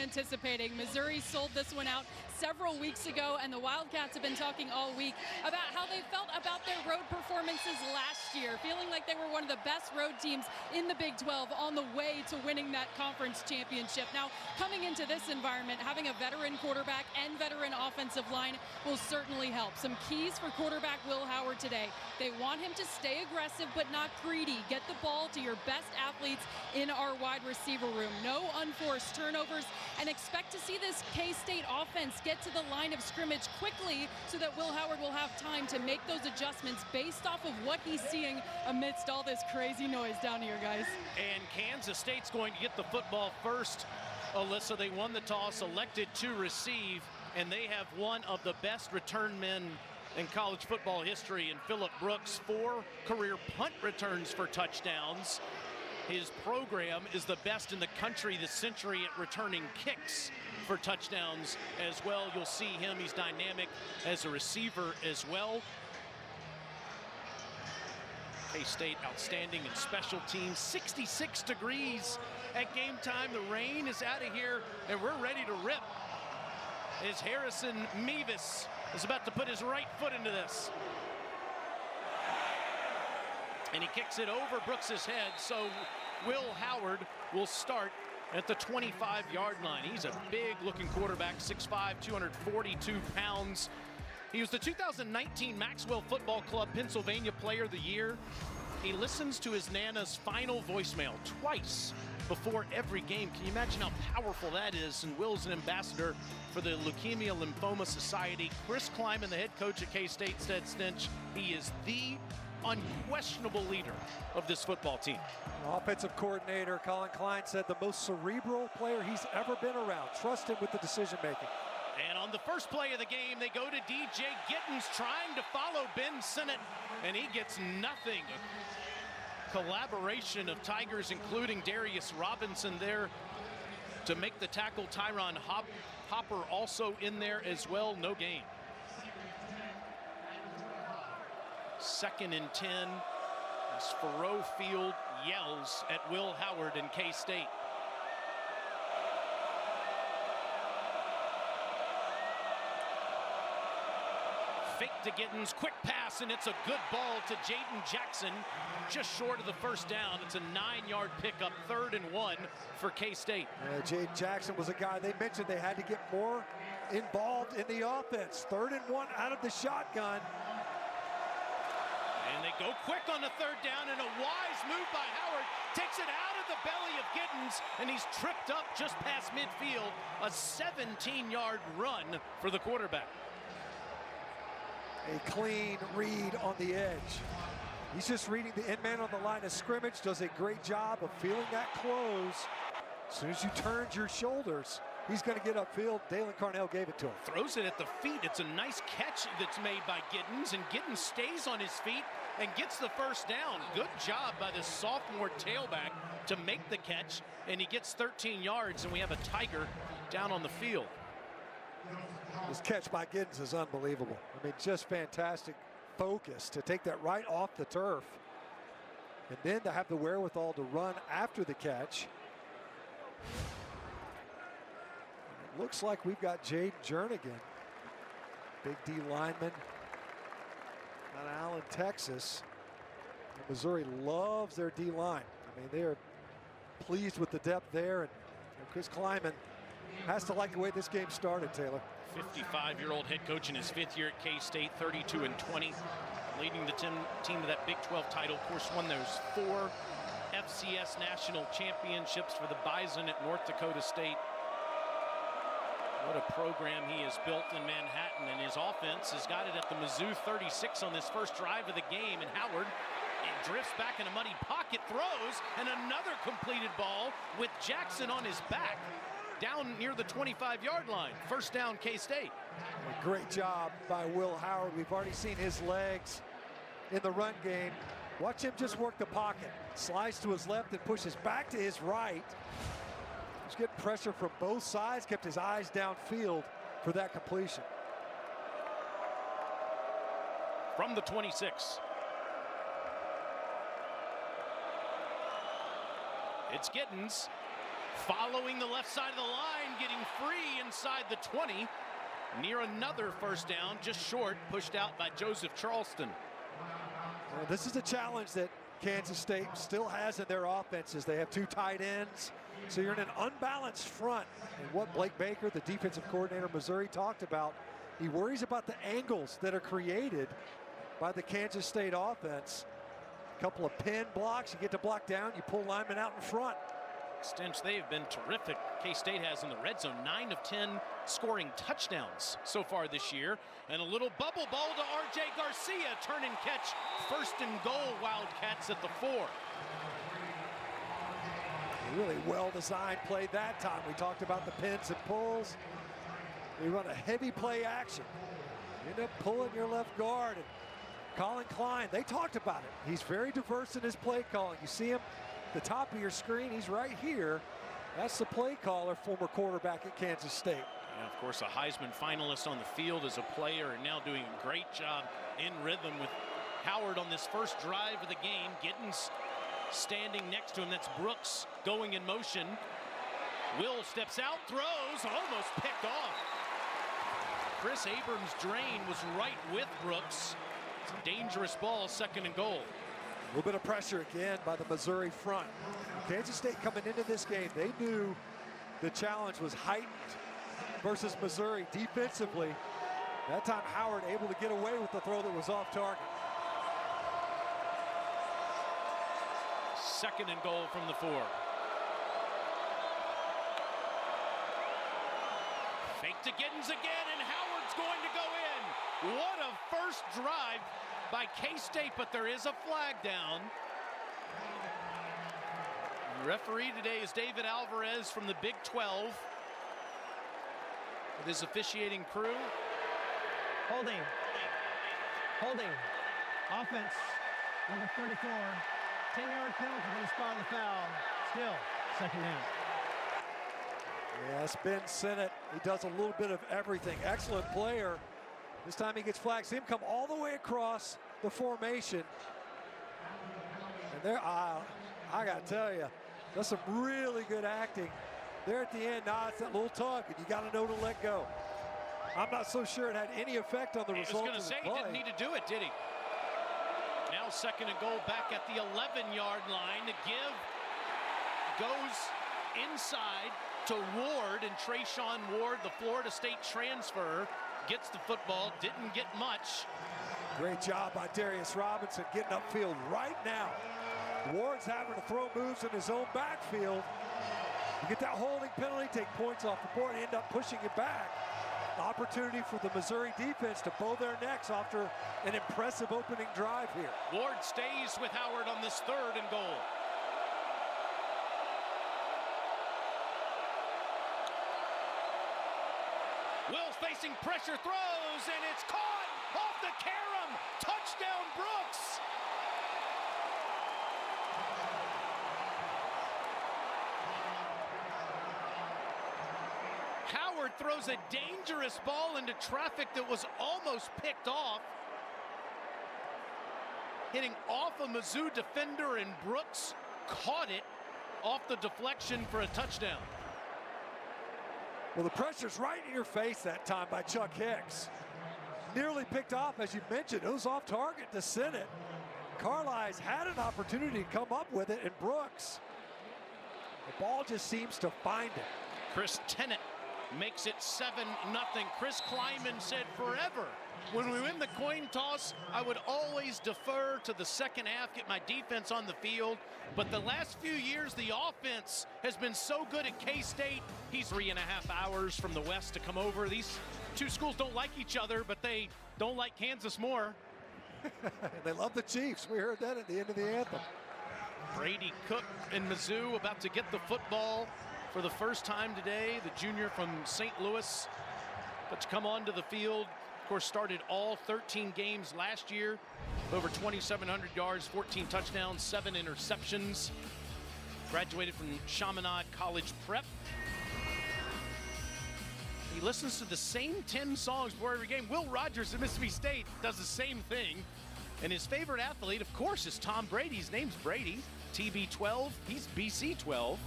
anticipating. Missouri sold this one out several weeks ago, and the Wildcats have been talking all week about how they felt about their road performances last year, feeling like they were one of the best road teams in the Big 12 on the way to winning that conference championship. Now, coming into this environment, having a veteran quarterback and veteran offensive line will certainly help. Some keys for quarterback Will Howard today. They want him to stay aggressive but not greedy. Get the ball to your best athletes in our wide receiver room. No unforced turnovers, and expect to see this K-State offense get to the line of scrimmage quickly so that Will Howard will have time to make those adjustments based off of what he's seeing amidst all this crazy noise down here, guys. And Kansas State's going to get the football first. Alyssa, they won the toss, elected to receive, and they have one of the best return men in college football history in Phillip Brooks. 4 career punt returns for touchdowns. His program is the best in the country this century at returning kicks for touchdowns as well. You'll see him, he's dynamic as a receiver as well. K-State outstanding in special teams. 66 degrees at game time. The rain is out of here, and we're ready to rip. As Harrison Mevis is about to put his right foot into this. And he kicks it over Brooks's head, so Will Howard will start at the 25-yard line. He's a big-looking quarterback, 6'5", 242 pounds. He was the 2019 Maxwell Football Club Pennsylvania Player of the Year. He listens to his Nana's final voicemail twice before every game. Can you imagine how powerful that is? And Will's an ambassador for the Leukemia Lymphoma Society. Chris Kleiman, the head coach at K-State, said, Stinch, he is the unquestionable leader of this football team. Offensive coordinator Colin Klein said the most cerebral player he's ever been around. Trust him with the decision making. And on the first play of the game, they go to DJ Gittens trying to follow Ben Sinnott, and he gets nothing. Collaboration of Tigers, including Darius Robinson there to make the tackle. Tyron Hopper also in there as well. No gain. 2nd and 10 as Faroe Field yells at Will Howard and K-State. Fake to Gittens, quick pass, and it's a good ball to Jaden Jackson, just short of the first down. It's a 9-yard pickup, 3rd and 1 for K-State. Jaden Jackson was a guy they mentioned they had to get more involved in the offense. 3rd and 1 out of the shotgun. And they go quick on the 3rd down, and a wise move by Howard takes it out of the belly of Gittens, and he's tripped up just past midfield. A 17-yard run for the quarterback. A clean read on the edge. He's just reading the end man on the line of scrimmage, does a great job of feeling that close. As soon as you turned your shoulders, he's going to get upfield. Dalen Carnell gave it to him. Throws it at the feet. It's a nice catch that's made by Gittens, and Gittens stays on his feet and gets the first down. Good job by the sophomore tailback to make the catch, and he gets 13 yards, and we have a Tiger down on the field. This catch by Gittens is unbelievable. I mean, just fantastic focus to take that right off the turf, and then to have the wherewithal to run after the catch. It looks like we've got Jaden Jernigan, big D lineman out of Allen, Texas. And Missouri loves their D line. I mean, they are pleased with the depth there, and Chris Kleiman has to like the way this game started, Taylor. 55-year-old head coach in his 5th year at K-State, 32-20, leading the team to that Big 12 title. Of course, won those 4 FCS national championships for the Bison at North Dakota State. What a program he has built in Manhattan, and his offense has got it at the Mizzou 36 on this first drive of the game, and Howard drifts back in a muddy pocket, throws, and another completed ball with Jackson on his back down near the 25-yard line. First down, K-State. A great job by Will Howard. We've already seen his legs in the run game. Watch him just work the pocket. Slides to his left and pushes back to his right. He's getting pressure from both sides, kept his eyes downfield for that completion. From the 26. It's Gittens. Following the left side of the line, getting free inside the 20. Near another first down, just short, pushed out by Joseph Charleston. Well, this is a challenge that Kansas State still has in their offenses. They have 2 tight ends, so you're in an unbalanced front. And what Blake Baker, the defensive coordinator of Missouri, talked about, he worries about the angles that are created by the Kansas State offense. A couple of pin blocks, you get to block down, you pull linemen out in front. Stench, they have been terrific. K-State has in the red zone 9 of 10 scoring touchdowns so far this year. And a little bubble ball to R.J. Garcia, turn and catch, 1st and goal, Wildcats at the 4. Really well-designed play that time. We talked about the pins and pulls. They run a heavy play action. You end up pulling your left guard. And Colin Klein, they talked about it. He's very diverse in his play calling. You see him the top of your screen, he's right here. That's the play caller, former quarterback at Kansas State. And of course, a Heisman finalist on the field as a player, and now doing a great job in rhythm with Howard on this first drive of the game. Gittens standing next to him. That's Brooks going in motion. Will steps out, throws, almost picked off. Chris Abrams' drain was right with Brooks. It's a dangerous ball, 2nd and goal. A little bit of pressure again by the Missouri front. Kansas State coming into this game, they knew the challenge was heightened versus Missouri defensively. That time Howard able to get away with the throw that was off target. 2nd and goal from the 4. Fake to Giddens again, and Howard's going to go in. What a first drive by K-State, but there is a flag down. The referee today is David Alvarez from the Big 12. With his officiating crew. Holding. Offense, number 34. 10-yard penalty for the spot of the foul. Still, 2nd down. Yes, Ben Sinnott, he does a little bit of everything. Excellent player. This time he gets flagged. See him come all the way across the formation. And there, I got to tell you, that's some really good acting. There at the end, it's that little tug, and you got to know to let go. I'm not so sure it had any effect on the result of the play. He didn't need to do it, did he? Now 2nd and goal back at the 11-yard line. The give goes inside to Ward, and Trayshawn Ward, the Florida State transfer, gets the football, didn't get much. Great job by Darius Robinson getting upfield right now. Ward's having to throw moves in his own backfield. You get that holding penalty, take points off the board, end up pushing it back. Opportunity for the Missouri defense to bow their necks after an impressive opening drive here. Ward stays with Howard on this 3rd and goal. Will's facing pressure, throws, and it's caught off the carom. Touchdown, Brooks. Howard throws a dangerous ball into traffic that was almost picked off. Hitting off a Mizzou defender, and Brooks caught it off the deflection for a touchdown. Well, the pressure's right in your face that time by Chuck Hicks. Nearly picked off, as you mentioned. It was off target to Sinnott. Carlisle's had an opportunity to come up with it, and Brooks, the ball just seems to find it. Chris Tennant makes it 7-0. Chris Kleiman said forever, when we win the coin toss, I would always defer to the second half, get my defense on the field. But the last few years, the offense has been so good at K-State. He's 3.5 hours from the west to come over. These two schools don't like each other, but they don't like Kansas more. They love the Chiefs. We heard that at the end of the anthem. Brady Cook in Mizzou about to get the football for the first time today, the junior from St. Louis, but to come onto the field. Of course, started all 13 games last year, over 2,700 yards, 14 touchdowns, 7 interceptions. Graduated from Chaminade College Prep. He listens to the same 10 songs before every game. Will Rogers at Mississippi State does the same thing. And his favorite athlete, of course, is Tom Brady. His name's Brady. TB12, he's BC12.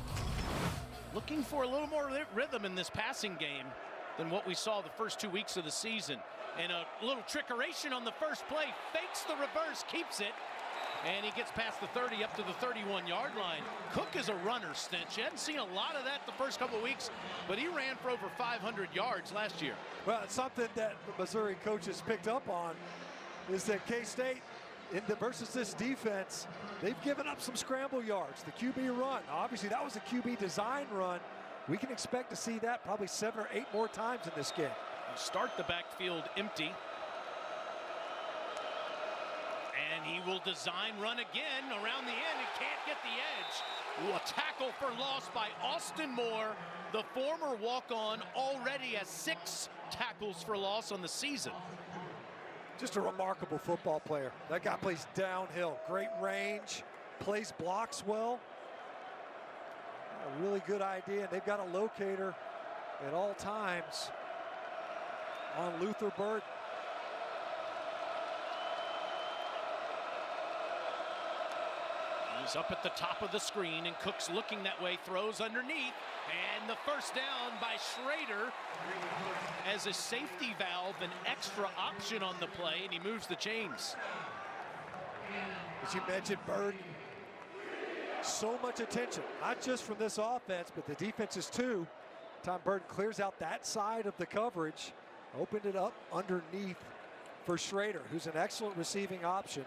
looking for a little more rhythm in this passing game than what we saw the first 2 weeks of the season. And a little trickeration on the first play, fakes the reverse, keeps it, and he gets past the 30 up to the 31-yard line. Cook is a runner, Stench. You hadn't seen a lot of that the first couple of weeks, but he ran for over 500 yards last year. Well, it's something that the Missouri coaches picked up on is that K-State, versus this defense, they've given up some scramble yards. The QB run, obviously that was a QB design run. We can expect to see that probably 7 or 8 more times in this game. Start the backfield empty. And he will design run again around the end and can't get the edge. Ooh, a tackle for loss by Austin Moore. The former walk-on already has 6 tackles for loss on the season. Just a remarkable football player. That guy plays downhill, great range, plays blocks well. A really good idea, and they've got a locator at all times on Luther Burden. He's up at the top of the screen, and Cook's looking that way, throws underneath, and the first down by Schrader as a safety valve, an extra option on the play, and he moves the chains. As you mentioned, Burden, so much attention, not just from this offense, but the defenses too. Tom Burden clears out that side of the coverage, opened it up underneath for Schrader, who's an excellent receiving option.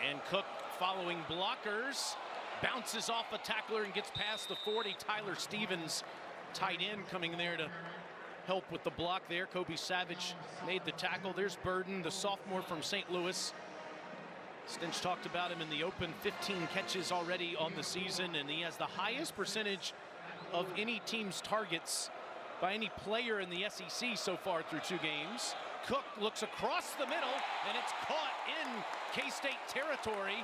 And Cook, following blockers, bounces off a tackler and gets past the 40. Tyler Stevens, tight end, coming there to help with the block there. Kobe Savage made the tackle. There's Burden, the sophomore from St. Louis. Stench talked about him in the open, 15 catches already on the season, and he has the highest percentage of any team's targets by any player in the SEC so far through 2 games. Cook looks across the middle, and it's caught in K-State territory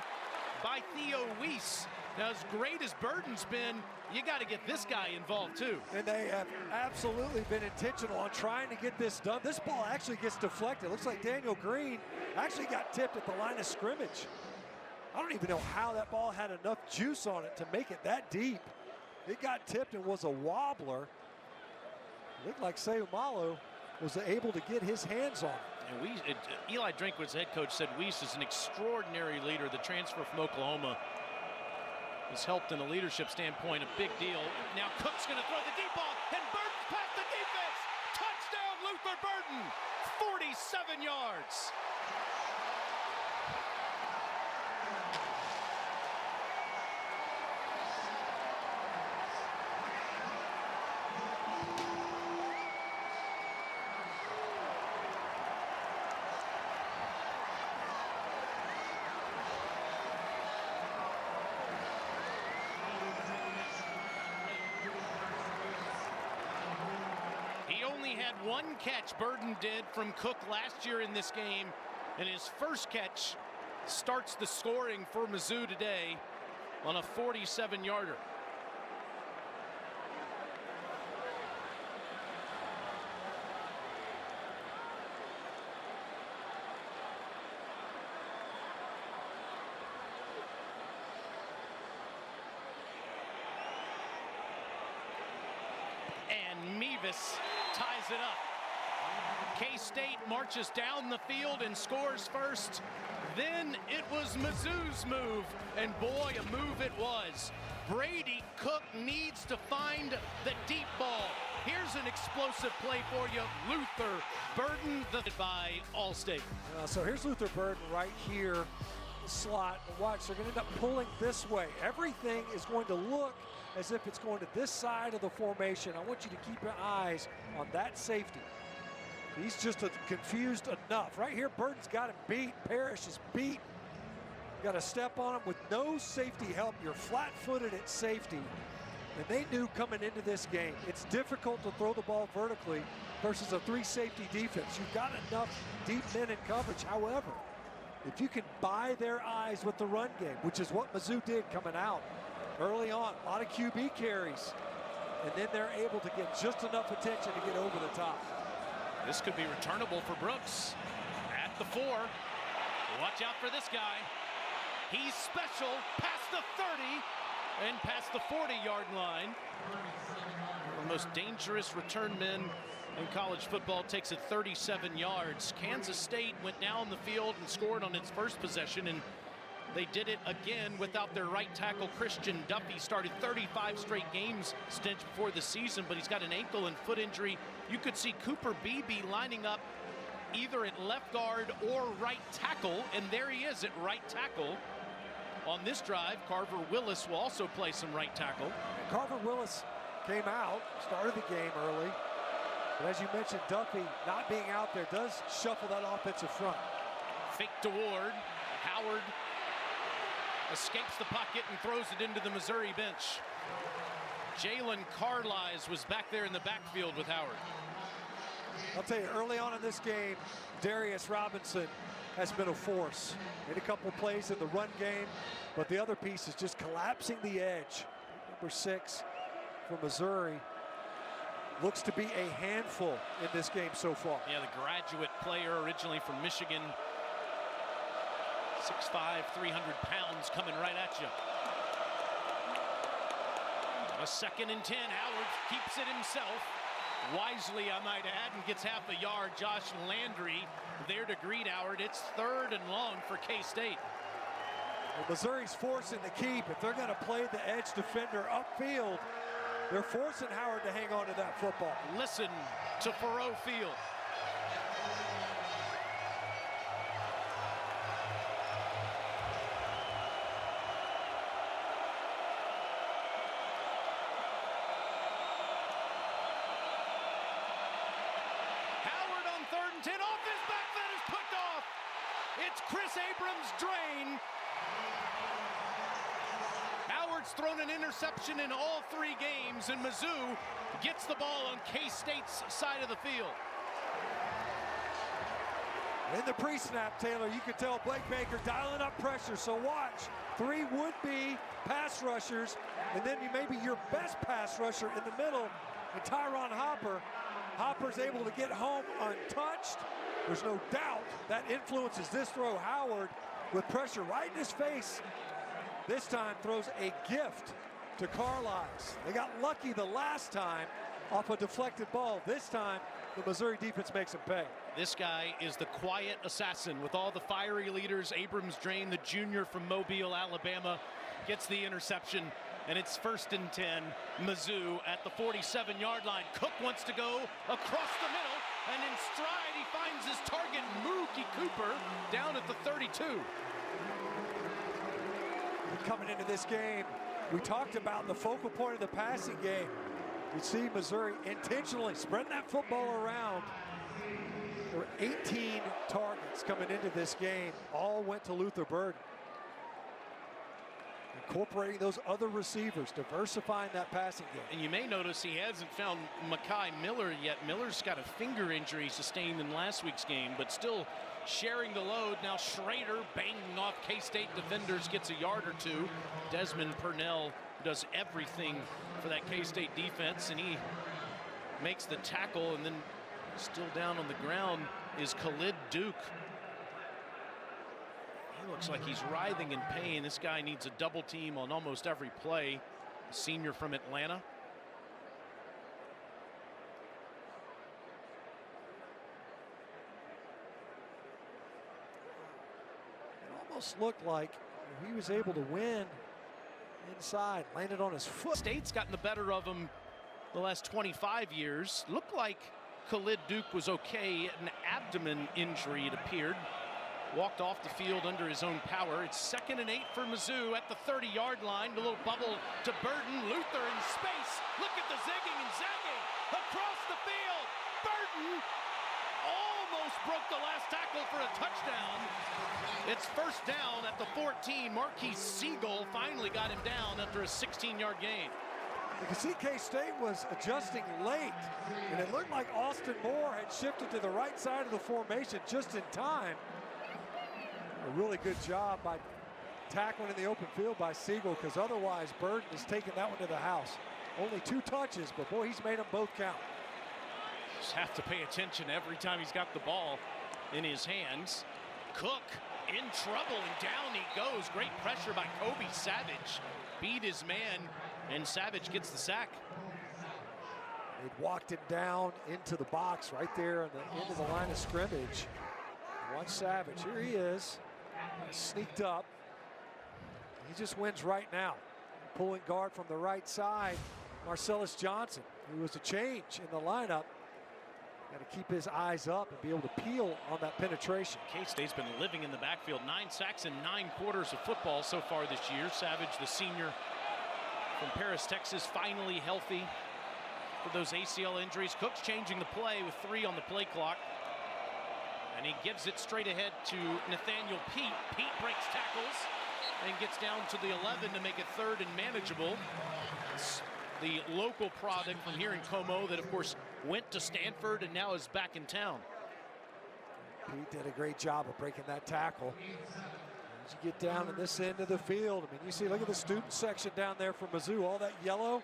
by Theo Weiss. Now, as great as Burden's been, you got to get this guy involved too. And they have absolutely been intentional on trying to get this done. This ball actually gets deflected. Looks like Daniel Green actually got tipped at the line of scrimmage. I don't even know how that ball had enough juice on it to make it that deep. It got tipped and was a wobbler. It looked like Seumalo was able to get his hands on it. And Eli Drinkwitz, head coach, said Weiss is an extraordinary leader. The transfer from Oklahoma has helped in a leadership standpoint, a big deal. Now Cook's going to throw the deep ball, and Burden's past the defense. Touchdown, Luther Burden, 47 yards. Had 1 catch, Burden did, from Cook last year in this game, and his first catch starts the scoring for Mizzou today on a 47-yarder. And Mevis ties it up. K-State marches down the field and scores first. Then it was Mizzou's move, and boy, a move it was. Brady Cook needs to find the deep ball. Here's an explosive play for you. Luther Burden by Allstate. So here's Luther Burden right here, the slot. Watch, they're going to end up pulling this way. Everything is going to look as if it's going to this side of the formation. I want you to keep your eyes on that safety. He's just confused enough. Right here, Burden's got him beat. Parrish is beat. Got to step on him with no safety help. You're flat-footed at safety. And they knew coming into this game, it's difficult to throw the ball vertically versus a 3-safety defense. You've got enough deep men in coverage. However, if you can buy their eyes with the run game, which is what Mizzou did coming out early on, a lot of QB carries, and then they're able to get just enough attention to get over the top. This could be returnable for Brooks at the 4. Watch out for this guy. He's special, past the 30 and past the 40-yard line. The most dangerous return men in college football takes it 37 yards. Kansas State went down the field and scored on its first possession, and they did it again without their right tackle, Christian Duffy. Started 35 straight games stint before the season, but he's got an ankle and foot injury. You could see Cooper Beebe lining up either at left guard or right tackle, and there he is at right tackle. On this drive, Carver Willis will also play some right tackle. Carver Willis came out, started the game early. But as you mentioned, Duffy not being out there does shuffle that offensive front. Fake to Ward. Howard escapes the pocket and throws it into the Missouri bench. Jalen Carlisle was back there in the backfield with Howard. I'll tell you, early on in this game, Darius Robinson has been a force. Made a couple plays in the run game, but the other piece is just collapsing the edge. Number 6 for Missouri looks to be a handful in this game so far. Yeah, the graduate player originally from Michigan. 6'5", 300 pounds coming right at you. A 2nd and 10. Howard keeps it himself. Wisely, I might add, and gets half a yard. Josh Landry there to greet Howard. It's 3rd and long for K-State. Well, Missouri's forcing the keep. If they're going to play the edge defender upfield, they're forcing Howard to hang on to that football. Listen to Faurot Field. Howard on 3rd and 10. Off his back foot is picked off. It's Chris Abrams' drain. Howard's thrown an interception in all 3 games, and Mizzou gets the ball on K-State's side of the field. In the pre-snap, Taylor, you could tell Blake Baker dialing up pressure, so watch. 3 would-be pass rushers, and then maybe your best pass rusher in the middle, and Tyron Hopper. Hopper's able to get home untouched. There's no doubt that influences this throw. Howard with pressure right in his face. This time throws a gift to Carlisle. They got lucky the last time off a deflected ball. This time, the Missouri defense makes him pay. This guy is the quiet assassin with all the fiery leaders. Abrams Drain, the junior from Mobile, Alabama, gets the interception, and it's 1st and 10. Mizzou at the 47-yard line. Cook wants to go across the middle, and in stride, he finds his target, Mookie Cooper, down at the 32. Coming into this game, we talked about the focal point of the passing game. You see Missouri intentionally spreading that football around. There were 18 targets coming into this game. All went to Luther Burden. Incorporating those other receivers, diversifying that passing game. And you may notice he hasn't found Mekhi Miller yet. Miller's got a finger injury sustained in last week's game, but still sharing the load. Now Schrader banging off K-State defenders, gets a yard or 2. Desmond Purnell does everything for that K-State defense, and he makes the tackle, and then still down on the ground is Khalid Duke. He looks like he's writhing in pain. This guy needs a double team on almost every play. A senior from Atlanta. Almost looked like he was able to win inside, landed on his foot. State's gotten the better of him the last 25 years. Looked like Khalid Duke was okay. An abdomen injury, it appeared. Walked off the field under his own power. It's 2nd and 8 for Mizzou at the 30-yard line. A little bubble to Burden. Luther in space. Look at the zigging and zagging across the field. Burden almost broke the last tackle for a touchdown. It's 1st down at the 14. Marquise Siegel finally got him down after a 16-yard gain. You can see K-State was adjusting late, and it looked like Austin Moore had shifted to the right side of the formation just in time. A really good job by tackling in the open field by Siegel, because otherwise Burden is taking that one to the house. Only 2 touches, but boy, he's made them both count. Just have to pay attention every time he's got the ball in his hands. Cook in trouble, and down he goes. Great pressure by Kobe Savage. Beat his man, and Savage gets the sack. They'd walked him down into the box right there on the end of the line of scrimmage. Watch Savage. Here he is. Sneaked up. He just wins right now. Pulling guard from the right side, Marcellus Johnson, who was a change in the lineup. Got to keep his eyes up and be able to peel on that penetration. K-State's been living in the backfield. 9 sacks in 9 quarters of football so far this year. Savage, the senior from Paris, Texas, finally healthy for those ACL injuries. Cook's changing the play with 3 on the play clock. And he gives it straight ahead to Nathaniel Pete. Pete breaks tackles and gets down to the 11 to make it 3rd and manageable. It's the local product from here in Como that, of course, went to Stanford and now is back in town. Pete did a great job of breaking that tackle. As you get down to this end of the field, I mean, you see, look at the student section down there for Mizzou, all that yellow.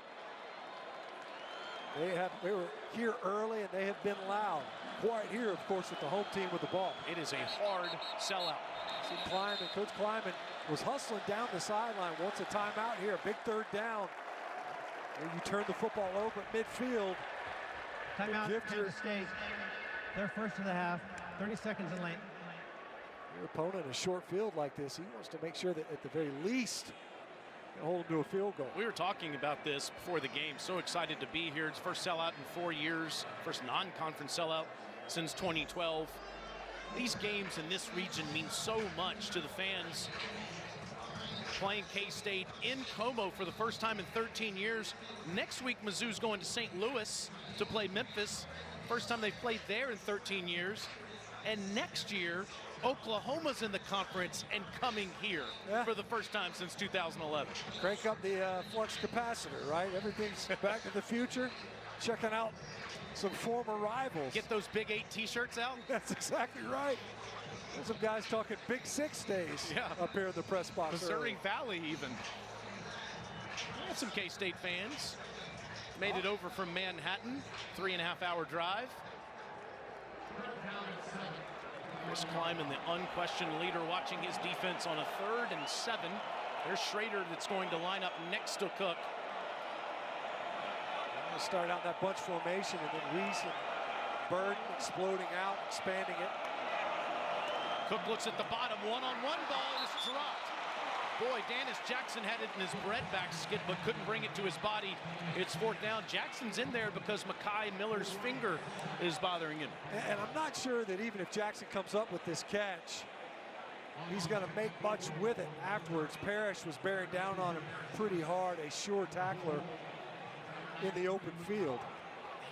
They were here early and they have been loud. Quiet here, of course, with the home team with the ball. It is a hard sellout. See Kleiman, Coach Kleiman was hustling down the sideline. Wants a timeout here, a big 3rd down. Where you turn the football over at midfield. Timeout, Kansas State. They're first of the half, 30 seconds in lane. Your opponent, a short field like this, he wants to make sure that at the very least, you hold him to a field goal. We were talking about this before the game. So excited to be here. It's first sellout in 4 years, first non-conference sellout since 2012. These games in this region mean so much to the fans. Playing K-State in Como for the first time in 13 years. Next week, Mizzou's going to St. Louis to play Memphis. First time they've played there in 13 years. And next year, Oklahoma's in the conference and coming here for the first time since 2011. Crank up the flux capacitor, right? Everything's back to the future. Checking out some former rivals. Get those Big 8 t-shirts out. That's exactly right. There's some guys talking Big 6 days up here in the press box. Missouri Valley even. Got some K-State fans. Made it over from Manhattan. 3.5-hour drive. Chris Kleiman, the unquestioned leader, watching his defense on a 3rd and 7. There's Schrader that's going to line up next to Cook. Start out that bunch formation, and then Reese and Burden exploding out, expanding it. Cook looks at the bottom, one-on-one ball is dropped. Boy, Dennis Jackson had it in his breadback skid, but couldn't bring it to his body. It's 4th down. Jackson's in there because Makai Miller's finger is bothering him. And I'm not sure that even if Jackson comes up with this catch, he's going to make much with it afterwards. Parrish was bearing down on him pretty hard, a sure tackler in the open field.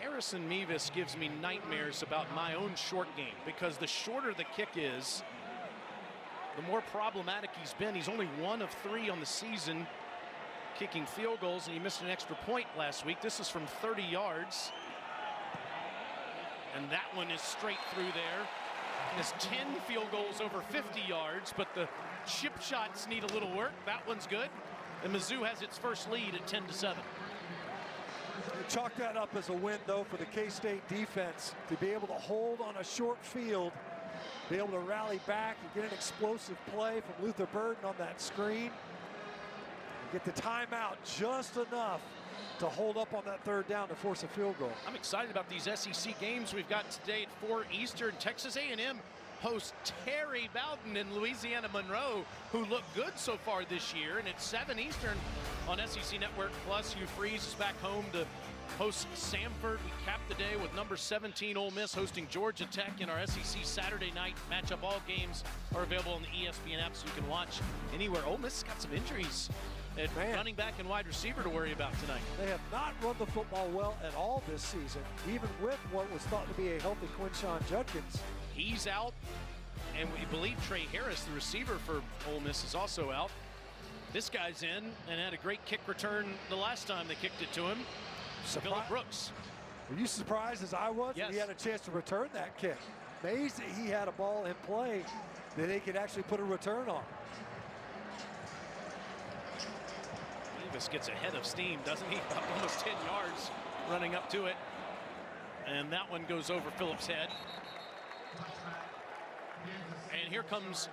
Harrison Mevis gives me nightmares about my own short game, because the shorter the kick is, the more problematic he's been. He's only 1 of 3 on the season kicking field goals, and he missed an extra point last week. This is from 30 yards. And that one is straight through there. Missed 10 field goals over 50 yards, but the chip shots need a little work. That one's good. And Mizzou has its first lead at 10-7. Chalk that up as a win, though, for the K-State defense to be able to hold on a short field, be able to rally back and get an explosive play from Luther Burden on that screen. Get the timeout just enough to hold up on that 3rd down to force a field goal. I'm excited about these SEC games we've got today at 4 Eastern. Texas A&M hosts Terry Bowden and Louisiana Monroe, who look good so far this year. And it's 7 Eastern on SEC Network Plus. Hugh Freeze is back home to host Samford. We cap the day with number 17 Ole Miss hosting Georgia Tech in our SEC Saturday night matchup. All games are available on the ESPN app, so you can watch anywhere. Ole Miss has got some injuries at running back and wide receiver to worry about tonight. They have not run the football well at all this season, even with what was thought to be a healthy Quinshon Judkins. He's out, and we believe Trey Harris, the receiver for Ole Miss, is also out. This guy's in and had a great kick return the last time they kicked it to him. Phillip Brooks. Were you surprised as I was that he had a chance to return that kick? Amazed that he had a ball in play that they could actually put a return on. Davis gets ahead of steam, doesn't he? About almost 10 yards running up to it. And that one goes over Phillip's head. And here comes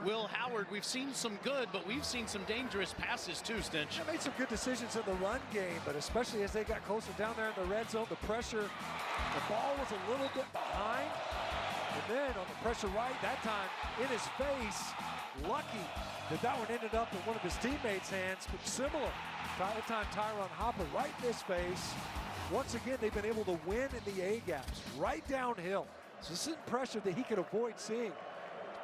Will Howard, we've seen some good, but we've seen some dangerous passes too, Stinch. They made some good decisions in the run game, but especially as they got closer down there in the red zone, the pressure, the ball was a little bit behind. And then on the pressure right, that time in his face, lucky that one ended up in one of his teammates' hands, but similar. That time Tyron Hopper right in his face. Once again, they've been able to win in the A-gaps, right downhill. So this isn't pressure that he could avoid seeing.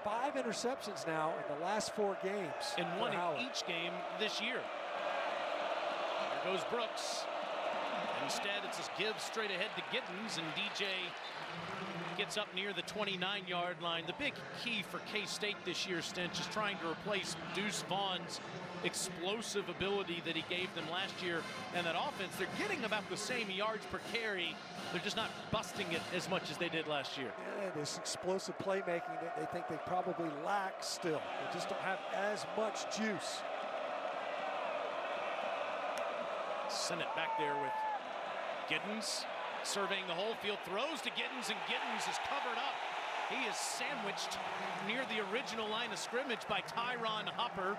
5 interceptions now in the last 4 games. And one in each game this year. There goes Brooks. Instead, it's a give straight ahead to Giddens, and DJ gets up near the 29-yard line. The big key for K-State this year, Stinch, is trying to replace Deuce Vaughn's explosive ability that he gave them last year. And that offense, they're getting about the same yards per carry. They're just not busting it as much as they did last year. Yeah, this explosive playmaking that they think they probably lack still. They just don't have as much juice. Send it back there with Giddens. Surveying the whole field, throws to Giddens, and Giddens is covered up. He is sandwiched near the original line of scrimmage by Tyron Hopper,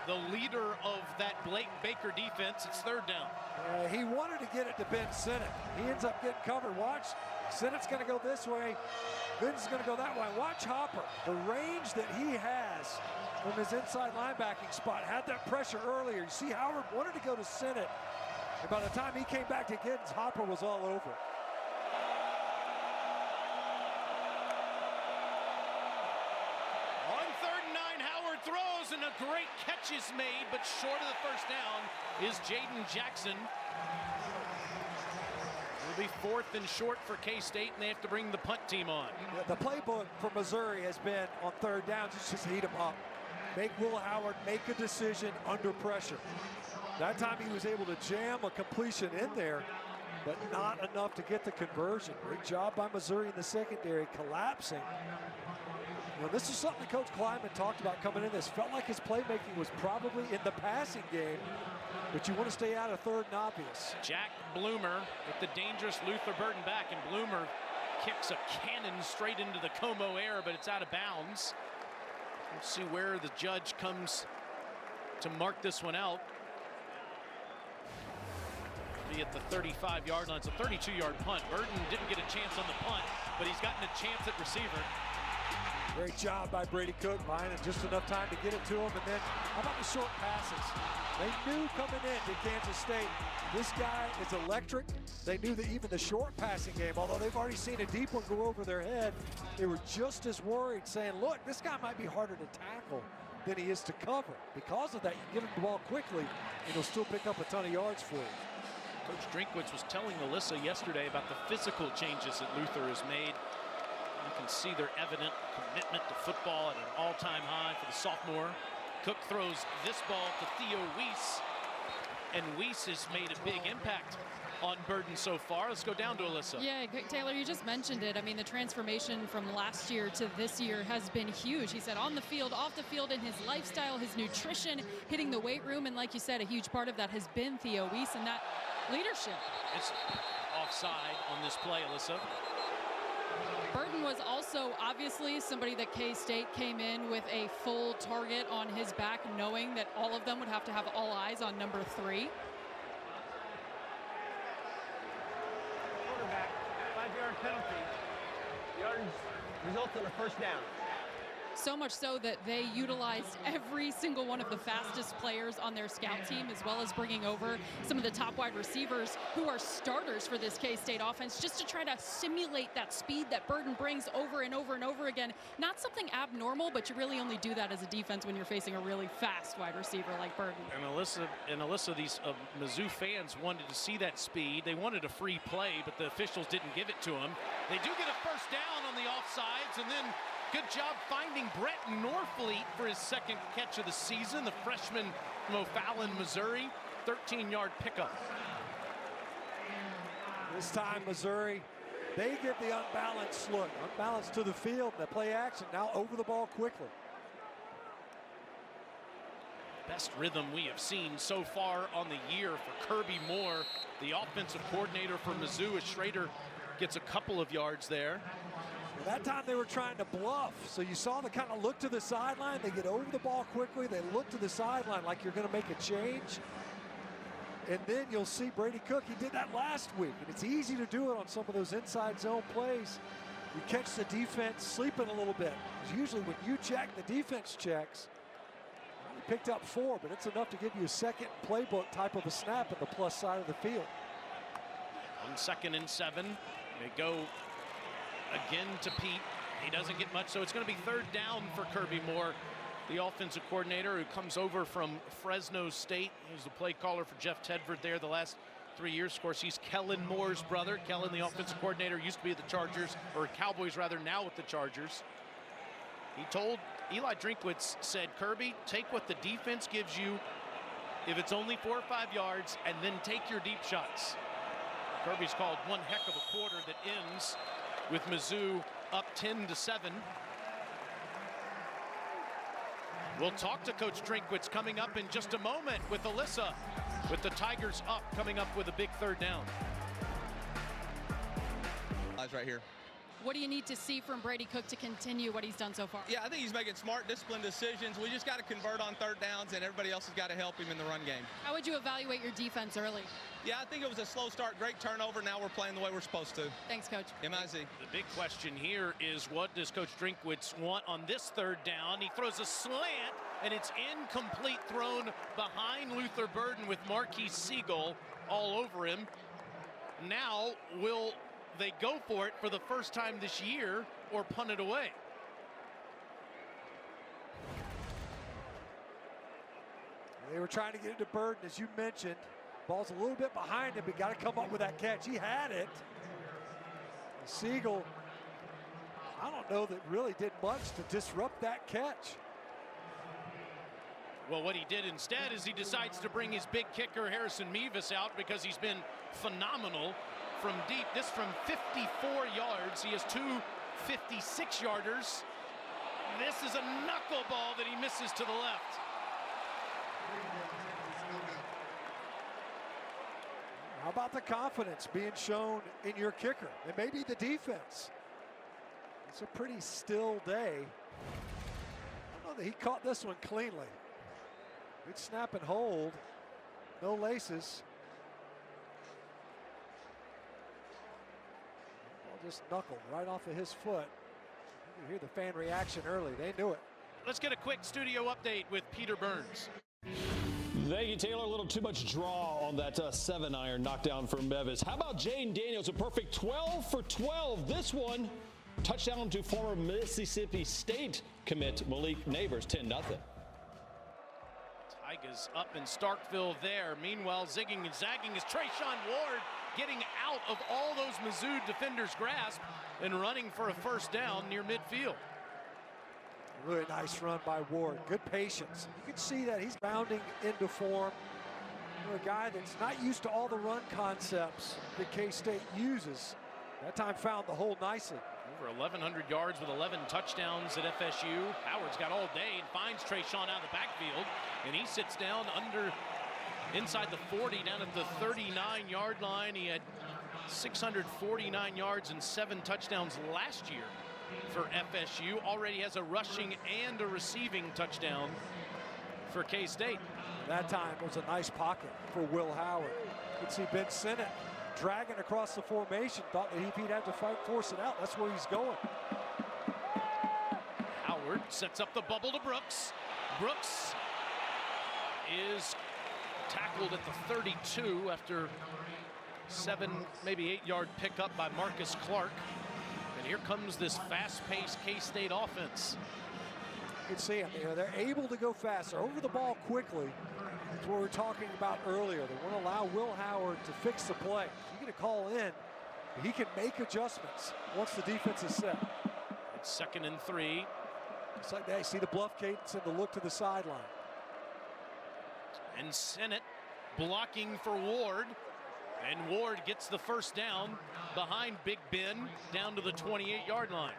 the leader of that Blake Baker defense. It's 3rd down. He wanted to get it to Ben Sinnott. He ends up getting covered. Watch, Sinnott's going to go this way. Ben's going to go that way. Watch Hopper. The range that he has from his inside linebacking spot. Had that pressure earlier. You see Howard wanted to go to Sinnott. And by the time he came back to Giddens, Hopper was all over. On 3rd and 9, Howard throws, and a great catch is made, but short of the 1st down is Jaden Jackson. It'll be 4th and short for K-State, and they have to bring the punt team on. Yeah, the playbook for Missouri has been on 3rd downs, just heat them up. Make Will Howard make a decision under pressure. That time he was able to jam a completion in there, but not enough to get the conversion. Great job by Missouri in the secondary, collapsing. You know, this is something Coach Kleiman talked about coming in. This felt like his playmaking was probably in the passing game, but you want to stay out of 3rd and obvious. Jack Bloomer with the dangerous Luther Burton back, and Bloomer kicks a cannon straight into the Como air, but it's out of bounds. Let's see where the judge comes to mark this one out. Be at the 35-yard line. It's a 32-yard punt. Burton didn't get a chance on the punt, but he's gotten a chance at receiver. Great job by Brady Cook, buying it just enough time to get it to him. And then how about the short passes? They knew coming into Kansas State, this guy is electric. They knew that even the short passing game, although they've already seen a deep one go over their head, they were just as worried, saying, look, this guy might be harder to tackle than he is to cover. Because of that, you give him the ball quickly, and he'll still pick up a ton of yards for you. Coach Drinkwitz was telling Alyssa yesterday about the physical changes that Luther has made. You can see their evident commitment to football at an all-time high for the sophomore. Cook throws this ball to Theo Weiss, and Weiss has made a big impact on Burton so far. Let's go down to Alyssa. Yeah, Taylor, you just mentioned it. I mean, the transformation from last year to this year has been huge. He said on the field, off the field, in his lifestyle, his nutrition, hitting the weight room, and like you said, a huge part of that has been Theo Weiss and that leadership. It's offside on this play, Alyssa. Burton was also obviously somebody that K-State came in with a full target on his back, knowing that all of them would have to have all eyes on number 3. Quarterback, 5-yard penalty. Yards results in a 1st down. So much so that they utilized every single one of the fastest players on their scout team, as well as bringing over some of the top wide receivers who are starters for this K-State offense, just to try to simulate that speed that Burton brings over and over and over again. Not something abnormal, but you really only do that as a defense when you're facing a really fast wide receiver like Burton. And Alyssa, these Mizzou fans wanted to see that speed. They wanted a free play, but the officials didn't give it to them. They do get a 1st down on the offsides, and then good job finding Brett Norfleet for his 2nd catch of the season. The freshman from O'Fallon, Missouri, 13-yard pickup. This time, Missouri, they get the unbalanced look. Unbalanced to the field, the play action, now over the ball quickly. Best rhythm we have seen so far on the year for Kirby Moore, the offensive coordinator for Mizzou, as Schrader gets a couple of yards there. That time they were trying to bluff. So you saw the kind of look to the sideline. They get over the ball quickly. They look to the sideline like you're going to make a change. And then you'll see Brady Cook. He did that last week. And it's easy to do it on some of those inside zone plays. You catch the defense sleeping a little bit. Because usually when you check, the defense checks. He picked up 4, but it's enough to give you a second playbook type of a snap at the plus side of the field. On 2nd and 7, they go again to Pete. He doesn't get much, so it's going to be 3rd down for Kirby Moore, the offensive coordinator who comes over from Fresno State. He was the play caller for Jeff Tedford there the last 3 years. Of course, he's Kellen Moore's brother. Kellen, the offensive coordinator, used to be at the Chargers, or Cowboys rather, now with the Chargers. He told Eli Drinkwitz, said, Kirby, take what the defense gives you if it's only 4 or 5 yards, and then take your deep shots. Kirby's called one heck of a quarter that ends with Mizzou up 10-7. We'll talk to Coach Drinkwitz coming up in just a moment with Alyssa, with the Tigers up, coming up with a big 3rd down. Eyes right here. What do you need to see from Brady Cook to continue what he's done so far? Yeah, I think he's making smart, disciplined decisions. We just got to convert on 3rd downs, and everybody else has got to help him in the run game. How would you evaluate your defense early? Yeah, I think it was a slow start, great turnover. Now we're playing the way we're supposed to. Thanks, Coach. MIZ. The big question here is, what does Coach Drinkwitz want on this 3rd down? He throws a slant, and it's incomplete, thrown behind Luther Burden with Marquise Siegel all over him. Now will they go for it for the first time this year or punt it away? They were trying to get it to Burden, as you mentioned. Ball's a little bit behind him, but got to come up with that catch. He had it. Siegel, I don't know that really did much to disrupt that catch. Well, what he did instead is he decides to bring his big kicker, Harrison Mevis, out because he's been phenomenal from deep. This from 54 yards. He has 2 56-yarders. This is a knuckleball that he misses to the left. How about the confidence being shown in your kicker? And maybe the defense. It's a pretty still day. I don't know that he caught this one cleanly. Good snap and hold. No laces. Ball just knuckled right off of his foot. You hear the fan reaction early. They knew it. Let's get a quick studio update with Peter Burns. Thank you, Taylor. A little too much draw on that 7-iron knockdown for Mevis. How about Jane Daniels? A perfect 12 for 12. This one, touchdown to former Mississippi State commit Malik Neighbors, 10-0. Tigers up in Starkville there. Meanwhile, zigging and zagging is Trayshawn Ward, getting out of all those Mizzou defenders' grasp and running for a 1st down near midfield. Really nice run by Ward. Good patience. You can see that he's bounding into form. You're a guy that's not used to all the run concepts that K-State uses. That time found the hole nicely. Over 1,100 yards with 11 touchdowns at FSU. Howard's got all day and finds Trayshawn out of the backfield, and he sits down inside the 40, down at the 39-yard line. He had 649 yards and 7 touchdowns last year for FSU. Already has a rushing and a receiving touchdown for K-State. That time was a nice pocket for Will Howard. You can see Ben Sinnott dragging across the formation. Thought that if he'd have to force it out, that's where he's going. Howard sets up the bubble to Brooks. Brooks is tackled at the 32 after 7, maybe 8-yard pickup by Marcus Clark. And here comes this fast-paced K-State offense. You can see them. They're able to go fast. They're over the ball quickly. That's what we were talking about earlier. They want to allow Will Howard to fix the play. You get a call in, he can make adjustments once the defense is set. It's 2nd and 3. It's like they see the bluff cadence and the look to the sideline. And Sinnott blocking for Ward. And Ward gets the 1st down behind Big Ben down to the 28-yard line.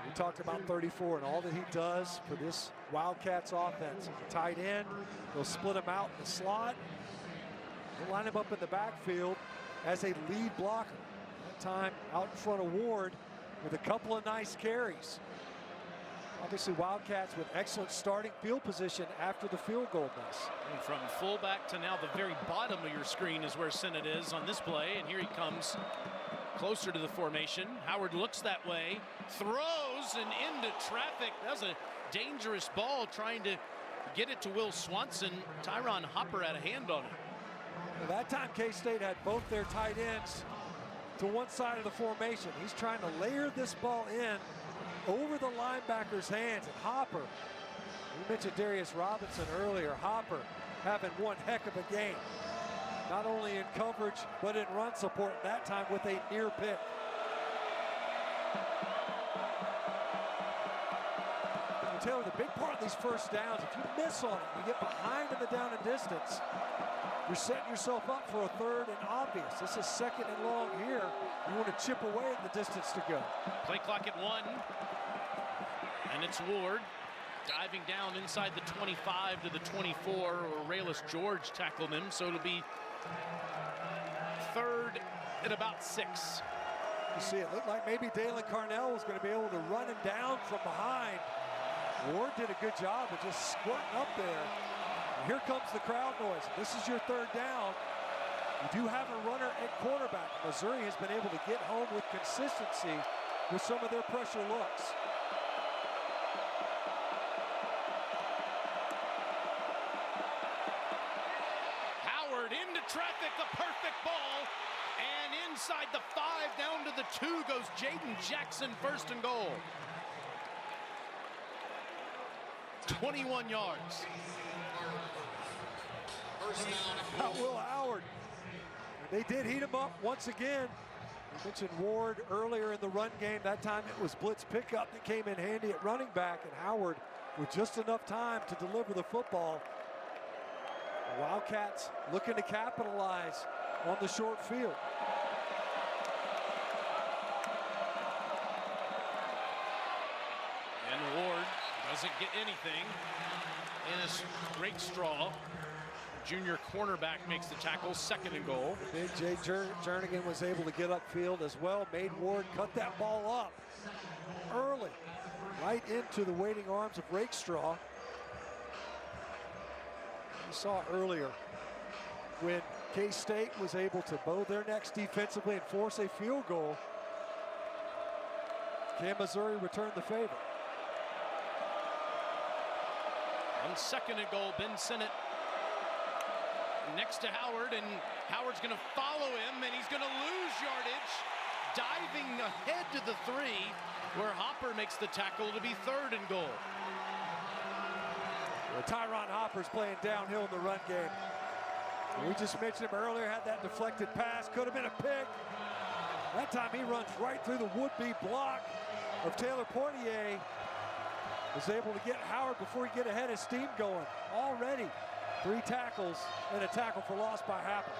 We talked about 34 and all that he does for this Wildcats offense. He's a tight end. They'll split him out in the slot. They'll line him up in the backfield as a lead blocker. That time out in front of Ward with a couple of nice carries. Obviously, Wildcats with excellent starting field position after the field goal miss. And from fullback to now the very bottom of your screen is where Sinnott is on this play, and here he comes closer to the formation. Howard looks that way, throws and into traffic. That was a dangerous ball, trying to get it to Will Swanson. Tyron Hopper had a hand on it. Well, that time K-State had both their tight ends to one side of the formation. He's trying to layer this ball in over the linebacker's hands, and Hopper, we mentioned Darius Robinson earlier, Hopper having one heck of a game. Not only in coverage, but in run support, that time with a near pick. Well, Taylor, the big part of these first downs, if you miss on it, you get behind in the down and distance, you're setting yourself up for a third and obvious. This is second and long here. You want to chip away at the distance to go. Play clock at 1. And it's Ward diving down inside the 25 to the 24. Raylis George tackled him, so it'll be third at about 6. You see, it looked like maybe Dalen Carnell was going to be able to run him down from behind. Ward did a good job of just squirting up there. And here comes the crowd noise. This is your third down. You do have a runner at quarterback. Missouri has been able to get home with consistency with some of their pressure looks. Howard into traffic, the perfect ball. And inside the 5, down to the 2 goes Jaden Jackson, first and goal. 21 yards. Now Will Howard. They did heat him up once again. We mentioned Ward earlier in the run game. That time it was blitz pickup that came in handy at running back, and Howard with just enough time to deliver the football. The Wildcats looking to capitalize on the short field. And Ward doesn't get anything. Ennis Rakestraw, junior cornerback, makes the tackle, second and goal. Big Jay Jernigan was able to get upfield as well, made Ward cut that ball up early, right into the waiting arms of Rakestraw. You saw earlier when K-State was able to bow their necks defensively and force a field goal. Can Missouri return the favor? On second and goal, Ben Sinnott next to Howard, and Howard's going to follow him, and he's going to lose yardage, diving ahead to the 3, where Hopper makes the tackle to be third and goal. Well, Tyron Hopper's playing downhill in the run game. And we just mentioned him earlier, had that deflected pass, could have been a pick. That time he runs right through the would-be block of Taylor Portier. Was able to get Howard before he get ahead of steam going. Already 3 tackles and a tackle for loss by Happer.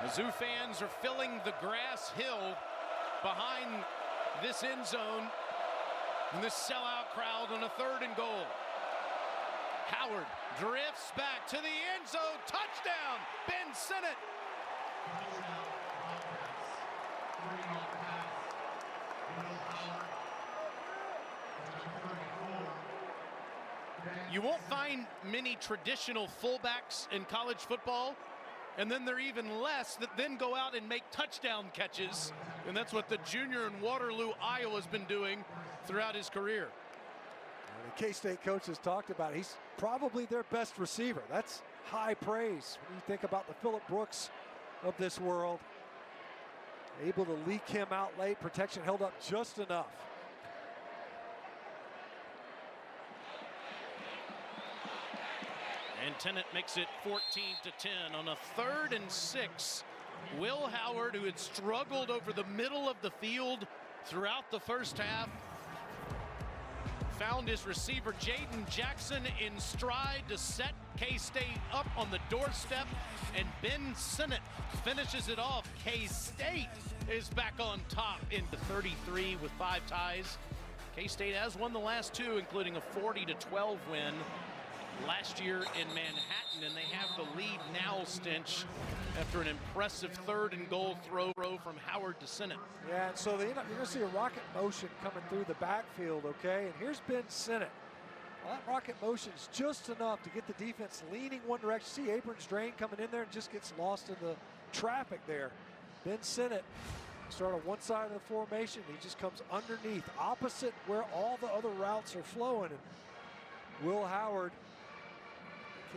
Mizzou fans are filling the grass hill behind this end zone in this sellout crowd on a third and goal. Howard drifts back to the end zone. Touchdown, Ben Sinnott. You won't find many traditional fullbacks in college football, and then there are even less that then go out and make touchdown catches, and that's what the junior in Waterloo, Iowa has been doing throughout his career. And the K-State coaches talked about it. He's probably their best receiver. That's high praise when you think about the Phillip Brooks of this world. Able to leak him out late, protection held up just enough. And Tennant makes it 14-10 on a 3rd and 6. Will Howard, who had struggled over the middle of the field throughout the first half, found his receiver Jaden Jackson in stride to set K-State up on the doorstep, and Ben Sinnott finishes it off. K-State is back on top into 33 with 5 ties. K-State has won the last 2, including a 40-12 win last year in Manhattan, and they have the lead now, Stinch, after an impressive 3rd and goal throw from Howard to Sinnott. Yeah, and so you're going to see a rocket motion coming through the backfield, okay? And here's Ben Sinnott. Well, that rocket motion is just enough to get the defense leaning one direction. See Abrams Drain coming in there and just gets lost in the traffic there. Ben Sinnott start on one side of the formation. He just comes underneath, opposite where all the other routes are flowing. And Will Howard,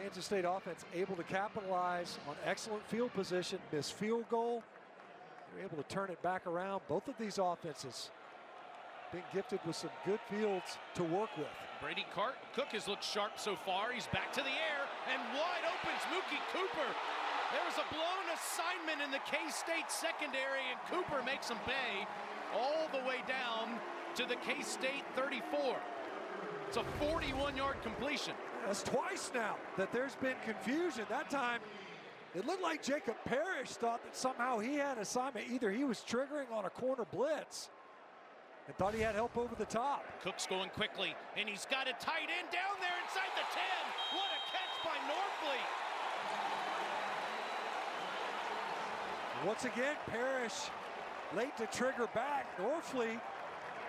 Kansas State offense, able to capitalize on excellent field position, miss field goal. They're able to turn it back around. Both of these offenses being gifted with some good fields to work with. Brady Cook has looked sharp so far. He's back to the air, and wide open's Mookie Cooper. There was a blown assignment in the K-State secondary, and Cooper makes him pay all the way down to the K-State 34. It's a 41-yard completion. That's twice now that there's been confusion. That time, it looked like Jacob Parrish thought that somehow he had assignment. Either he was triggering on a corner blitz and thought he had help over the top. Cook's going quickly, and he's got a tight end down there inside the 10. What a catch by Norfleet. Once again, Parrish late to trigger back. Norfleet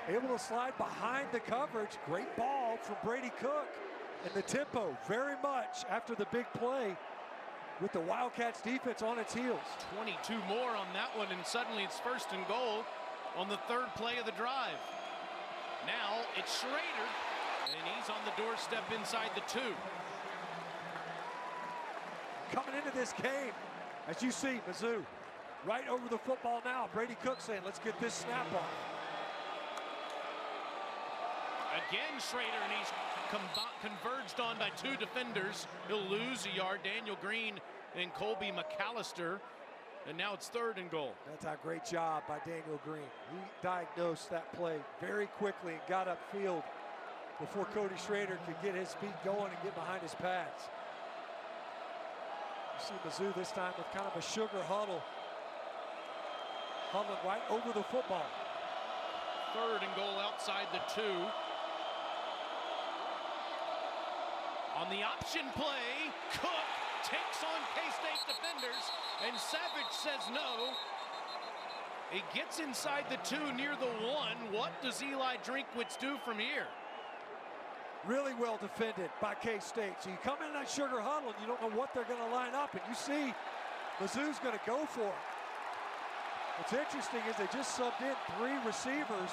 able to slide behind the coverage. Great ball from Brady Cook. And the tempo very much after the big play with the Wildcats defense on its heels. 22 more on that one, and suddenly it's 1st and goal on the 3rd play of the drive. Now it's Schrader, and he's on the doorstep inside the 2. Coming into this game, as you see, Mizzou right over the football now. Brady Cook saying, let's get this snap off. Again, Schrader, and he's converged on by 2 defenders. He'll lose a yard. Daniel Green and Colby McAllister. And now it's 3rd and goal. That's a great job by Daniel Green. He diagnosed that play very quickly and got upfield before Cody Schrader could get his feet going and get behind his pads. You see Mizzou this time with kind of a sugar huddle. Huddling right over the football. 3rd and goal outside the 2. On the option play, Cook takes on K-State defenders, and Savage says no. He gets inside the 2 near the 1. What does Eli Drinkwitz do from here? Really well defended by K-State. So you come in that sugar huddle, and you don't know what they're going to line up, and you see Mizzou's going to go for it. What's interesting is they just subbed in 3 receivers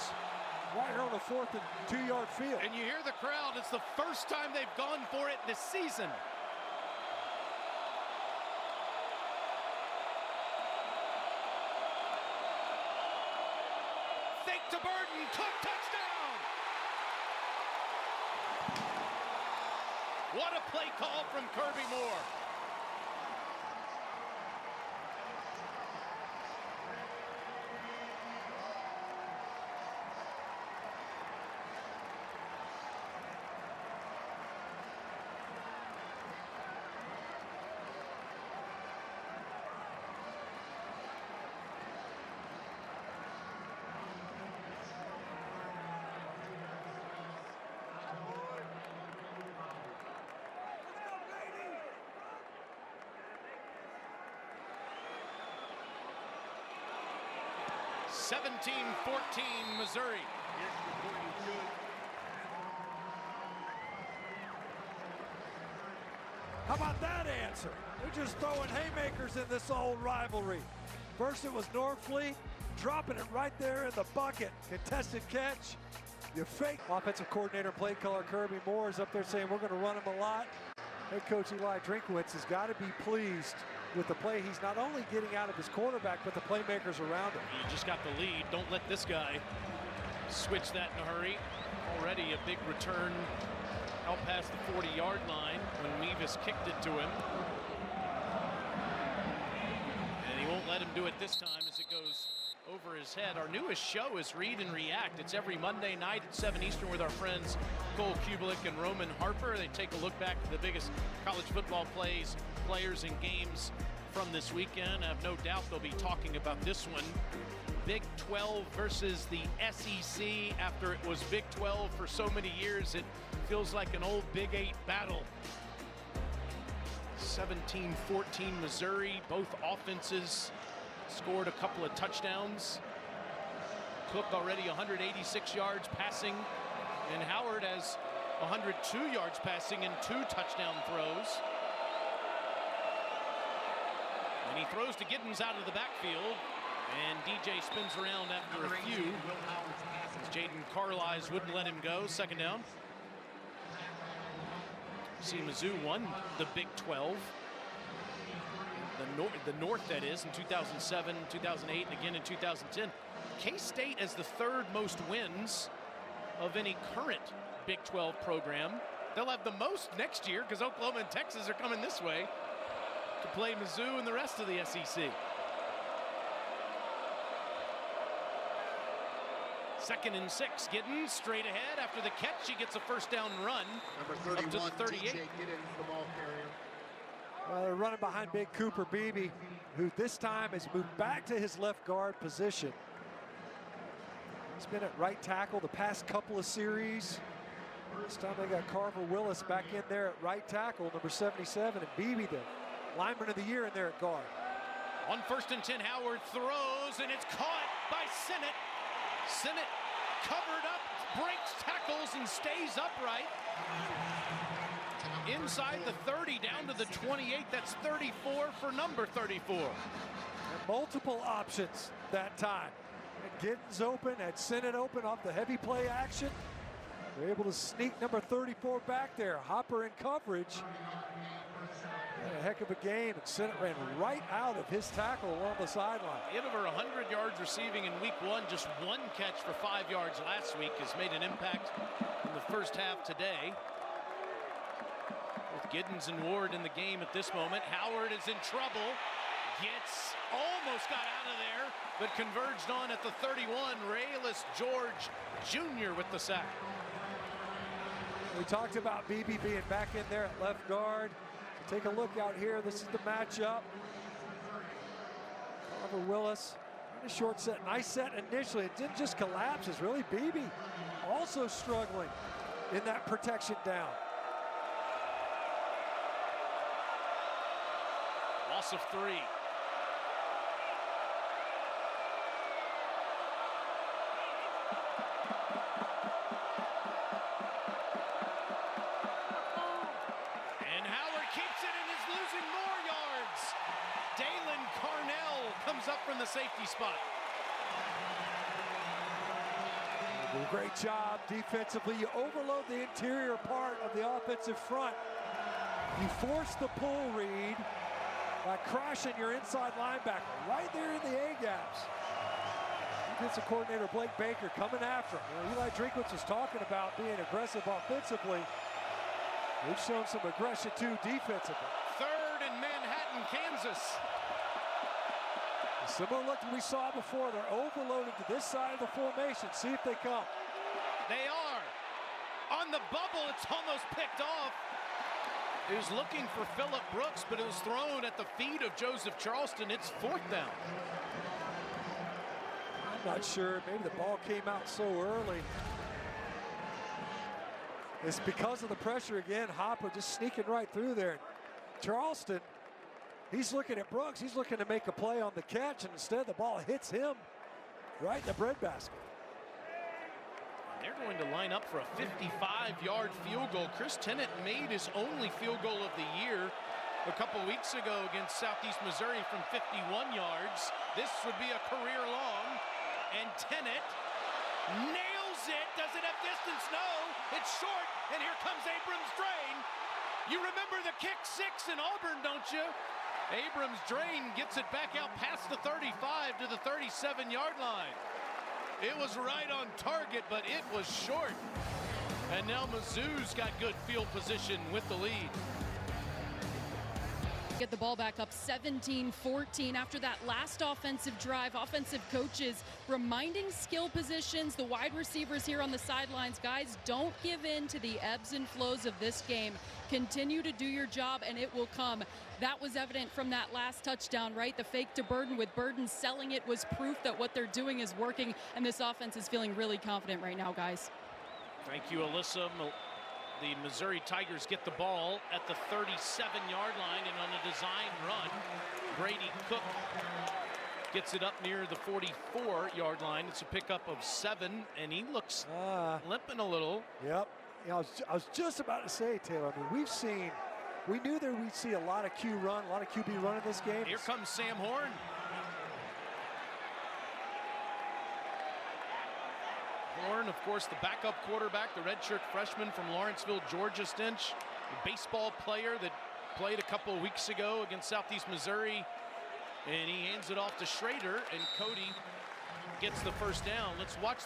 right here on the 4th and 2-yard field. And you hear the crowd. It's the first time they've gone for it this season. Fake to Burton. Cook touchdown. What a play call from Kirby Moore. (17-14) Missouri. How about that answer? They're just throwing haymakers in this old rivalry. First it was Norfleet, dropping it right there in the bucket. Contested catch. You fake. Offensive coordinator, play caller Kirby Moore is up there saying we're going to run him a lot. Head coach Eli Drinkwitz has got to be pleased with the play. He's not only getting out of his quarterback, but the playmakers around him. You just got the lead. Don't let this guy switch that in a hurry. Already a big return out past the 40-yard line when Mevis kicked it to him. And he won't let him do it this time as it goes over his head. Our newest show is Read and React. It's every Monday night at 7 Eastern with our friends Cole Kubelik and Roman Harper. They take a look back at the biggest college football players, and games from this weekend. I have no doubt they'll be talking about this one. Big 12 versus the SEC. After it was Big 12 for so many years, it feels like an old Big 8 battle. 17-14 Missouri. Both offenses scored a couple of touchdowns. Cook already 186 yards passing, and Howard has 102 yards passing and 2 touchdown throws. And he throws to Giddens out of the backfield, and DJ spins around after a few. Jaden Carlisle wouldn't let him go. Second down. See, Mizzou won the Big 12. The North, that is, in 2007, 2008, and again in 2010. K-State has the 3rd most wins of any current Big 12 program. They'll have the most next year because Oklahoma and Texas are coming this way to play Mizzou and the rest of the SEC. Second and 6, Giddens straight ahead. After the catch, he gets a first down run Number 31, up to the 38. DJ Giddens, the ball carrier. Well, they're running behind big Cooper Beebe, who this time has moved back to his left guard position. He's been at right tackle the past couple of series. This time they got Carver Willis back in there at right tackle, number 77, and Beebe, the lineman of the year, in there at guard. On 1st and 10, Howard throws, and it's caught by Sinnott. Sinnott covered up, breaks tackles, and stays upright. Inside the 30, down to the 28. That's 34 for number 34. And multiple options that time. Giddens open, had Sinnott open off the heavy play action. They're able to sneak number 34 back there. Hopper in coverage. Had a heck of a game, and Sinnott ran right out of his tackle along the sideline. He had over 100 yards receiving in week 1. Just 1 catch for 5 yards last week has made an impact in the first half today. With Giddens and Ward in the game at this moment, Howard is in trouble. Almost got out of there, but converged on at the 31. Raylis George Jr. with the sack. We talked about Beebe being back in there at left guard. So take a look out here. This is the matchup. Carver Willis, a short set, nice set initially. It didn't just collapse. It's really Beebe also struggling in that protection down. Loss of 3. Up from the safety spot. Great job defensively. You overload the interior part of the offensive front. You force the pull read by crashing your inside linebacker right there in the A-gaps. Defensive coordinator Blake Baker coming after him. You know, Eli Drinkwitz was talking about being aggressive offensively. They've shown some aggression too defensively. 3rd in Manhattan, Kansas. Similar look that we saw before. They're overloading to this side of the formation. See if they come. They are. On the bubble, it's almost picked off. He was looking for Phillip Brooks, but it was thrown at the feet of Joseph Charleston. It's 4th down. I'm not sure. Maybe the ball came out so early. It's because of the pressure again. Hopper just sneaking right through there. Charleston, he's looking at Brooks. He's looking to make a play on the catch, and instead the ball hits him right in the breadbasket. They're going to line up for a 55-yard field goal. Chris Tennant made his only field goal of the year a couple weeks ago against Southeast Missouri from 51 yards. This would be a career long, and Tennant nails it. Does it have distance? No, it's short, and here comes Abrams Drain. You remember the kick 6 in Auburn, don't you? Abrams Drain gets it back out past the 35 to the 37-yard line. It was right on target, but it was short. And now Mizzou's got good field position with the lead. Get the ball back up 17-14 after that last offensive drive. Offensive coaches reminding skill positions, the wide receivers here on the sidelines. Guys, don't give in to the ebbs and flows of this game. Continue to do your job, and it will come. That was evident from that last touchdown, right? The fake to Burden, with Burden selling it, was proof that what they're doing is working, and this offense is feeling really confident right now, guys. Thank you, Alyssa. The Missouri Tigers get the ball at the 37-yard line, and on a design run, Brady Cook gets it up near the 44-yard line. It's a pickup of 7, and he looks limping a little. Yep. You know, I was just about to say, Taylor, I mean, we knew that we'd see a lot of QB run in this game. Here comes Sam Horn. Horn, of course, the backup quarterback, the redshirt freshman from Lawrenceville, Georgia Stinch, the baseball player that played a couple of weeks ago against Southeast Missouri. And he hands it off to Schrader, and Cody gets the first down. Let's watch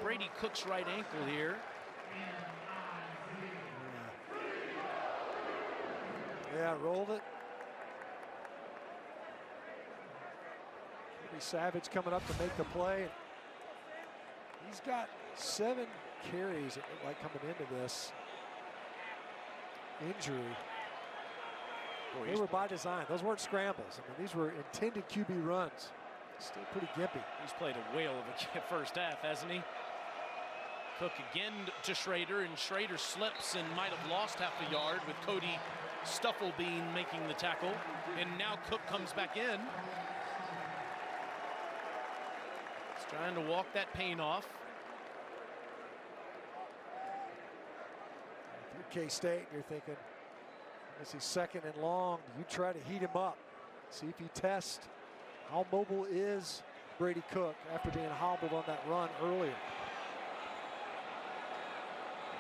Brady Cook's right ankle here. Yeah, rolled it. Maybe Savage coming up to make the play. He's got 7 carries, it looked like, coming into this injury. Boy, they were by design. Those weren't scrambles. I mean, these were intended QB runs. Still pretty gimpy. He's played a whale of a first half, hasn't he? Cook again to Schrader, and Schrader slips and might have lost half a yard with Cody Stufflebean making the tackle. And now Cook comes back in. He's trying to walk that pain off. If you're K-State, you're thinking, this is 2nd and long. You try to heat him up. See if you test how mobile is Brady Cook after being hobbled on that run earlier.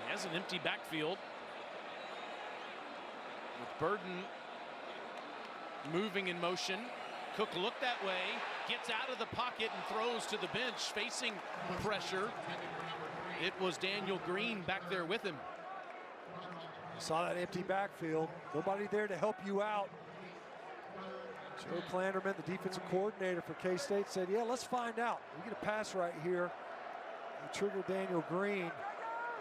He has an empty backfield with Burden moving in motion. Cook looked that way, gets out of the pocket and throws to the bench, facing pressure. It was Daniel Green back there with him. Saw that empty backfield. Nobody there to help you out. Joe Klanderman, the defensive coordinator for K-State, said, yeah, let's find out. We get a pass right here. You trigger Daniel Green.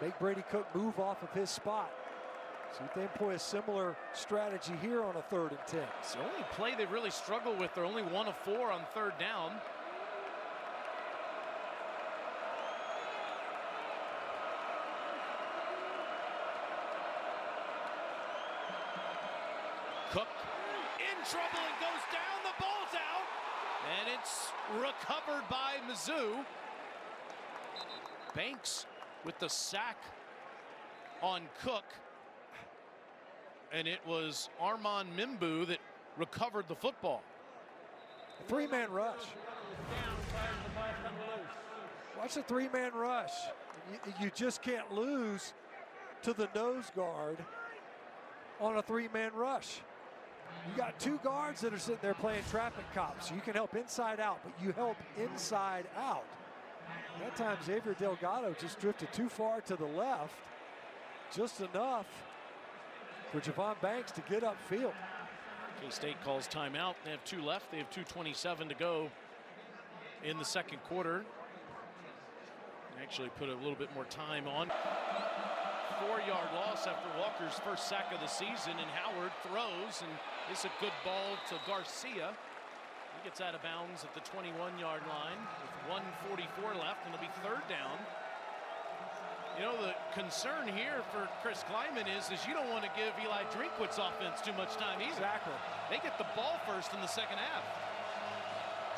Make Brady Cook move off of his spot. See if they employ a similar strategy here on a 3rd and 10. It's the only play they really struggle with. They're only 1 of 4 on 3rd down. Cook in trouble and goes down. The ball's out. And it's recovered by Mizzou. Banks with the sack on Cook. And it was Armand Mimbu that recovered the football. A 3-man rush. Watch the 3-man rush. You just can't lose to the nose guard on a 3-man rush. You got 2 guards that are sitting there playing traffic cops. You can help inside out, but you help inside out. That time Xavier Delgado just drifted too far to the left, just enough for Javon Banks to get upfield. K-State calls timeout. They have 2 left. They have 2:27 to go in the 2nd quarter. Actually put a little bit more time on. 4-yard loss after Walker's first sack of the season, and Howard throws, and it's a good ball to Garcia. He gets out of bounds at the 21-yard line with 1:44 left, and it'll be 3rd down. You know, the concern here for Chris Kleiman is you don't want to give Eli Drinkwitz offense too much time either. Exactly. They get the ball first in the 2nd half.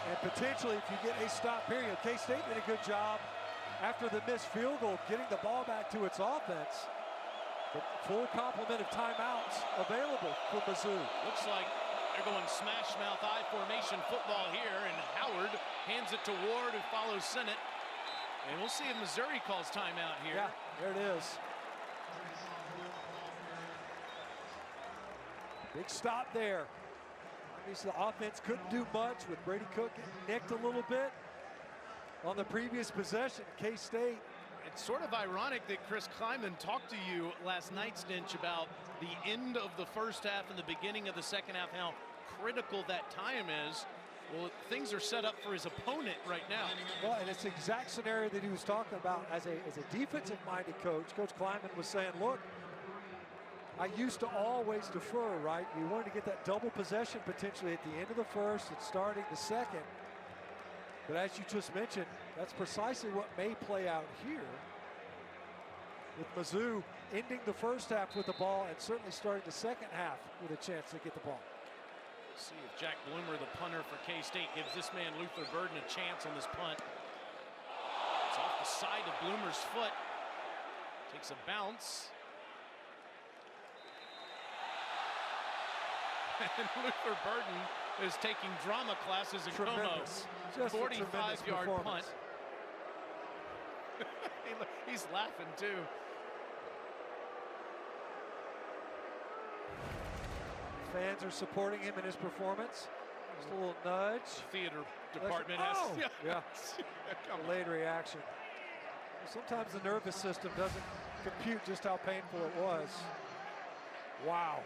And potentially, if you get a stop period, K-State did a good job after the missed field goal, getting the ball back to its offense. But full complement of timeouts available for Mizzou. Looks like they're going smash mouth I formation football here, and Howard hands it to Ward, who follows Sennett. And we'll see if Missouri calls timeout here. Yeah, there it is. Big stop there. Obviously, the offense couldn't do much with Brady Cook getting nicked a little bit on the previous possession. K-State. It's sort of ironic that Chris Kleiman talked to you last night, Stinch, about the end of the first half and the beginning of the 2nd half, how critical that time is. Well, things are set up for his opponent right now. Well, and it's the exact scenario that he was talking about as a defensive-minded coach. Coach Kleiman was saying, look, I used to always defer, right? You wanted to get that double possession potentially at the end of the first and starting the 2nd. But as you just mentioned, that's precisely what may play out here. with Mizzou ending the first half with the ball and certainly starting the second half with a chance to get the ball. See if Jack Bloomer, the punter for K-State, gives this man Luther Burden a chance on this punt. It's off the side of Bloomer's foot. Takes a bounce. And Luther Burden is taking drama classes in Como. 45-yard punt. He's laughing too. Fans are supporting him in his performance. Just a little nudge. Theater department has. has. Yeah. Delayed reaction. Sometimes the nervous system doesn't compute just how painful it was. Wow.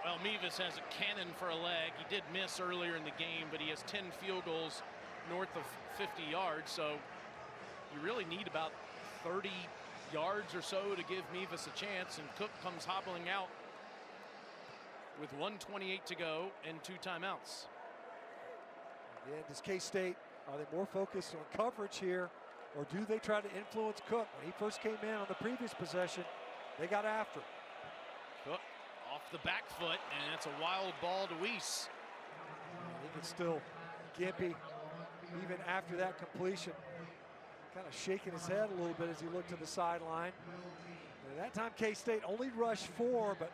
Well, Mevis has a cannon for a leg. He did miss earlier in the game, but he has 10 field goals north of 50 yards. So you really need about 30 yards or so to give Mevis a chance. And Cook comes hobbling out with 1:28 to go and 2 timeouts. Again, does K-State, are they more focused on coverage here, or do they try to influence Cook? When he first came in on the previous possession, they got after him. Cook off the back foot, and it's a wild ball to Weiss. I think it's still gimpy even after that completion. Kind of shaking his head a little bit as he looked to the sideline. And that time K-State only rushed 4, but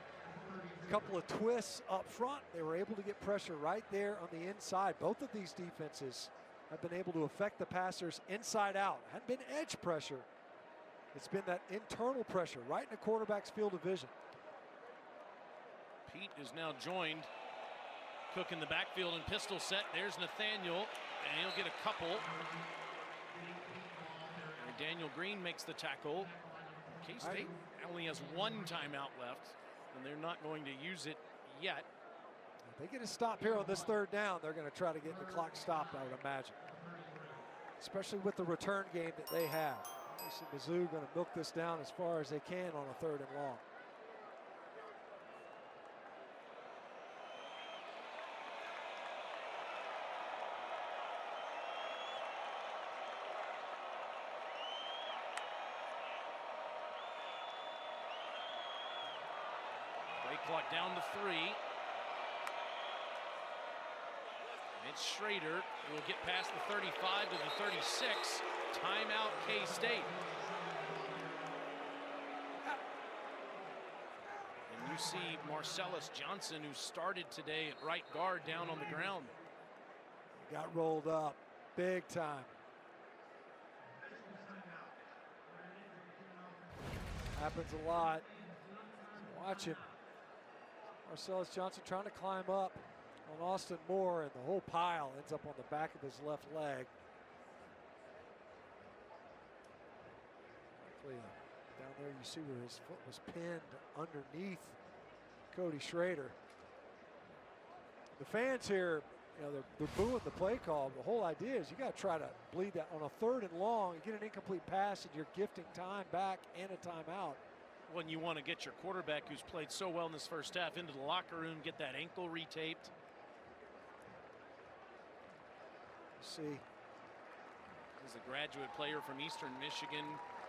a couple of twists up front. They were able to get pressure right there on the inside. Both of these defenses have been able to affect the passers inside out. Hadn't been edge pressure. It's been that internal pressure right in the quarterback's field of vision. Pete is now joined. Cook in the backfield and pistol set. There's Nathaniel, and he'll get a couple. And Daniel Green makes the tackle. K-State only has 1 timeout left, and they're not going to use it yet. If they get a stop here on this 3rd down, they're going to try to get the clock stopped, I would imagine. Especially with the return game that they have. Mizzou going to milk this down as far as they can on a 3rd and long. Clock down to 3. It's Schrader who will get past the 35 to the 36. Timeout K-State. And you see Marcellus Johnson, who started today at right guard, down on the ground. Got rolled up big time. Happens a lot. So watch him. Marcellus Johnson trying to climb up on Austin Moore, and the whole pile ends up on the back of his left leg. Down there you see where his foot was pinned underneath Cody Schrader. The fans here, you know, they're booing the play call. The whole idea is you got to try to bleed that on a 3rd and long and get an incomplete pass, and you're gifting time back and a timeout. When you want to get your quarterback, who's played so well in this first half, into the locker room, get that ankle retaped. See, this is a graduate player from Eastern Michigan,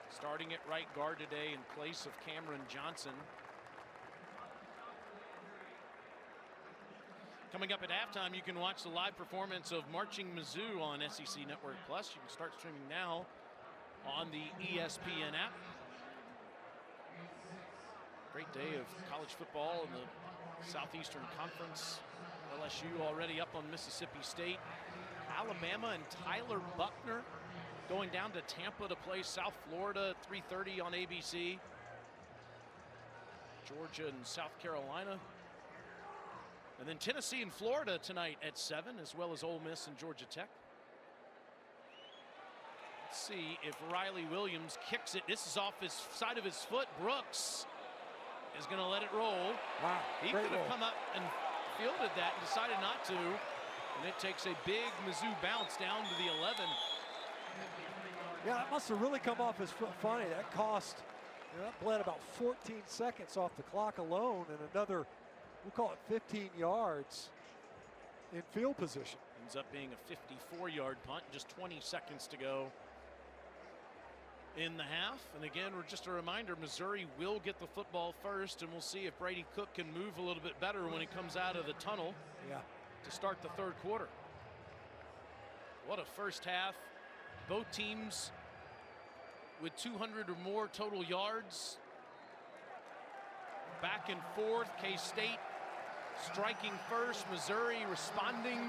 starting at right guard today in place of Cameron Johnson. Coming up at halftime, you can watch the live performance of Marching Mizzou on SEC Network Plus. You can start streaming now on the ESPN app. Great day of college football in the Southeastern Conference. LSU already up on Mississippi State. Alabama and Tyler Buckner going down to Tampa to play South Florida at 3:30 on ABC. Georgia and South Carolina. And then Tennessee and Florida tonight at 7, as well as Ole Miss and Georgia Tech. Let's see if Riley Williams kicks it. This is off his side of his foot. Brooks is going to let it roll. Wow, he could have come up and fielded that and decided not to. And it takes a big Mizzou bounce down to the 11. Yeah, that must have really come off his foot funny. That cost, you know, that bled about 14 seconds off the clock alone, and another, we'll call it 15 yards in field position. Ends up being a 54-yard punt, just 20 seconds to go. in the half. And again, we're just a reminder, Missouri will get the football first, and we'll see if Brady Cook can move a little bit better when he comes out of the tunnel to start the third quarter. What a first half. Both teams with 200 or more total yards. Back and forth, K-State striking first, Missouri responding.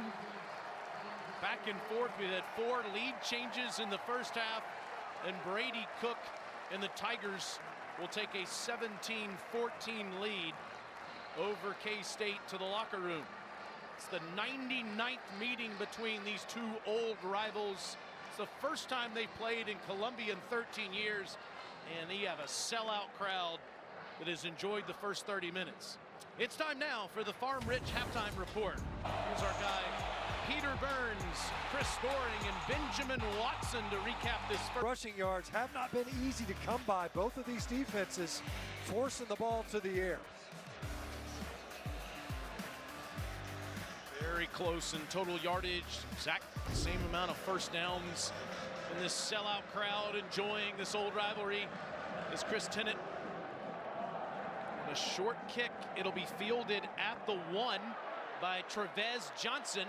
Back and forth, we had 4 lead changes in the first half, and Brady Cook and the Tigers will take a 17-14 lead over K-State to the locker room. It's the 99th meeting between these two old rivals. It's the first time they played in Columbia in 13 years, and they have a sellout crowd that has enjoyed the first 30 minutes. It's time now for the Farm Rich Halftime Report. Here's our guy, Peter Burns, Chris Storing, and Benjamin Watson to recap this first. Rushing yards have not been easy to come by. Both of these defenses forcing the ball to the air. Very close in total yardage. Zach, same amount of first downs. And this sellout crowd enjoying this old rivalry is Chris Tennant. A short kick, it'll be fielded at the 1 by Trevez Johnson.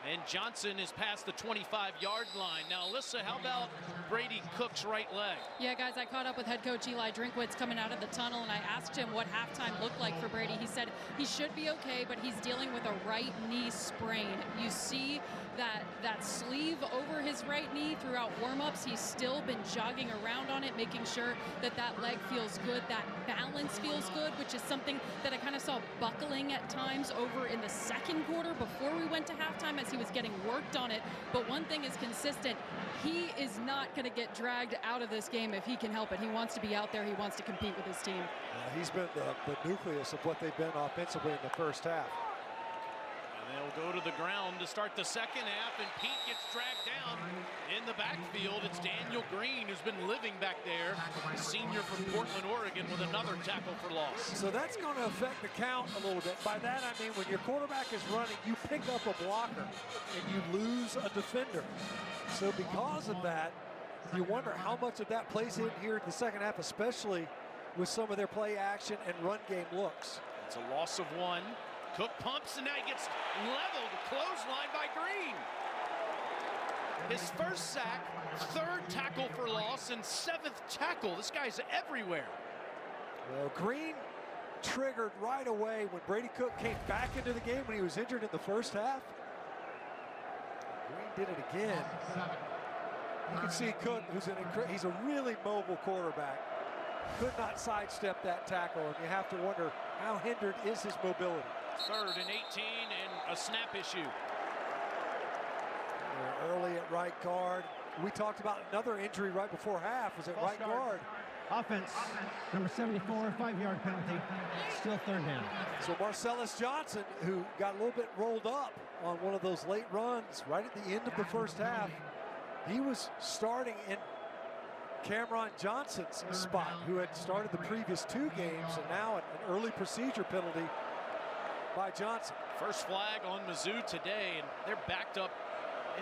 And Johnson is past the 25-yard line. Now, Alyssa, how about Brady Cook's right leg? Yeah, guys, I caught up with head coach Eli Drinkwitz coming out of the tunnel, and I asked him what halftime looked like for Brady. He said he should be okay, but he's dealing with a right knee sprain. You see that sleeve over his right knee throughout warm-ups. He's still been jogging around on it, making sure that that leg feels good, that balance feels good, which is something that I kind of saw buckling at times over in the second quarter before we went to halftime as he was getting worked on it. But one thing is consistent. He is not going to get dragged out of this game if he can help it. He wants to be out there. He wants to compete with his team. He's been the nucleus of what they've been offensively in the first half. And they'll go to the ground to start the second half, and Pete gets dragged down in the backfield. It's Daniel Green, who's been living back there, a senior from Portland, Oregon, with another tackle for loss. So that's going to affect the count a little bit. By that, I mean when your quarterback is running, you pick up a blocker and you lose a defender. So because of that, you wonder how much of that plays in here in the second half, especially with some of their play action and run game looks. It's a loss of 1. Cook pumps, and now he gets leveled, clothesline by Green. His first sack, 3rd tackle for loss, and 7th tackle. This guy's everywhere. Well, Green triggered right away when Brady Cook came back into the game when he was injured in the first half. Green did it again. You can see Cook, he's a really mobile quarterback, could not sidestep that tackle, and you have to wonder how hindered is his mobility. 3rd and 18, and a snap issue. They're early at right guard. We talked about another injury right before half. Was it right guard? Offense, number 74, 5-yard penalty. Still 3rd down. So Marcellus Johnson, who got a little bit rolled up on one of those late runs right at the end of the first half, he was starting in Cameron Johnson's spot, who had started the previous 2 games, and now an early procedure penalty by Johnson. First flag on Mizzou today, and they're backed up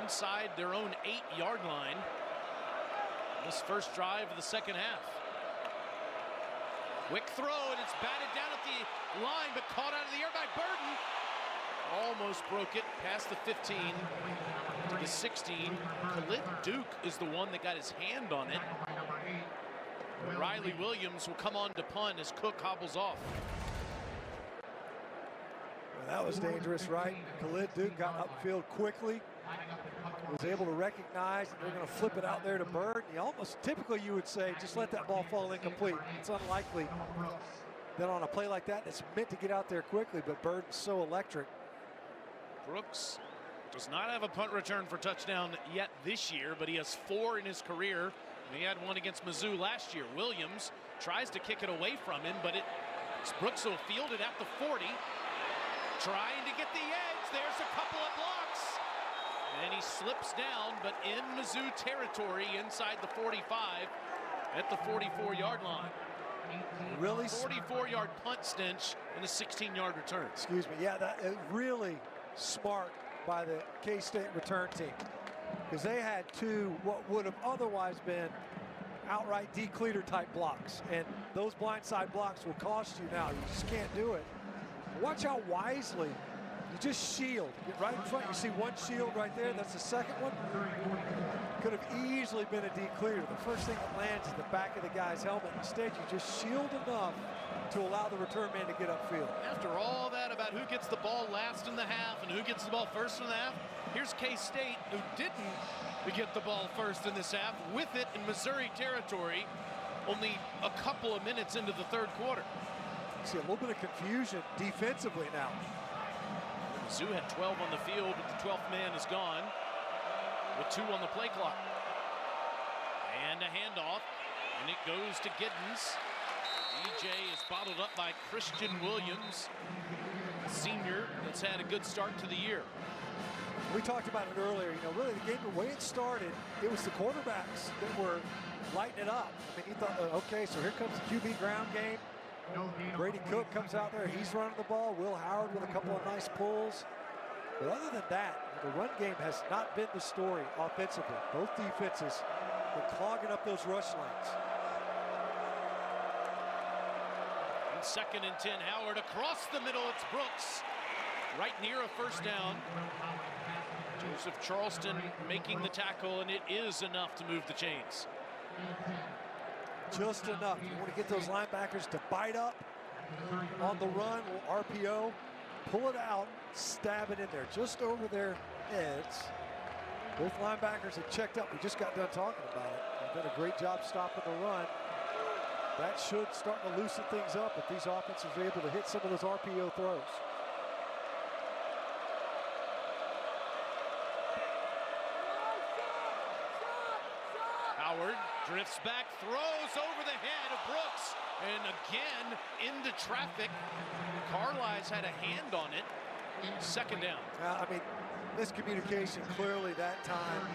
inside their own 8-yard line. This first drive of the second half. Quick throw, and it's batted down at the line, but caught out of the air by Burden. Almost broke it past the 15 to the 16. Khalid Duke is the one that got his hand on it. Riley Williams will come on to punt as Cook hobbles off. Well, that was dangerous, right? Khalid Duke got upfield quickly, was able to recognize that they're going to flip it out there to Bird. You almost, typically you would say, just let that ball fall incomplete. It's unlikely that on a play like that, it's meant to get out there quickly, but Bird's so electric. Brooks does not have a punt return for touchdown yet this year, but he has 4 in his career. He had 1 against Mizzou last year. Williams tries to kick it away from him, but Brooks will field it at the 40. Trying to get the edge. There's a couple of blocks. And he slips down, but in Mizzou territory inside the 45 at the 44-yard line. Really 44-yard punt stench and a 16-yard return. Excuse me. Yeah, that is really smart by the K-State return team, because they had 2 what would have otherwise been outright decleater type blocks, and those blindside blocks will cost you now. You just can't do it. Watch how wisely you just shield. Get right in front. You see one shield right there. That's the second one. Could have easily been a decleater. The first thing that lands is the back of the guy's helmet. Instead, you just shield enough to allow the return man to get upfield. After all that about who gets the ball last in the half and who gets the ball first in the half, here's K-State, who didn't get the ball first in this half, with it in Missouri territory, only a couple of minutes into the third quarter. See a little bit of confusion defensively now. Mizzou had 12 on the field, but the 12th man is gone with 2 on the play clock. And a handoff, and it goes to Giddens. DJ is bottled up by Christian Williams, a senior that's had a good start to the year. We talked about it earlier. You know, really the game, the way it started, it was the quarterbacks that were lighting it up. I mean, you thought, okay, so here comes the QB ground game. Brady Cook comes out there, he's running the ball. Will Howard with a couple of nice pulls. But other than that, the run game has not been the story offensively. Both defenses been clogging up those rush lanes. And 2nd and 10, Howard across the middle, it's Brooks. Right near a first down. Joseph Charleston making the tackle, and it is enough to move the chains. Just enough. You want to get those linebackers to bite up on the run, RPO, pull it out, stab it in there, just over their heads. Both linebackers have checked up. We just got done talking about it. They've done a great job stopping the run. That should start to loosen things up if these offenses are able to hit some of those RPO throws. Howard drifts back, throws over the head of Brooks, and again into traffic. Carlisle's had a hand on it. 2nd down. I mean, miscommunication clearly that time.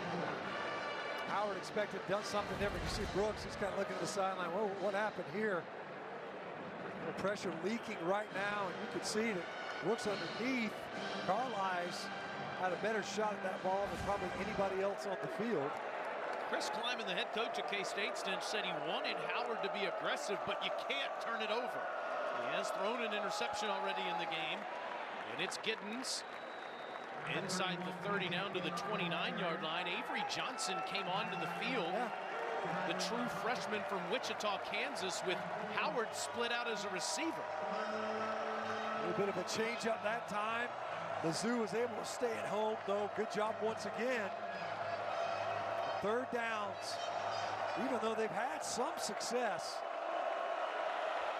Howard expected done something different. You see Brooks, he's kind of looking at the sideline. Whoa, what happened here? The pressure leaking right now, and you could see that Brooks underneath. Carlisle's had a better shot at that ball than probably anybody else on the field. Chris Kleiman, the head coach at K-State, said he wanted Howard to be aggressive, but you can't turn it over. He has thrown an interception already in the game, and it's Giddens inside the 30 down to the 29-yard line. Avery Johnson came onto the field, the true freshman from Wichita, Kansas, with Howard split out as a receiver. A little bit of a change up that time. Mizzou was able to stay at home, though. Good job once again. 3rd downs, even though they've had some success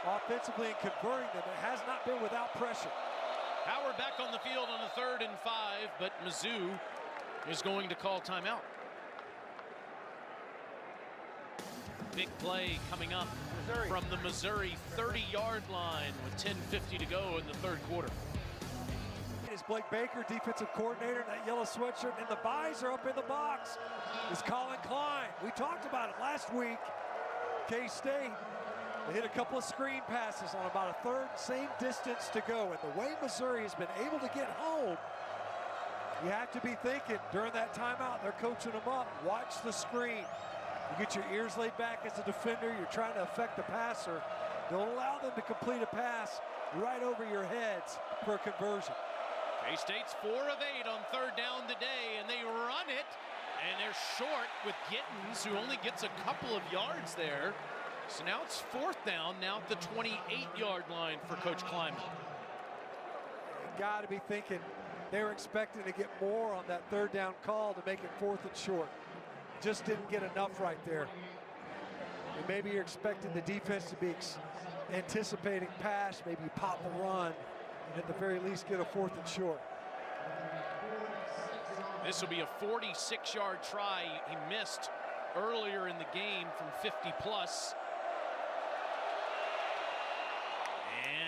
offensively in converting them, it has not been without pressure. Howard back on the field on the 3rd and 5, but Mizzou is going to call timeout. Big play coming up from the Missouri 30-yard line with 10:50 to go in the 3rd quarter. Is Blake Baker, defensive coordinator, in that yellow sweatshirt, and the visor up in the box is Colin Klein. We talked about it last week. K-State, they hit a couple of screen passes on about a 3rd, same distance to go. And the way Missouri has been able to get home, you have to be thinking during that timeout, they're coaching them up. Watch the screen. You get your ears laid back as a defender. You're trying to affect the passer. Don't allow them to complete a pass right over your heads for a conversion. K-State's 4 of 8 on 3rd down today, and they run it, and they're short with Giddens, who only gets a couple of yards there. So now it's 4th down, now at the 28-yard line for Coach Kleiman. You got to be thinking they were expecting to get more on that 3rd down call to make it 4th and short. Just didn't get enough right there. And maybe you're expecting the defense to be anticipating pass, maybe pop the run, and at the very least get a 4th and short. This will be a 46-yard try. He missed earlier in the game from 50 plus.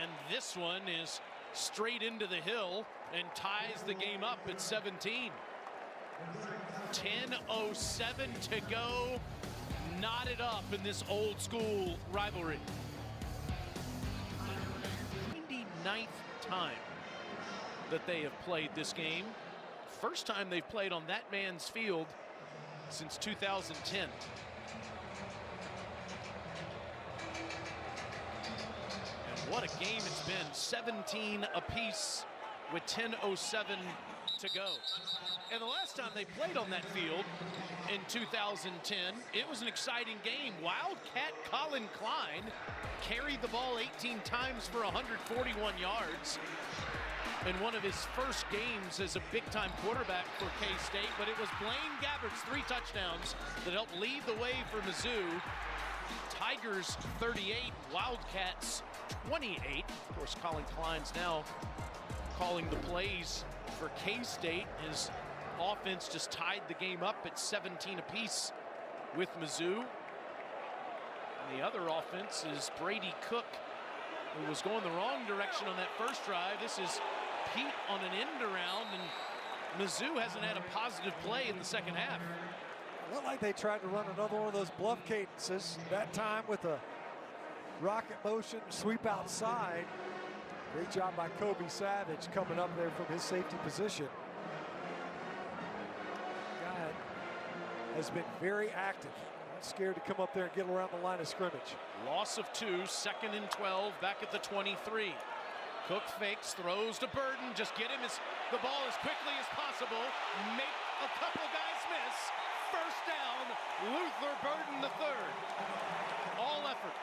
And this one is straight into the hill and ties the game up at 17. 10:07 to go. Knotted up in this old school rivalry. 99th time that they have played this game. First time they've played on that man's field since 2010. What a game it's been. 17 apiece with 10:07 to go. And the last time they played on that field in 2010, it was an exciting game. Wildcat Colin Klein carried the ball 18 times for 141 yards in one of his first games as a big-time quarterback for K-State, but it was Blaine Gabbard's 3 touchdowns that helped lead the way for Mizzou. Tigers 38, Wildcats 28. Of course, Colin Klein's now calling the plays for K-State. His offense just tied the game up at 17 apiece with Mizzou. And the other offense is Brady Cook, who was going the wrong direction on that first drive. This is Pete on an end around, and Mizzou hasn't had a positive play in the second half. It looked like they tried to run another one of those bluff cadences, that time with a rocket motion sweep outside. Great job by Kobe Savage coming up there from his safety position. Guy has been very active. Not scared to come up there and get around the line of scrimmage. Loss of 2, 2nd and 12, back at the 23. Cook fakes, throws to Burden, just get him the ball as quickly as possible, make a couple guys miss. First down, Luther Burden III. All effort.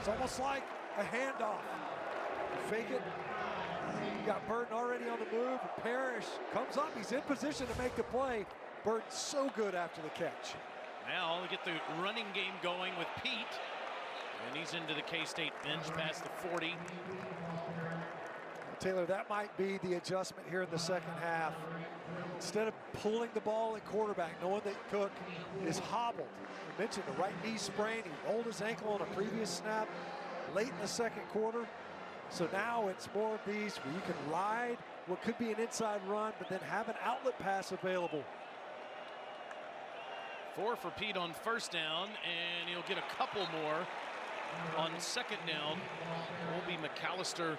It's almost like a handoff. You fake it. You got Burden already on the move. And Parrish comes up. He's in position to make the play. Burden's so good after the catch. Now we get the running game going with Pete. And he's into the K-State bench past the 40. Taylor, that might be the adjustment here in the second half. Instead of pulling the ball at quarterback, knowing that Cook is hobbled. I mentioned the right knee sprain. He rolled his ankle on a previous snap late in the second quarter. So now it's more of these where you can ride what could be an inside run, but then have an outlet pass available. 4 for Pete on first down, and he'll get a couple more on second down. Will be McAllister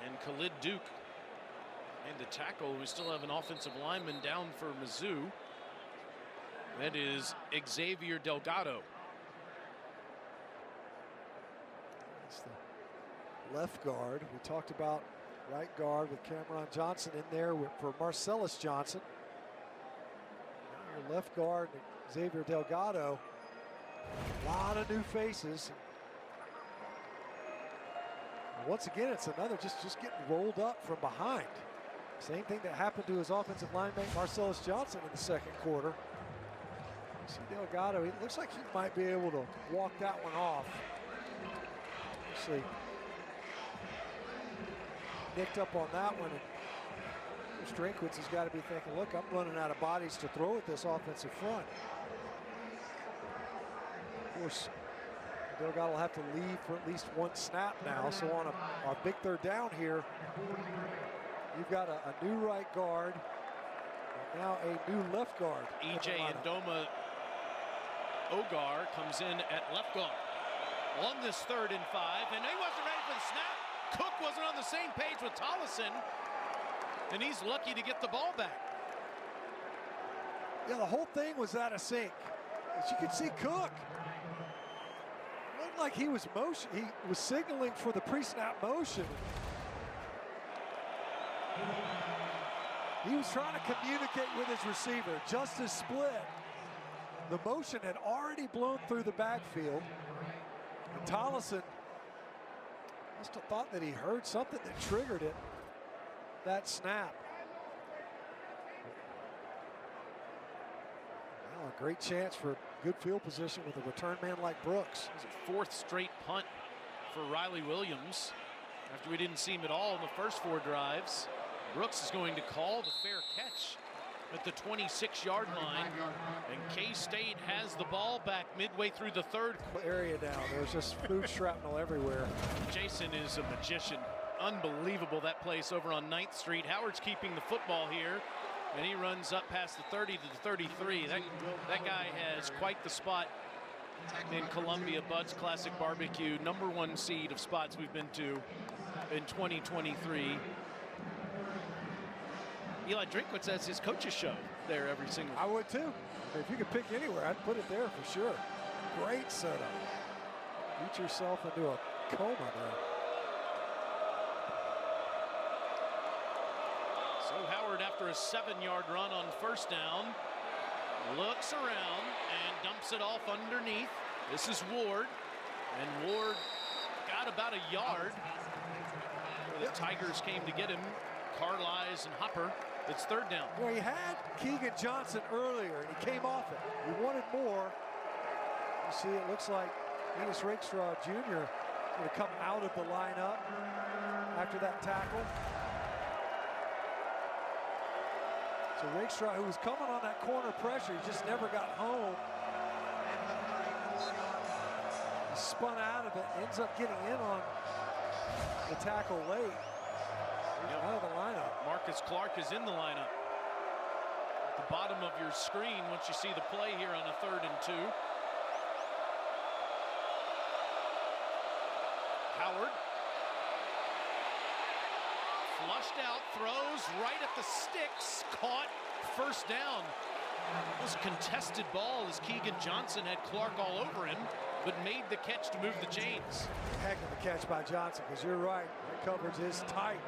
and Khalid Duke. And the tackle, we still have an offensive lineman down for Mizzou. That is Xavier Delgado. It's the left guard. We talked about right guard with Cameron Johnson in there for Marcellus Johnson. Now your left guard, Xavier Delgado. A lot of new faces. And once again, it's another just getting rolled up from behind. Same thing that happened to his offensive linemate Marcellus Johnson in the second quarter. See Delgado, it looks like he might be able to walk that one off. Actually nicked up on that one. And Drinkwitz has got to be thinking, look, I'm running out of bodies to throw at this offensive front. Of course, Delgado will have to leave for at least one snap now. So on a big third down here, you've got a new right guard, and now a new left guard. E.J. Ndoma Ogar comes in at left guard on this 3rd and 5, and he wasn't ready for the snap. Cook wasn't on the same page with Tollison, and he's lucky to get the ball back. Yeah, the whole thing was out of sync. As you can see, Cook looked like he was signaling for the pre-snap motion. He was trying to communicate with his receiver. Just as split. The motion had already blown through the backfield. And Tollison must have thought that he heard something that triggered it. That snap. Now a great chance for good field position with a return man like Brooks. It's a 4th straight punt for Riley Williams. After we didn't see him at all in the first 4 drives. Brooks is going to call the fair catch at the 26-yard line, and K-State has the ball back midway through the 3rd area down. There's just food shrapnel everywhere. Jason is a magician. Unbelievable, that place over on 9th Street. Howard's keeping the football here, and he runs up past the 30 to the 33. That guy has quite the spot in Columbia. Bud's Classic Barbecue, #1 seed of spots we've been to in 2023. Eli Drinkwitz has his coach's show there every single. I would too. If you could pick anywhere, I'd put it there for sure. Great setup. Beat yourself into a coma there. So Howard, after a 7-yard run on first down, looks around and dumps it off underneath. This is Ward, and Ward got about a yard. The Tigers came to get him. Carlisle and Hopper. It's third down. Well, he had Keegan Johnson earlier, and he came off it. He wanted more. You see, it looks like Enos Rakestraw Jr. is going to come out of the lineup after that tackle. So Rakestraw, who was coming on that corner pressure, he just never got home. He spun out of it, ends up getting in on the tackle late. He's out of the lineup. Marcus Clark is in the lineup. At the bottom of your screen, once you see the play here on a 3rd and 2. Howard. Flushed out, throws right at the sticks, caught, first down. It was a contested ball as Keegan Johnson had Clark all over him, but made the catch to move the chains. Heck of a catch by Johnson, because you're right, that coverage is tight.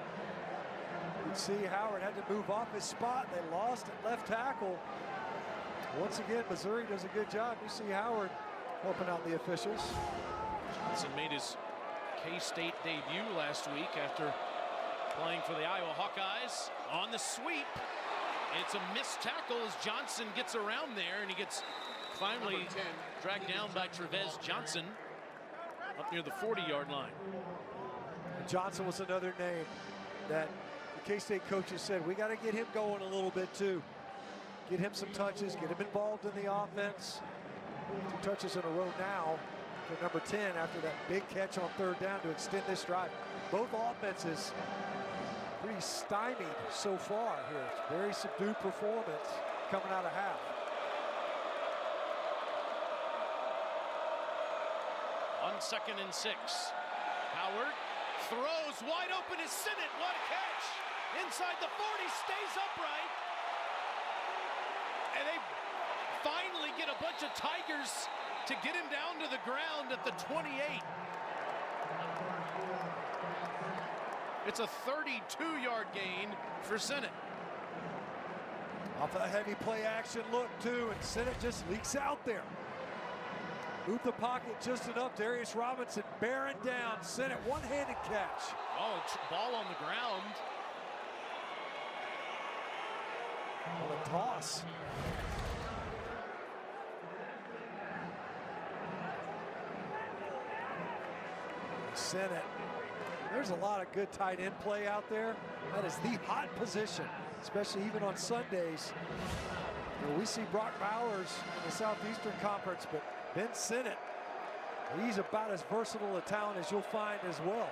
You can see Howard had to move off his spot. They lost at left tackle. Once again, Missouri does a good job. You see Howard helping out the officials. Johnson made his K-State debut last week after playing for the Iowa Hawkeyes. On the sweep, it's a missed tackle as Johnson gets around there, and he gets finally dragged down by Trevez Johnson up near the 40-yard line. Johnson was another name that the K-State coaches said, we got to get him going a little bit too. Get him some touches, get him involved in the offense. 2 touches in a row now for number 10 after that big catch on 3rd down to extend this drive. Both offenses pretty stymied so far here. It's a very subdued performance coming out of half. On 2nd and 6, Howard throws wide open is Sinnott. What a catch! Inside the 40, stays upright. And they finally get a bunch of Tigers to get him down to the ground at the 28. It's a 32-yard gain for Sinnott. Off a heavy play action look too, and Sinnott just leaks out there. Move the pocket just enough. Darius Robinson bearing down. Sinnott one-handed catch. Oh, ball on the ground. What a toss. Sinnott. There's a lot of good tight end play out there. That is the hot position, especially even on Sundays. You know, we see Brock Bowers in the Southeastern Conference, but Ben Sinnott, he's about as versatile a talent as you'll find as well.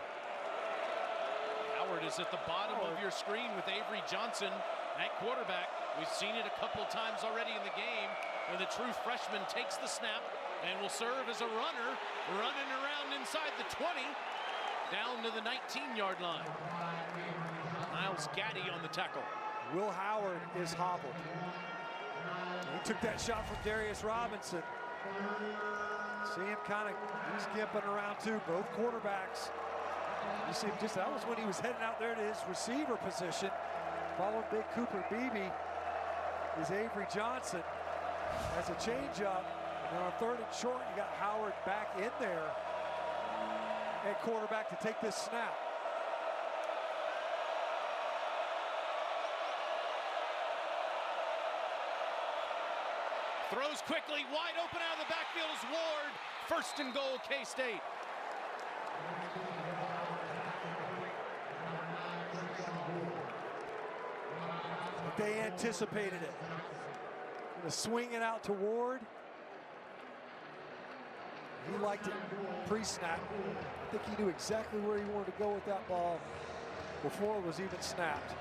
Howard is at the bottom of your screen with Avery Johnson at quarterback. We've seen it a couple of times already in the game where the true freshman takes the snap and will serve as a runner, running around inside the 20, down to the 19-yard line. Miles Gaddy on the tackle. Will Howard is hobbled. He took that shot from Darius Robinson. See him kind of, he's gimping around too, both quarterbacks. You see him just, that was when he was heading out there to his receiver position. Following Big Cooper Beebe is Avery Johnson. Has a changeup. And on 3rd and short, you got Howard back in there at quarterback to take this snap. Throws quickly, wide open out of the backfield is Ward. 1st and goal, K-State. They anticipated it. Gonna swing it out to Ward. He liked it pre-snap. I think he knew exactly where he wanted to go with that ball before it was even snapped.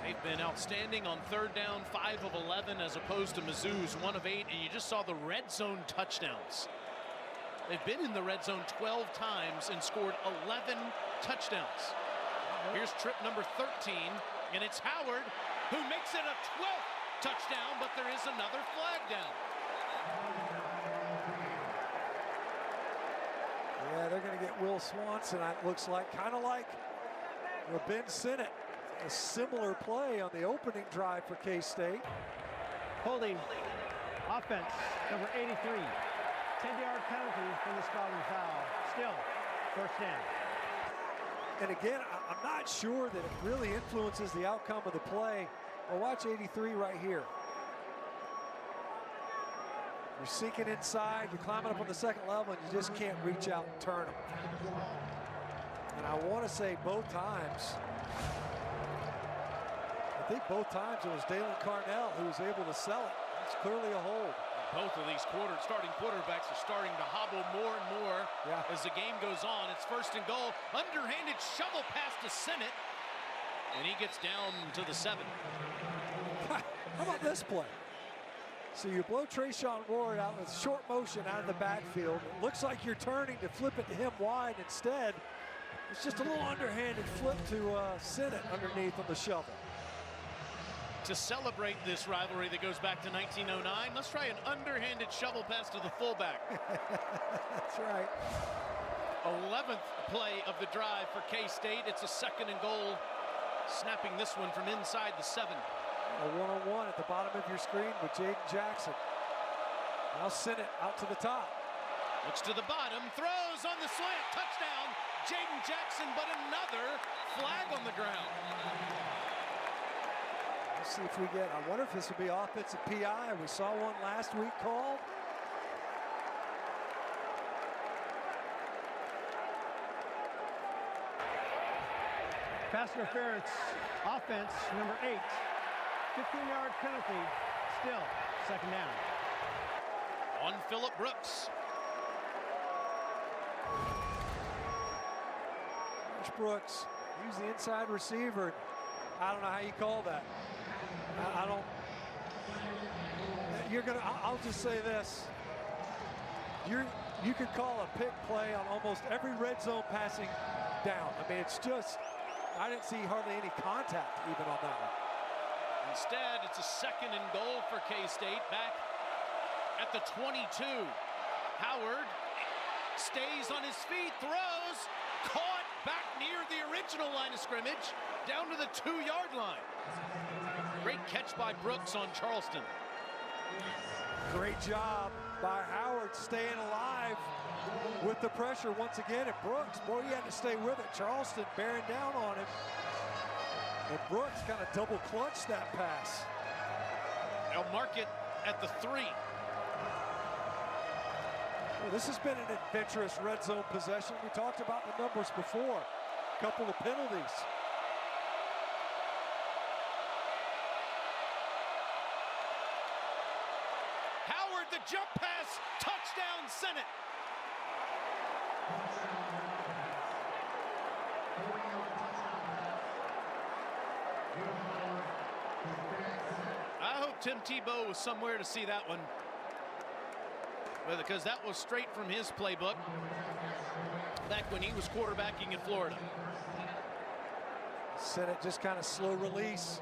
They've been outstanding on 3rd down, 5 of 11, as opposed to Mizzou's 1 of 8, and you just saw the red zone touchdowns. They've been in the red zone 12 times and scored 11 touchdowns. Here's trip number 13, and it's Howard who makes it a 12th touchdown, but there is another flag down. Will Swanson, it looks like, kind of like Ben Sinnott. A similar play on the opening drive for K-State. Holding. Offense, number 83. 10-yard penalty from the spotting foul. Still, first down. And again, I'm not sure that it really influences the outcome of the play. Well, watch 83 right here. You're sinking inside, you're climbing up on the second level, and you just can't reach out and turn them. And I want to say both times, I think both times it was Dalen Carnell who was able to sell it. It's clearly a hold. Both of these starting quarterbacks are starting to hobble more and more as the game goes on. It's first and goal. Underhanded shovel pass to Sinnott. And he gets down to the 7. How about this play? So you blow Trayshawn Ward out with short motion out of the backfield. It looks like you're turning to flip it to him wide. Instead, it's just a little underhanded flip to Sinnott underneath on the shovel. To celebrate this rivalry that goes back to 1909, let's try an underhanded shovel pass to the fullback. That's right. 11th play of the drive for K-State. It's a second and goal. Snapping this one from inside the 7. A one-on-one at the bottom of your screen with Jaden Jackson. Now Sinnott out to the top. Looks to the bottom, throws on the slant, touchdown, Jaden Jackson, but another flag on the ground. Let's see if we get, I wonder if this will be offensive PI. We saw one last week called. Pass interference, offense, number 8. 15-yard penalty, still second down. On Phillip Brooks. Brooks, he's the inside receiver. I don't know how you call that. I don't. I'll just say this. You could call a pick play on almost every red zone passing down. I mean, it's just, I didn't see hardly any contact even on that one. Instead, it's a second and goal for K-State back at the 22. Howard stays on his feet, throws, caught back near the original line of scrimmage, down to the 2-yard line. Great catch by Brooks on Charleston. Great job by Howard staying alive with the pressure once again. And Brooks, boy, he had to stay with it. Charleston bearing down on him. And Brooks kind of double clutched that pass. They'll mark it at the 3. Well, this has been an adventurous red zone possession. We talked about the numbers before. A couple of penalties. Howard, the jump pass, touchdown, Sinnott. I hope Tim Tebow was somewhere to see that one, because that was straight from his playbook back when he was quarterbacking in Florida. Sinnott just kind of slow release.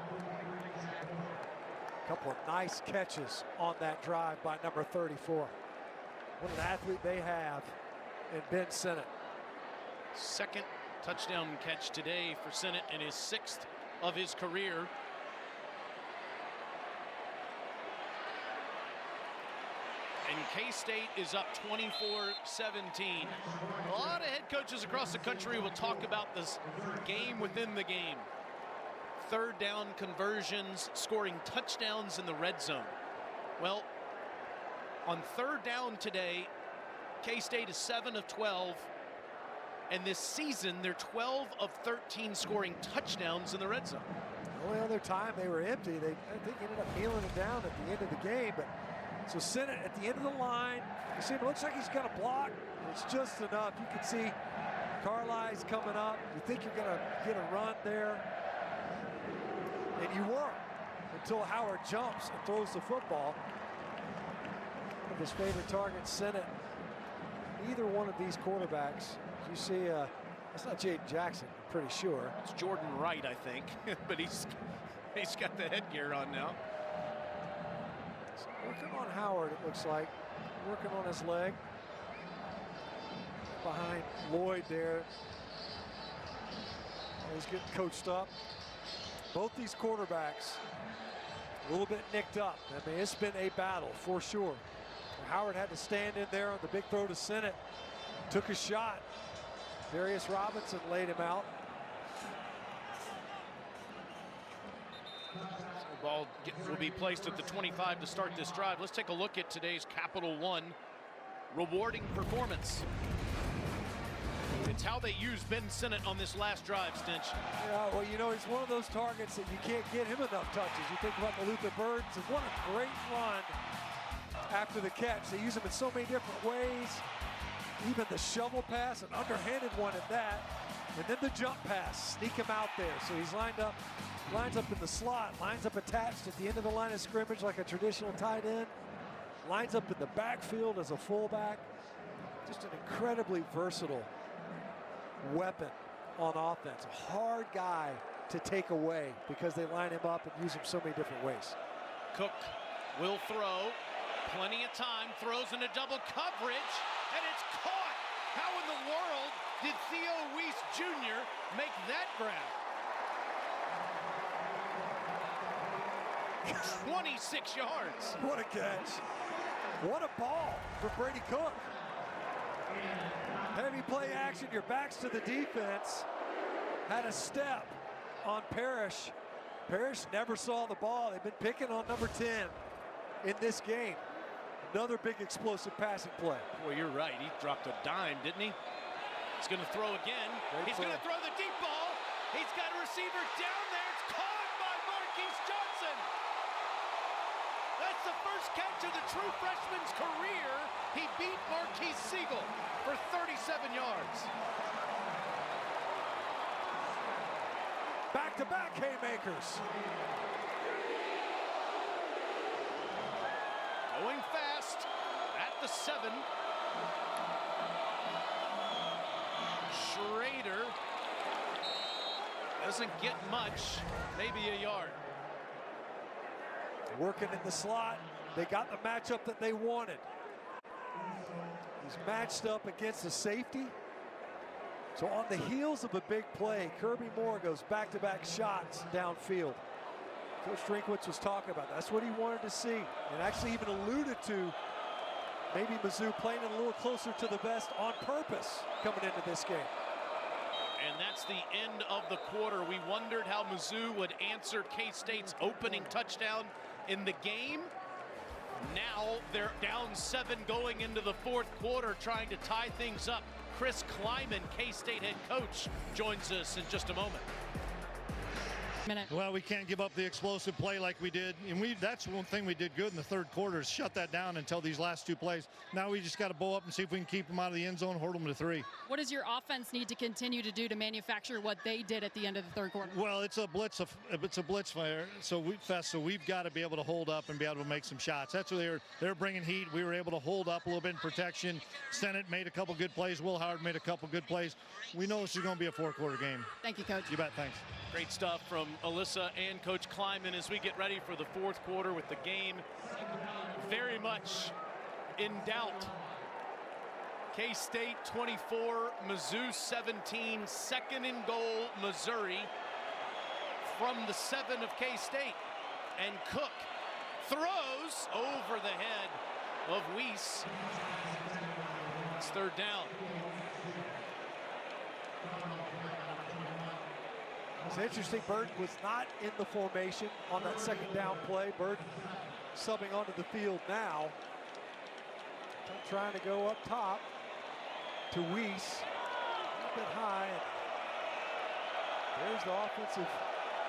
A couple of nice catches on that drive by number 34. What an athlete they have in Ben Sinnott. Second touchdown catch today for Sinnott and his 6th of his career. And K-State is up 24-17. A lot of head coaches across the country will talk about this game within the game. Third down conversions, scoring touchdowns in the red zone. Well, on third down today, K-State is 7 of 12. And this season, they're 12 of 13 scoring touchdowns in the red zone. The only other time they were empty, I think ended up kneeling it down at the end of the game. But so Sinnott at the end of the line, you see it looks like he's got a block. It's just enough. You can see Carlisle's coming up. You think you're going to get a run there. And you weren't until Howard jumps and throws the football. One of his favorite targets, Sinnott. Neither one of these quarterbacks, you see, that's not Jaden Jackson, I'm pretty sure. It's Jordan Wright, I think, but he's got the headgear on now. So working on Howard, it looks like. Working on his leg. behind Lloyd there. He's getting coached up. Both these quarterbacks a little bit nicked up. I mean, it's been a battle for sure. Howard had to stand in there on the big throw to Sennett. Took a shot. Darius Robinson laid him out. The ball will be placed at the 25 to start this drive. Let's take a look at today's Capital One rewarding performance. It's how they used Ben Sennett on this last drive, Stinch. Yeah, well, you know, he's one of those targets that you can't get him enough touches. You think about the Luther Birds, and what a great run after the catch. They use him in so many different ways. Even the shovel pass, an underhanded one at that. And then the jump pass, sneak him out there. So he's lines up in the slot, lines up attached at the end of the line of scrimmage like a traditional tight end, lines up in the backfield as a fullback. Just an incredibly versatile weapon on offense. A hard guy to take away because they line him up and use him so many different ways. Cook will throw. Plenty of time. Throws into double coverage. And it's caught. How in the world did Theo Weiss Jr. make that grab? 26 yards. What a catch. What a ball for Brady Cook. Heavy play action, your back's to the defense. Had a step on Parrish. Parrish never saw the ball. They've been picking on number 10 in this game. Another big explosive passing play. Well, you're right. He dropped a dime, didn't he? He's going to throw again. He's going to throw the deep ball. He's got a receiver down there. It's caught by Marquise Johnson. That's the first catch of the true freshman's career. He beat Marquise Siegel for 37 yards. Back-to-back haymakers. Going fast at the 7. Schrader doesn't get much, maybe a yard. Working in the slot. They got the matchup that they wanted. He's matched up against the safety. So on the heels of a big play, Kirby Moore goes back-to-back shots downfield. Coach Drinkwitz was talking about that. That's what he wanted to see, and actually even alluded to maybe Mizzou playing it a little closer to the vest on purpose coming into this game. And that's the end of the quarter. We wondered how Mizzou would answer K-State's opening touchdown in the game. Now they're down 7 going into the fourth quarter, trying to tie things up. Chris Kleiman, K-State head coach, joins us in just a moment. Well, we can't give up the explosive play like we did. And that's one thing we did good in the third quarter is shut that down until these last 2 plays. Now we just got to bow up and see if we can keep them out of the end zone, hold them to 3. What does your offense need to continue to do to manufacture what they did at the end of the third quarter? Well, it's a blitz fire, so we've got to be able to hold up and be able to make some shots. That's what they're bringing heat. We were able to hold up a little bit in protection. Sennett made a couple good plays. Will Howard made a couple good plays. We know this is going to be a 4-quarter game. Thank you, Coach. You bet. Thanks. Great stuff from Alyssa and Coach Kleiman as we get ready for the fourth quarter with the game very much in doubt. K-State 24, Mizzou 17, 2nd and goal, Missouri from the 7 of K-State. And Cook throws over the head of Weiss. It's 3rd down. It's interesting, Bird was not in the formation on that 2nd down play. Bird subbing onto the field now. Trying to go up top to Weiss. A little bit high. And there's the offensive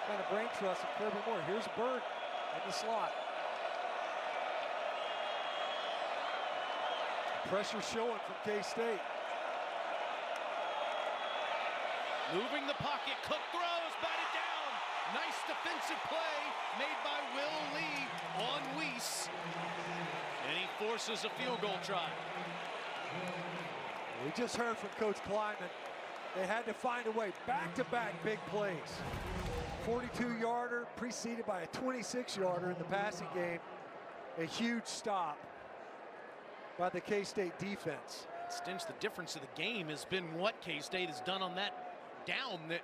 kind of brain trust of Kirby Moore. Here's Bird in the slot. Pressure showing from K-State. Moving the pocket, Cook throws, batted down. Nice defensive play made by Will Lee on Weiss. And he forces a field goal try. We just heard from Coach Kleiman. They had to find a way. Back-to-back big plays. 42-yarder preceded by a 26-yarder in the passing game. A huge stop by the K-State defense. Stinch, the difference of the game has been what K-State has done on that down. That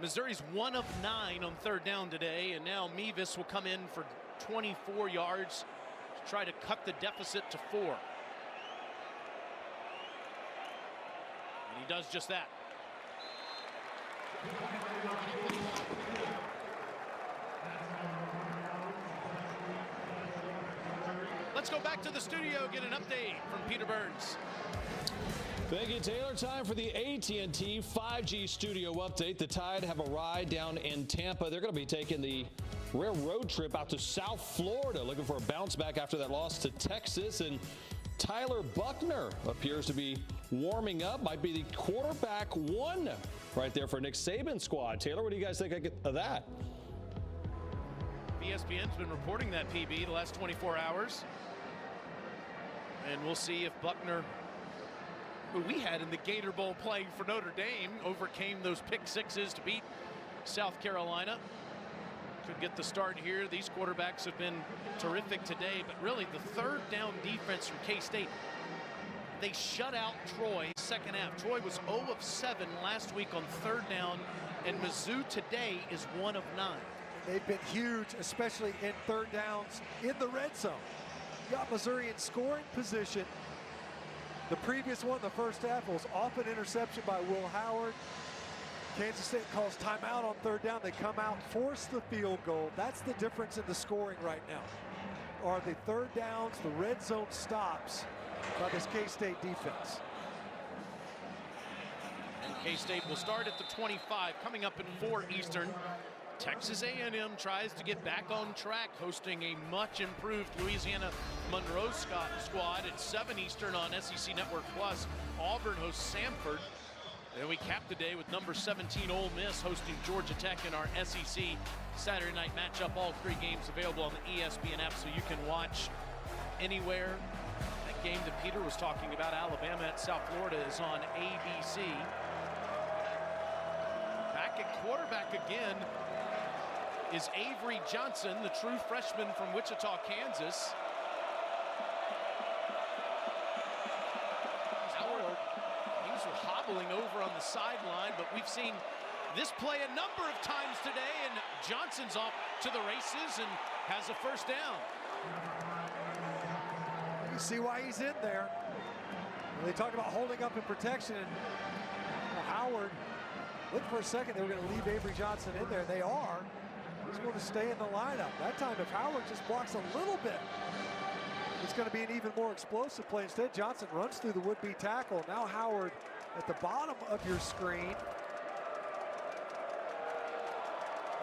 Missouri's 1 of 9 on third down today, and now Mevis will come in for 24 yards to try to cut the deficit to 4. And he does just that. Let's go back to the studio, get an update from Peter Burns. Thank you, Taylor. Time for the AT&T 5G studio update. The Tide have a ride down in Tampa. They're going to be taking the rare road trip out to South Florida, looking for a bounce back after that loss to Texas. And Tyler Buckner appears to be warming up. Might be the quarterback one right there for Nick Saban's squad. Taylor, what do you guys think of that? ESPN's been reporting that PB the last 24 hours. And we'll see if Buckner, who we had in the Gator Bowl playing for Notre Dame, overcame those pick sixes to beat South Carolina. Could get the start here. These quarterbacks have been terrific today, but really the third down defense from K-State, they shut out Troy second half. Troy was 0 of 7 last week on third down, and Mizzou today is 1 of 9. They've been huge, especially in third downs in the red zone. You got Missouri in scoring position. The previous one, the first half, was off an interception by Will Howard. Kansas State calls timeout on third down. They come out, force the field goal. That's the difference in the scoring right now. Are the third downs, the red zone stops by this K-State defense. And K-State will start at the 25, coming up in 4 Eastern. Texas A&M tries to get back on track, hosting a much improved Louisiana Monroe squad at 7 Eastern on SEC Network Plus. Auburn hosts Samford. And we cap the day with number 17 Ole Miss hosting Georgia Tech in our SEC Saturday night matchup. All 3 games available on the ESPN app, so you can watch anywhere. That game that Peter was talking about, Alabama at South Florida, is on ABC. Back at quarterback again is Avery Johnson, the true freshman from Wichita, Kansas. Howard, he's hobbling over on the sideline, but we've seen this play a number of times today, and Johnson's off to the races and has a first down. You see why he's in there. They talked about holding up in protection, and Howard looked for a second. They were going to leave Avery Johnson in there. They are. He's going to stay in the lineup. That time, if Howard just blocks a little bit, it's going to be an even more explosive play. Instead, Johnson runs through the would-be tackle. Now Howard at the bottom of your screen.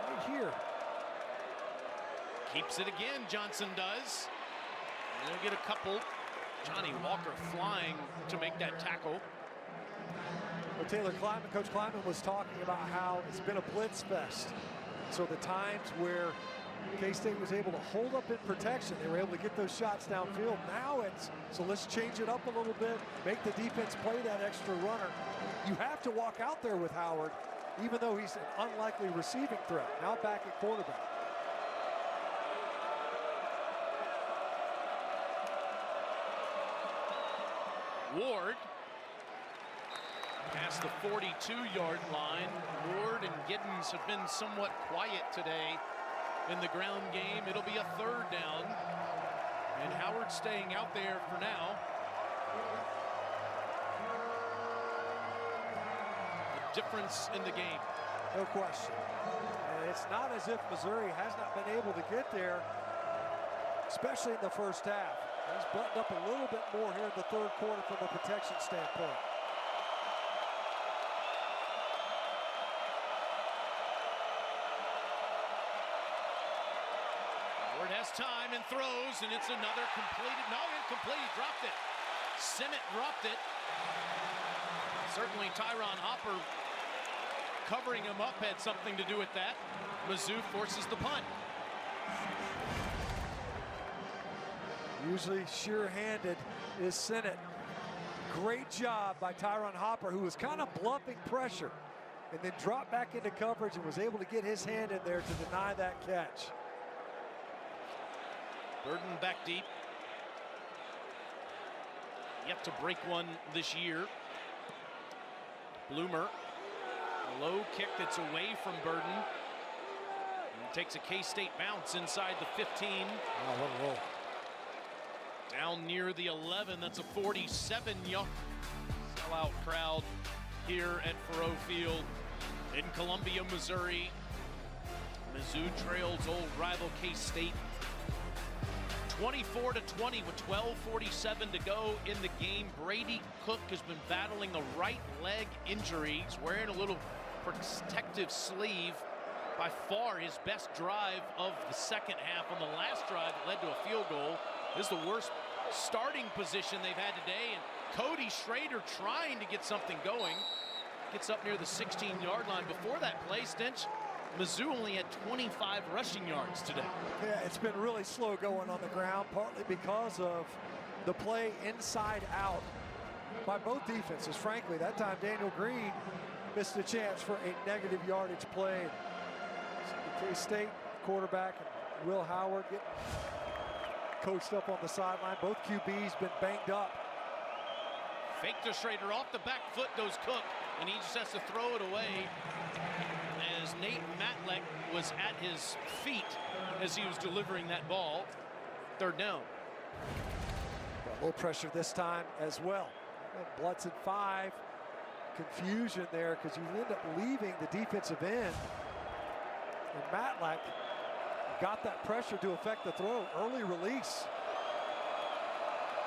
Right here. Keeps it again, Johnson does. And they'll get a couple. Johnny Walker flying to make that tackle. Well, Coach Kleiman was talking about how it's been a blitz fest. So the times where K-State was able to hold up in protection, they were able to get those shots downfield. Now it's, so let's change it up a little bit, make the defense play that extra runner. You have to walk out there with Howard, even though he's an unlikely receiving threat. Now back at quarterback. Ward past the 42-yard line. Ward and Giddens have been somewhat quiet today in the ground game. It'll be a third down, and Howard staying out there for now. The difference in the game. No question. And it's not as if Missouri has not been able to get there, especially in the first half. He's buttoned up a little bit more here in the third quarter from a protection standpoint. Ward has time and throws, and it's another completed, no, incomplete, he dropped it. Simmett dropped it. Certainly Tyron Hopper covering him up had something to do with that. Mizzou forces the punt. Usually sure-handed is Sinnott. Great job by Tyron Hopper, who was kind of bluffing pressure and then dropped back into coverage and was able to get his hand in there to deny that catch. Burden back deep. yet to break one this year. Bloomer, a low kick that's away from Burden. And takes a K-State bounce inside the 15. Oh, what a roll. Down near the 11, that's a 47-yard sellout crowd here at Faurot Field in Columbia, Missouri. Mizzou trails old rival K-State 24-20 with 12:47 to go in the game. Brady Cook has been battling a right leg injury. He's wearing a little protective sleeve. By far his best drive of the second half on the last drive that led to a field goal. This is the worst starting position they've had today, and Cody Schrader trying to get something going. Gets up near the 16-yard line. Before that play, Stench, Mizzou only had 25 rushing yards today. Yeah, it's been really slow going on the ground, partly because of the play inside out by both defenses. Frankly, that time Daniel Green missed a chance for a negative yardage play. So the K-State quarterback and Will Howard getting coached up on the sideline. Both QBs been banged up. Fake to Schrader, off the back foot goes Cook, and he just has to throw it away as Nate Matlack was at his feet as he was delivering that ball. Third down. Got low pressure this time as well. Blutz at 5. Confusion there because you end up leaving the defensive end. And Matlack got that pressure to affect the throw. Early release.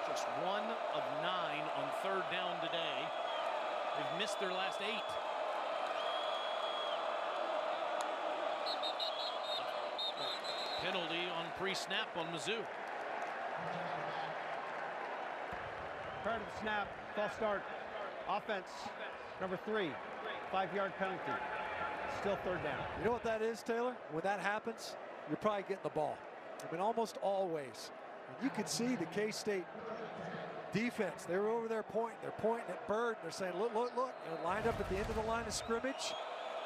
Just 1 of 9 on third down today. They've missed their last 8. Penalty on pre-snap on Mizzou. Prior to the snap, false start. Offense, number 3, 5-yard penalty. Still third down. You know what that is, Taylor? When that happens, you're probably getting the ball. I mean, almost always. And you can see the K-State defense. They were over there pointing. They're pointing at Bird. They're saying, look, look, look. They're lined up at the end of the line of scrimmage.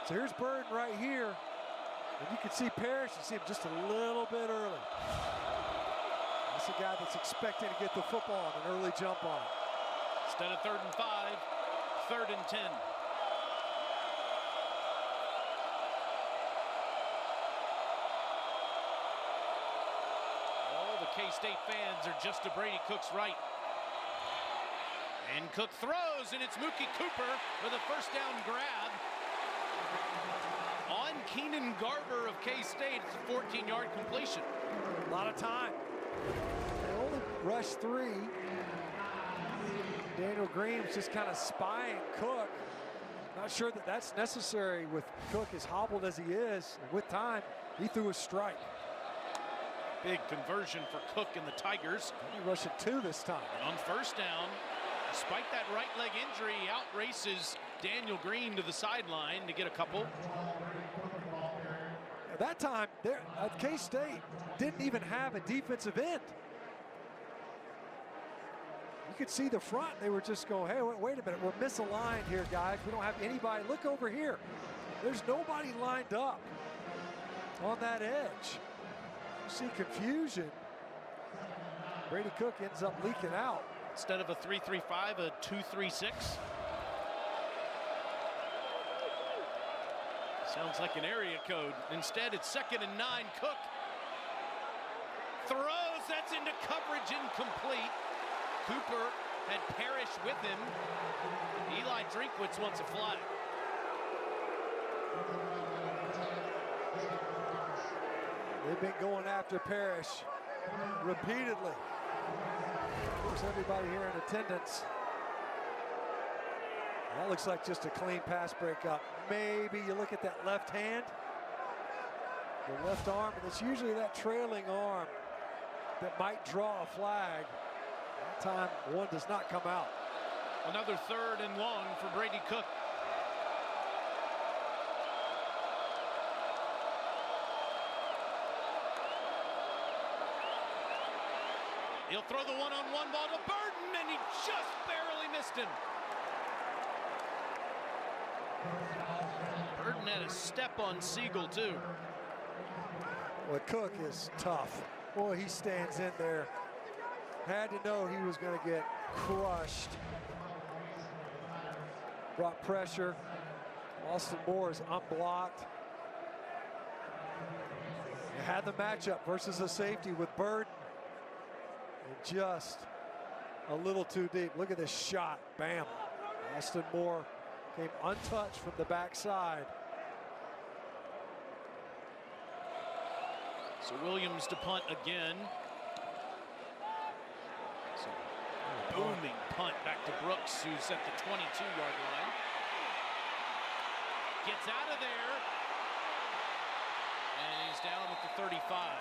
So here's Bird right here. And you can see Parrish. You see him just a little bit early. That's a guy that's expecting to get the football and an early jump on it. Instead of 3rd and 5, 3rd and 10. All the K-State fans are just to Brady Cook's right. And Cook throws, and it's Mookie Cooper with a first down grab on Keenan Garber of K-State. It's a 14-yard completion. A lot of time. They only rushed 3. Daniel Green was just kind of spying Cook. Not sure that that's necessary with Cook as hobbled as he is. And with time, he threw a strike. Big conversion for Cook and the Tigers. He rushed 2 this time. And on first down, despite that right leg injury, he outraces Daniel Green to the sideline to get a couple. At that time, K-State didn't even have a defensive end. You could see the front. They were just going, hey, wait a minute. We're misaligned here, guys. We don't have anybody. Look over here. There's nobody lined up on that edge. You see confusion. Brady Cook ends up leaking out. Instead of a 3-3-5, a 2-3-6. Sounds like an area code. Instead, it's 2nd and 9. Cook throws. That's into coverage, incomplete. Cooper had Parrish with him. Eli Drinkwitz wants a flag. They've been going after Parrish repeatedly. Of course, everybody here in attendance. That looks like just a clean pass breakup. Maybe you look at that left hand, the left arm, and it's usually that trailing arm that might draw a flag. That time, one does not come out. Another 3rd and long for Brady Cook. He'll throw the one-on-one ball to Burden, and he just barely missed him. Burden had a step on Siegel, too. Well, Cook is tough. Boy, he stands in there. Had to know he was going to get crushed. Brought pressure. Austin Moore is unblocked. They had the matchup versus a safety with Burden. And just a little too deep. Look at this shot. Bam. Austin Moore came untouched from the backside. So Williams to punt again. So booming punt back to Brooks, who's at the 22-yard line. Gets out of there. And he's down at the 35.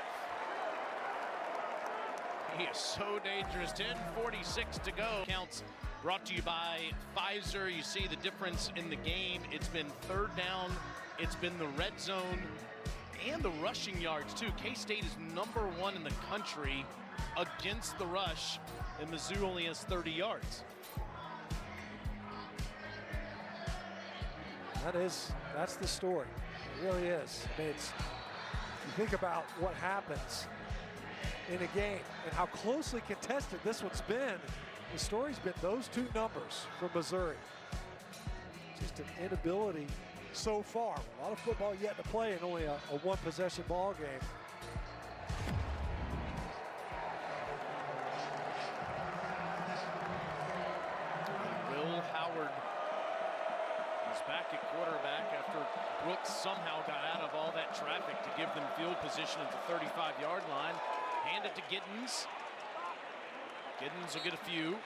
He is so dangerous. 10:46 to go. Counts brought to you by Pfizer. You see the difference in the game. It's been third down. It's been the red zone and the rushing yards too. K-State is #1 in the country against the rush, and Mizzou only has 30 yards. That's the story. It really is. I mean, you think about what happens in a game and how closely contested this one's been. The story's been those two numbers for Missouri. Just an inability so far. A lot of football yet to play in only a one-possession ball game. Will Howard is back at quarterback after Brooks somehow got out of all that traffic to give them field position at the 35-yard line. Hand it to Giddens. Giddens will get a few.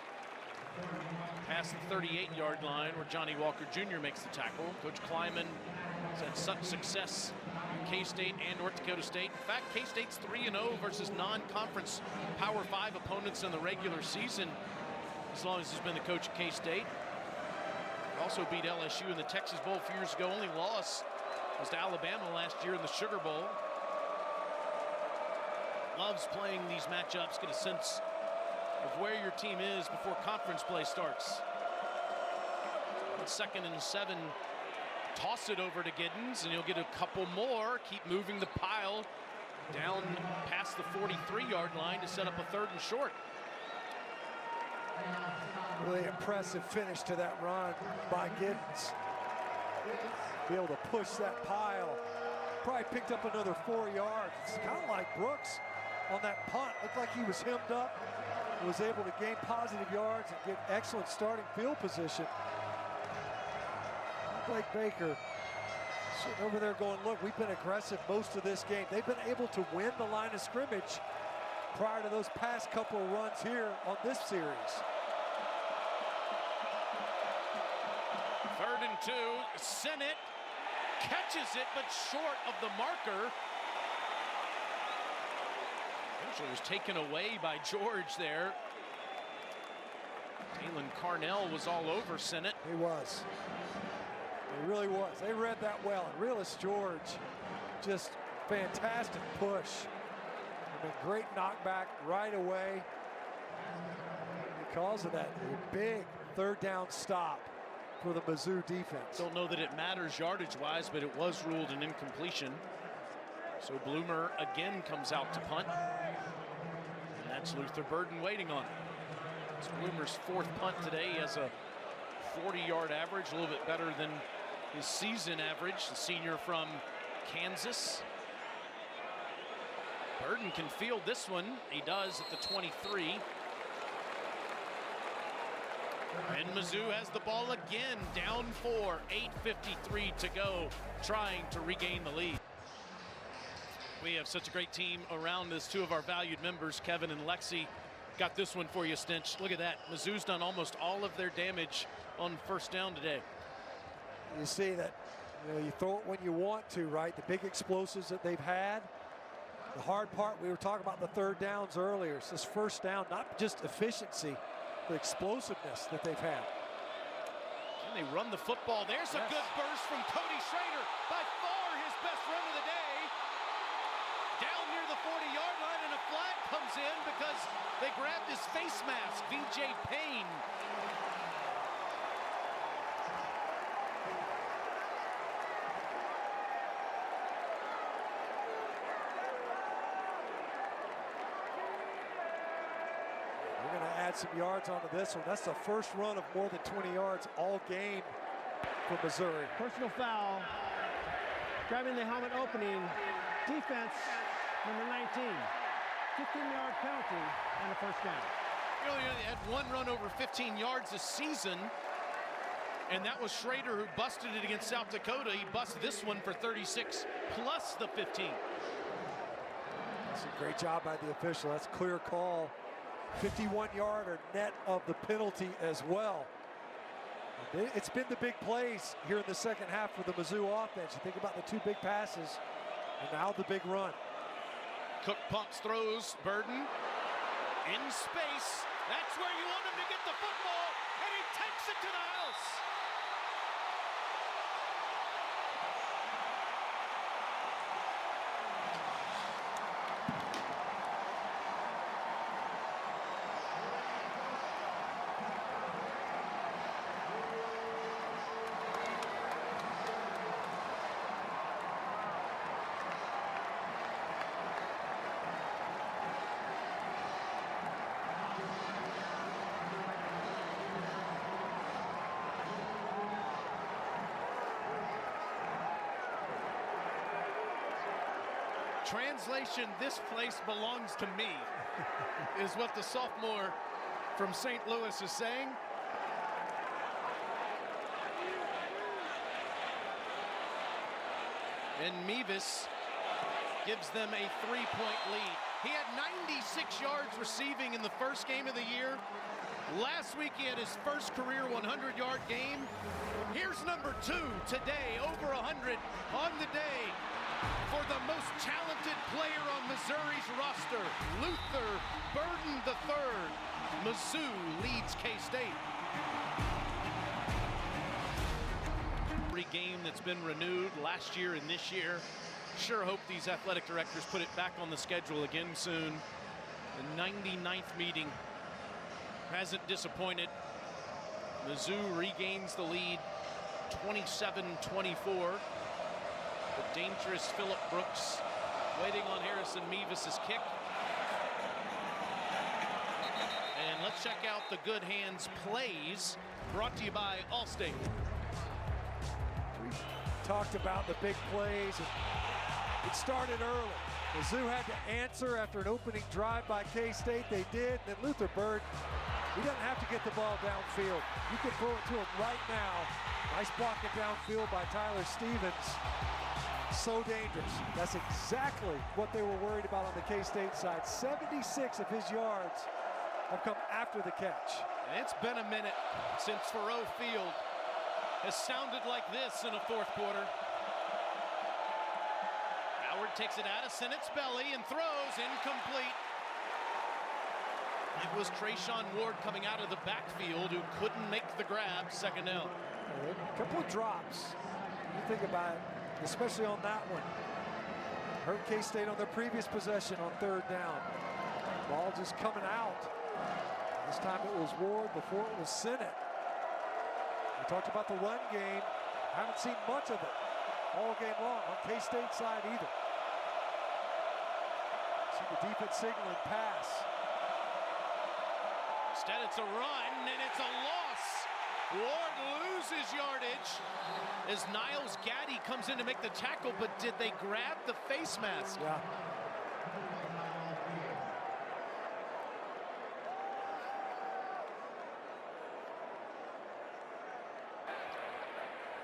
Past the 38-yard line where Johnny Walker Jr. makes the tackle. Coach Kleiman has had such success in K-State and North Dakota State. In fact, K-State's 3-0 versus non-conference Power 5 opponents in the regular season, as long as he's been the coach at K-State. Also beat LSU in the Texas Bowl a few years ago. Only loss was to Alabama last year in the Sugar Bowl. Loves playing these matchups, get a sense of where your team is before conference play starts. On 2nd and 7, toss it over to Giddens, and he'll get a couple more. Keep moving the pile down past the 43-yard line to set up a 3rd and short. Really impressive finish to that run by Giddens. Be able to push that pile. Probably picked up another 4 yards. It's kind of like Brooks on that punt. Looked like he was hemmed up. Was able to gain positive yards and get excellent starting field position. Blake Baker sitting over there going, look, we've been aggressive most of this game. They've been able to win the line of scrimmage prior to those past couple of runs here on this series. 3rd and 2, Sennett catches it, but short of the marker. It was taken away by George there. Dalen Carnell was all over Sennett. He was. He really was. They read that well. And Realist George, just fantastic push. I mean, great knockback right away. Because of that big 3rd down stop for the Mizzou defense. Don't know that it matters yardage-wise, but it was ruled an incompletion. So Bloomer again comes out to punt. And that's Luther Burden waiting on it. It's Bloomer's 4th punt today. He has a 40-yard average, a little bit better than his season average. The senior from Kansas. Burden can field this one. He does at the 23. And Mizzou has the ball again, down 4, 8:53 to go, trying to regain the lead. We have such a great team around us. 2 of our valued members, Kevin and Lexi, got this one for you, Stinch. Look at that. Mizzou's done almost all of their damage on 1st down today. You see that, you throw it when you want to, right? The big explosives that they've had. The hard part, we were talking about the 3rd downs earlier. It's this 1st down, not just efficiency, the explosiveness that they've had. And they run the football. There's a good burst from Cody Schrader. By far his best run of the day. Down near the 40-yard line, and a flag comes in because they grabbed his face mask. VJ Payne. add some yards onto this one. That's the first run of more than 20 yards all game for Missouri. Personal foul. Grabbing the helmet opening. Defense, number 19. 15-yard penalty and a first down. You know, they had one run over 15 yards this season, and that was Schrader who busted it against South Dakota. He busted this one for 36 plus the 15. That's a great job by the official. That's a clear call. 51-yarder net of the penalty as well. It's been the big plays here in the second half for the Mizzou offense. You think about the two big passes, and now the big run. Cook pumps, throws, Burden in space. That's where you want him to get the football, and he takes it to the house. Translation, this place belongs to me, is what the sophomore from St. Louis is saying. And Mevis gives them a 3-point lead. He had 96 yards receiving in the first game of the year. Last week he had his first career 100-yard game. Here's number 2 today, over 100 on the day. For the most talented player on Missouri's roster, Luther Burden III. Mizzou leads K-State. Every game that's been renewed last year and this year. Sure hope these athletic directors put it back on the schedule again soon. The 99th meeting hasn't disappointed. Mizzou regains the lead 27-24. The dangerous Phillip Brooks waiting on Harrison Mevis' kick. And let's check out the Good Hands plays brought to you by Allstate. We talked about the big plays, and it started early. Mizzou had to answer after an opening drive by K-State. They did. Then Luther Bird, he doesn't have to get the ball downfield. You can throw it to him right now. Nice blocking downfield by Tyler Stevens. So dangerous. That's exactly what they were worried about on the K-State side. 76 of his yards have come after the catch. It's been a minute since Faroe Field has sounded like this in a fourth quarter. Howard takes it out of Sennett's belly and throws incomplete. It was Trayshawn Ward coming out of the backfield who couldn't make the grab. Second down. A couple of drops. You think about it, especially on that one. Hurt K-State on their previous possession on third down. Ball just coming out. This time it was Ward, before it was Sennett. We talked about the run game. Haven't seen much of it all game long on K-State side either. See the defense signaling pass. Instead it's a run and it's a loss. Ward loses yardage as Niles Gaddy comes in to make the tackle, but did they grab the face mask? Yeah.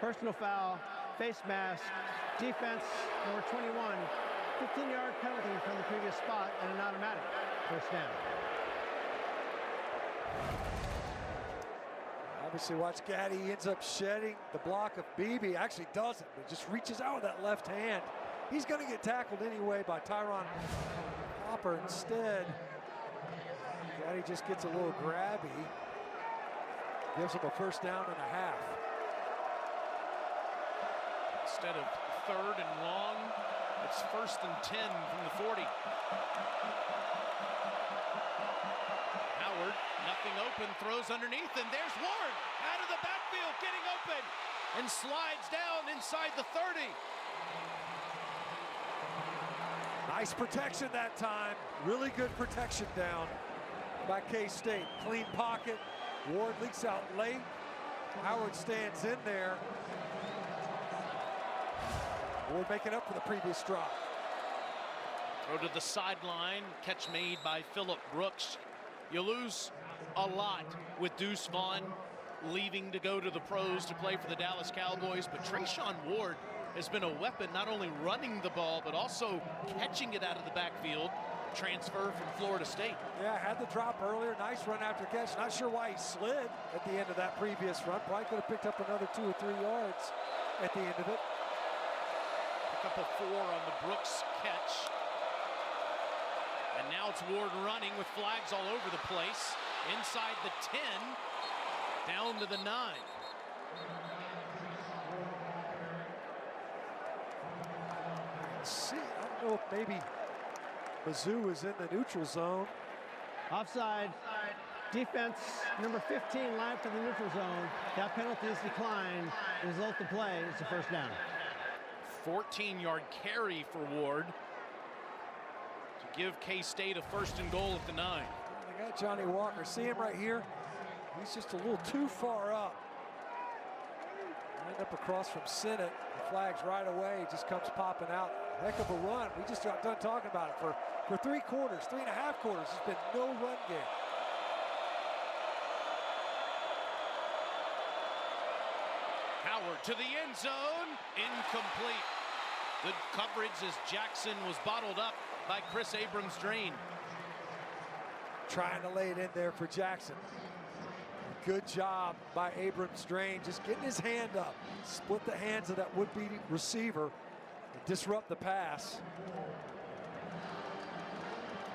Personal foul, face mask, defense, number 21. 15-yard penalty from the previous spot and an automatic first down. Obviously, watch Gaddy. He ends up shedding the block of Beebe. Actually doesn't, but just reaches out with that left hand. He's going to get tackled anyway by Tyron Hopper instead. Gaddy just gets a little grabby. Gives him a first down and a half. Instead of third and long, it's first and 10 from the 40. Howard, nothing open, throws underneath, and there's Ward out of the backfield, getting open, and slides down inside the 30. Nice protection that time. Really good protection down. by K-State. Clean pocket. Ward leaks out late. Howard stands in there. Ward making up for the previous drop. Throw to the sideline. Catch made by Phillip Brooks. You lose a lot with Deuce Vaughn leaving to go to the pros to play for the Dallas Cowboys, but Trayshawn Ward has been a weapon, not only running the ball, but also catching it out of the backfield. Transfer from Florida State. Yeah, had the drop earlier. Nice run after catch. Not sure why he slid at the end of that previous run. Probably could have picked up another 2 or 3 yards at the end of it. Pick up a 4 on the Brooks catch. And now it's Ward running with flags all over the place. Inside the 10, down to the 9. See, I don't know if maybe Mizzou is in the neutral zone. Offside. Defense, number 15, live to the neutral zone. That penalty is declined. Result of play is a first down. 14-yard carry for Ward to give K-State a 1st and goal at the 9. They got Johnny Walker. See him right here? He's just a little too far up. End up across from Sinnott. The flag's right away. Just comes popping out. Heck of a run. We just got done talking about it. For 3 quarters, 3.5 quarters, there's been no run game. Howard to the end zone. Incomplete. Good coverage as Jackson was bottled up by Chris Abrams-Drain. Trying to lay it in there for Jackson. Good job by Abrams-Drain, just getting his hand up. Split the hands of that would-be receiver and disrupt the pass.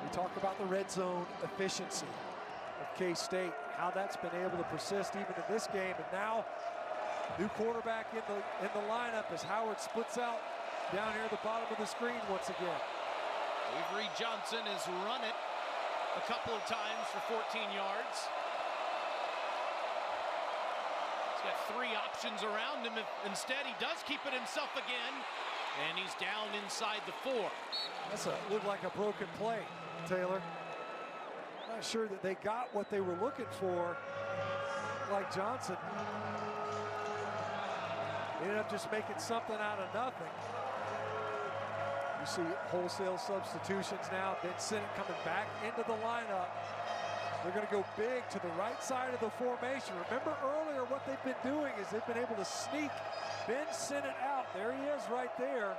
We talk about the red zone efficiency of K-State, how that's been able to persist even in this game. And now, new quarterback in the lineup as Howard splits out down here at the bottom of the screen once again. Avery Johnson has run it a couple of times for 14 yards. He's got 3 options around him. Instead, he does keep it himself again, and he's down inside the 4. That's looked like a broken play, Taylor. Not sure that they got what they were looking for, like Johnson. They ended up just making something out of nothing. You see wholesale substitutions now. Ben Sinnott coming back into the lineup. They're going to go big to the right side of the formation. Remember earlier what they've been doing is they've been able to sneak Ben Sinnott out. There he is right there.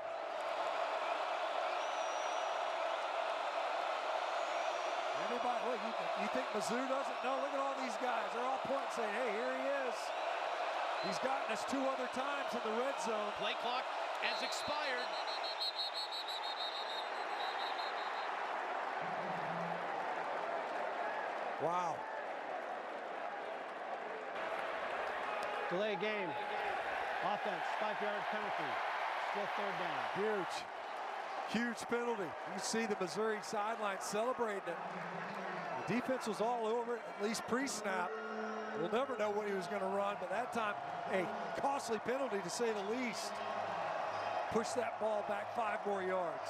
Everybody, look, you think Mizzou doesn't know? Look at all these guys. They're all pointing saying, hey, here he is. He's gotten us 2 other times in the red zone. Play clock has expired. Wow. Delay game. Offense, 5-yard penalty. Still 3rd down. Huge penalty. You see the Missouri sideline celebrating it. The defense was all over it, at least pre-snap. We'll never know what he was going to run, but that time, a costly penalty to say the least. Push that ball back 5 more yards.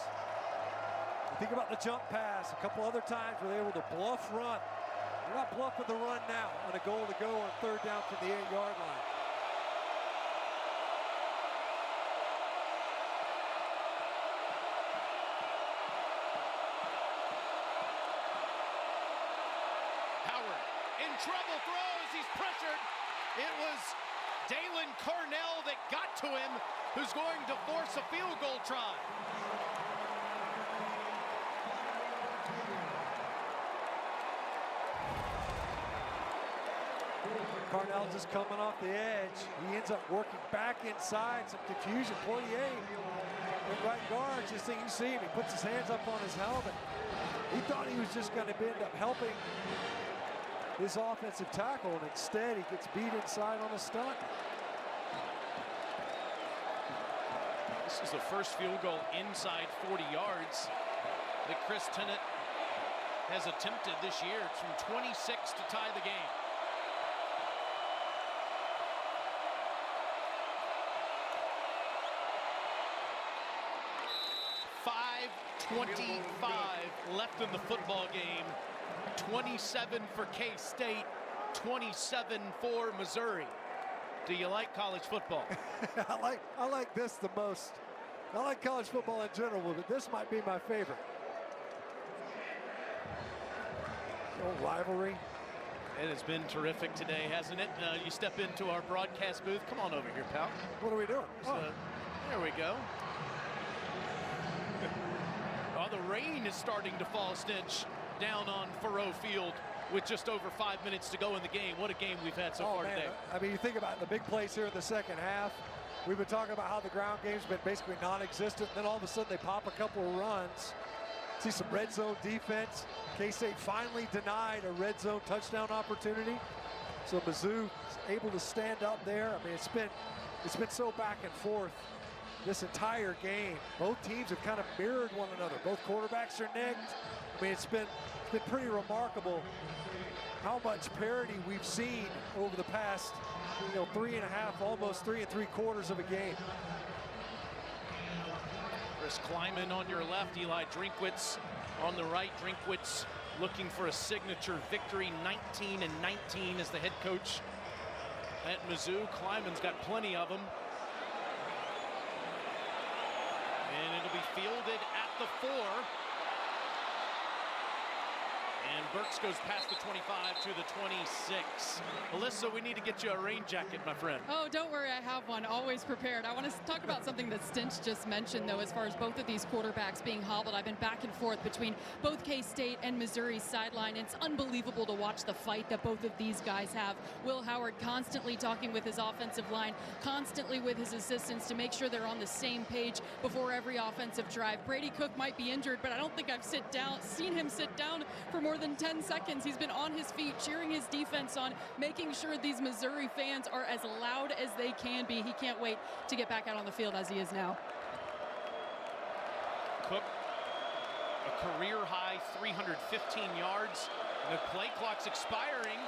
You think about the jump pass. A couple other times where they were able to bluff run. They're not bluffing the run now on a goal to go on 3rd down from the 8-yard line. Howard in trouble, throws, he's pressured. It was Dalen Cornell that got to him, who's going to force a field goal try. Cornell just coming off the edge. He ends up working back inside. Some confusion. Poirier, the right guard, just think you see him. He puts his hands up on his helmet. He thought he was just going to end up helping his offensive tackle, and instead he gets beat inside on a stunt. This is the first field goal inside 40 yards that Chris Tennant has attempted this year. It's from 26 to tie the game. 5:25 left in the football game. 27 for K-State, 27 for Missouri. Do you like college football? I like this the most. I like college football in general, but this might be my favorite. Old rivalry. It has been terrific today, hasn't it? You step into our broadcast booth. Come on over here, pal. What are we doing? There we go. Oh, the rain is starting to fall, Stinch, down on Faroe Field with just over 5 minutes to go in the game. What a game we've had so far today. I mean, you think about the big plays here in the second half. We've been talking about how the ground game's been basically non-existent. Then all of a sudden they pop a couple of runs. See some red zone defense. K-State finally denied a red zone touchdown opportunity. So Mizzou is able to stand up there. I mean, it's been so back and forth this entire game. Both teams have kind of mirrored one another. Both quarterbacks are nicked. I mean, it's been pretty remarkable how much parity we've seen over the past, 3.5, almost 3 3/4 of a game. Chris Kleiman on your left, Eli Drinkwitz on the right. Drinkwitz looking for a signature victory, 19-19 as the head coach at Mizzou. Kleiman's got plenty of them. And it'll be fielded at the 4. And Burks goes past the 25 to the 26. Alyssa, we need to get you a rain jacket, my friend. Oh, don't worry, I have one, always prepared. I want to talk about something that Stinch just mentioned, though, as far as both of these quarterbacks being hobbled. I've been back and forth between both K-State and Missouri's sideline. It's unbelievable to watch the fight that both of these guys have. Will Howard constantly talking with his offensive line, constantly with his assistants to make sure they're on the same page before every offensive drive. Brady Cook might be injured, but I don't think I've seen him sit down for more than 10 seconds. He's been on his feet, cheering his defense on, making sure these Missouri fans are as loud as they can be. He can't wait to get back out on the field as he is now. Cook, a career-high 315 yards. The play clock's expiring,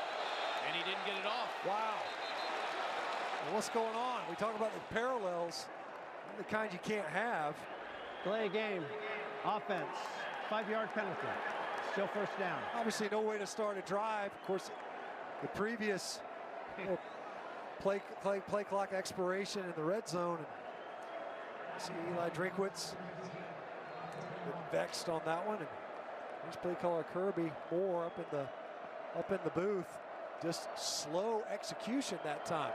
and he didn't get it off. Wow. Well, what's going on? We talk about the parallels, the kind you can't have. Delay game. Offense. 5-yard penalty. Still first down. Obviously no way to start a drive. Of course, the previous play clock expiration in the red zone. And see Eli Drinkwitz vexed on that one. And here's play caller Kirby Moore up in the booth. Just slow execution that time.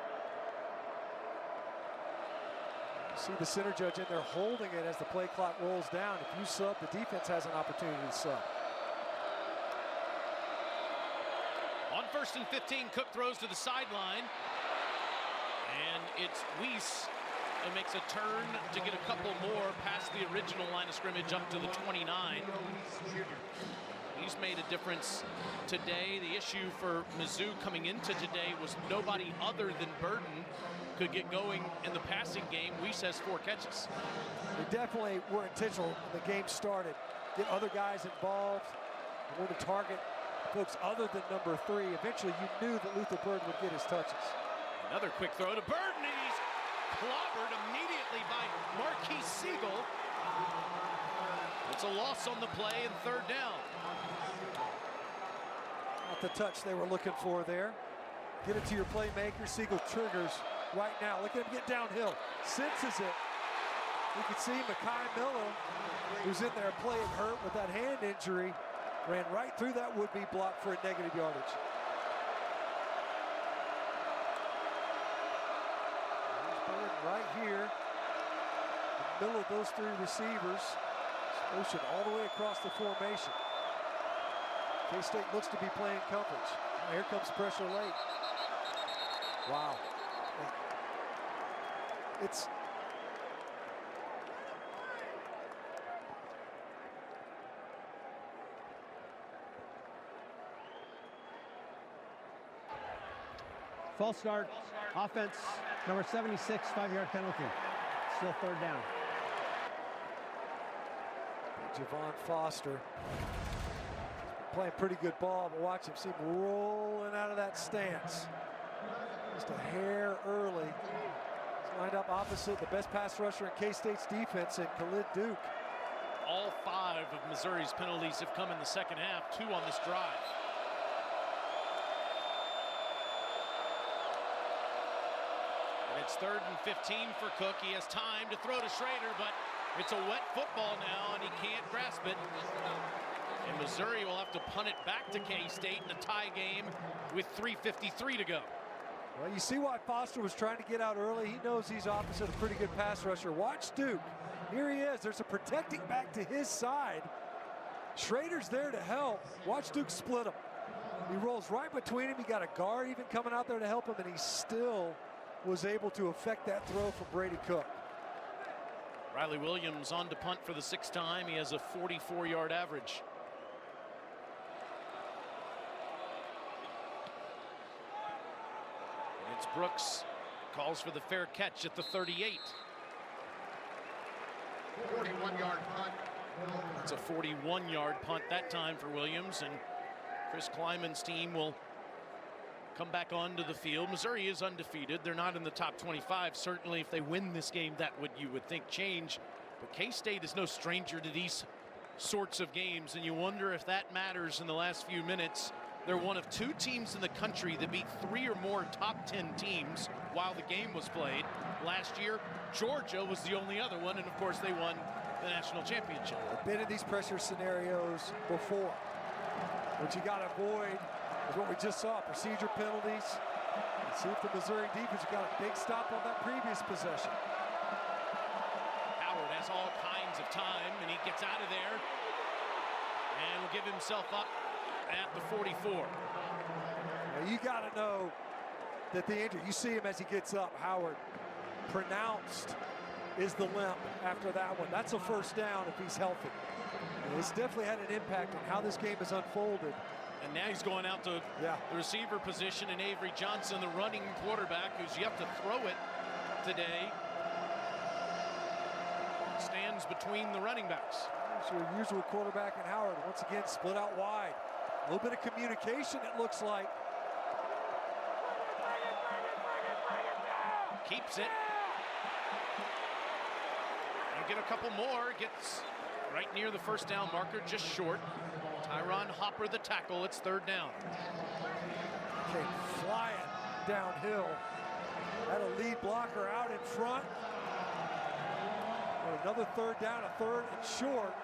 You see the center judge in there holding it as the play clock rolls down. If you sub, the defense has an opportunity to sub. On 1st and 15, Cook throws to the sideline. And it's Weiss who makes a turn to get a couple more past the original line of scrimmage up to the 29. He's made a difference today. The issue for Mizzou coming into today was nobody other than Burden could get going in the passing game. Weiss has 4 catches. They definitely were intentional when the game started. Get other guys involved. Want to target folks other than number 3. Eventually, you knew that Luther Burden would get his touches. Another quick throw to Burden, and he's clobbered immediately by Marquise Siegel. It's a loss on the play and 3rd down. Not the touch they were looking for there. Get it to your playmaker. Siegel triggers right now. Look at him get downhill. Senses it. You can see Mekhi Miller, who's in there playing hurt with that hand injury, ran right through that would-be block for a negative yardage. Right here, in the middle of those 3 receivers, motion all the way across the formation. K-State looks to be playing coverage. Here comes pressure late. Wow. It's False start. Offense. Number 76, 5-yard penalty. Still 3rd down. Javon Foster playing pretty good ball, but watch him, see him rolling out of that stance. Just a hair early. He's lined up opposite the best pass rusher in K-State's defense, and Khalid Duke. All 5 of Missouri's penalties have come in the second half, 2 on this drive. And it's 3rd and 15 for Cook. He has time to throw to Schrader, but it's a wet football now, and he can't grasp it. And Missouri will have to punt it back to K-State in a tie game with 3:53 to go. Well, you see why Foster was trying to get out early. He knows he's opposite a pretty good pass rusher. Watch Duke. Here he is. There's a protecting back to his side. Schrader's there to help. Watch Duke split him. He rolls right between him. He got a guard even coming out there to help him, and he still was able to affect that throw for Brady Cook. Riley Williams on to punt for the 6th time. He has a 44-yard average. And it's Brooks. Calls for the fair catch at the 38. 41-yard punt. It's a 41-yard punt that time for Williams, and Chris Kleiman's team will come back onto the field. Missouri is undefeated. They're not in the top 25. Certainly if they win this game, that would, you would think, change. But K-State is no stranger to these sorts of games, and you wonder if that matters in the last few minutes. They're one of 2 teams in the country that beat 3 or more top 10 teams while the game was played. Last year, Georgia was the only other one, and of course they won the national championship. I've been in these pressure scenarios before. What you got to avoid is what we just saw, procedure penalties. Let's see if the Missouri defense got a big stop on that previous possession. Howard has all kinds of time, and he gets out of there and will give himself up at the 44. Now you got to know that the injury, you see him as he gets up, Howard, pronounced is the limp after that one. That's a first down if he's healthy. And it's definitely had an impact on how this game has unfolded. And now he's going out to the receiver position, and Avery Johnson, the running quarterback, who's yet to throw it today, stands between the running backs. There's your usual quarterback in Howard. Once again, split out wide. A little bit of communication, it looks like. Keeps it. And get a couple more. Gets right near the first down marker, just short. Tyron Hopper, the tackle. It's 3rd down. Came flying downhill. Had a lead blocker out in front. And another 3rd down, a 3rd and short.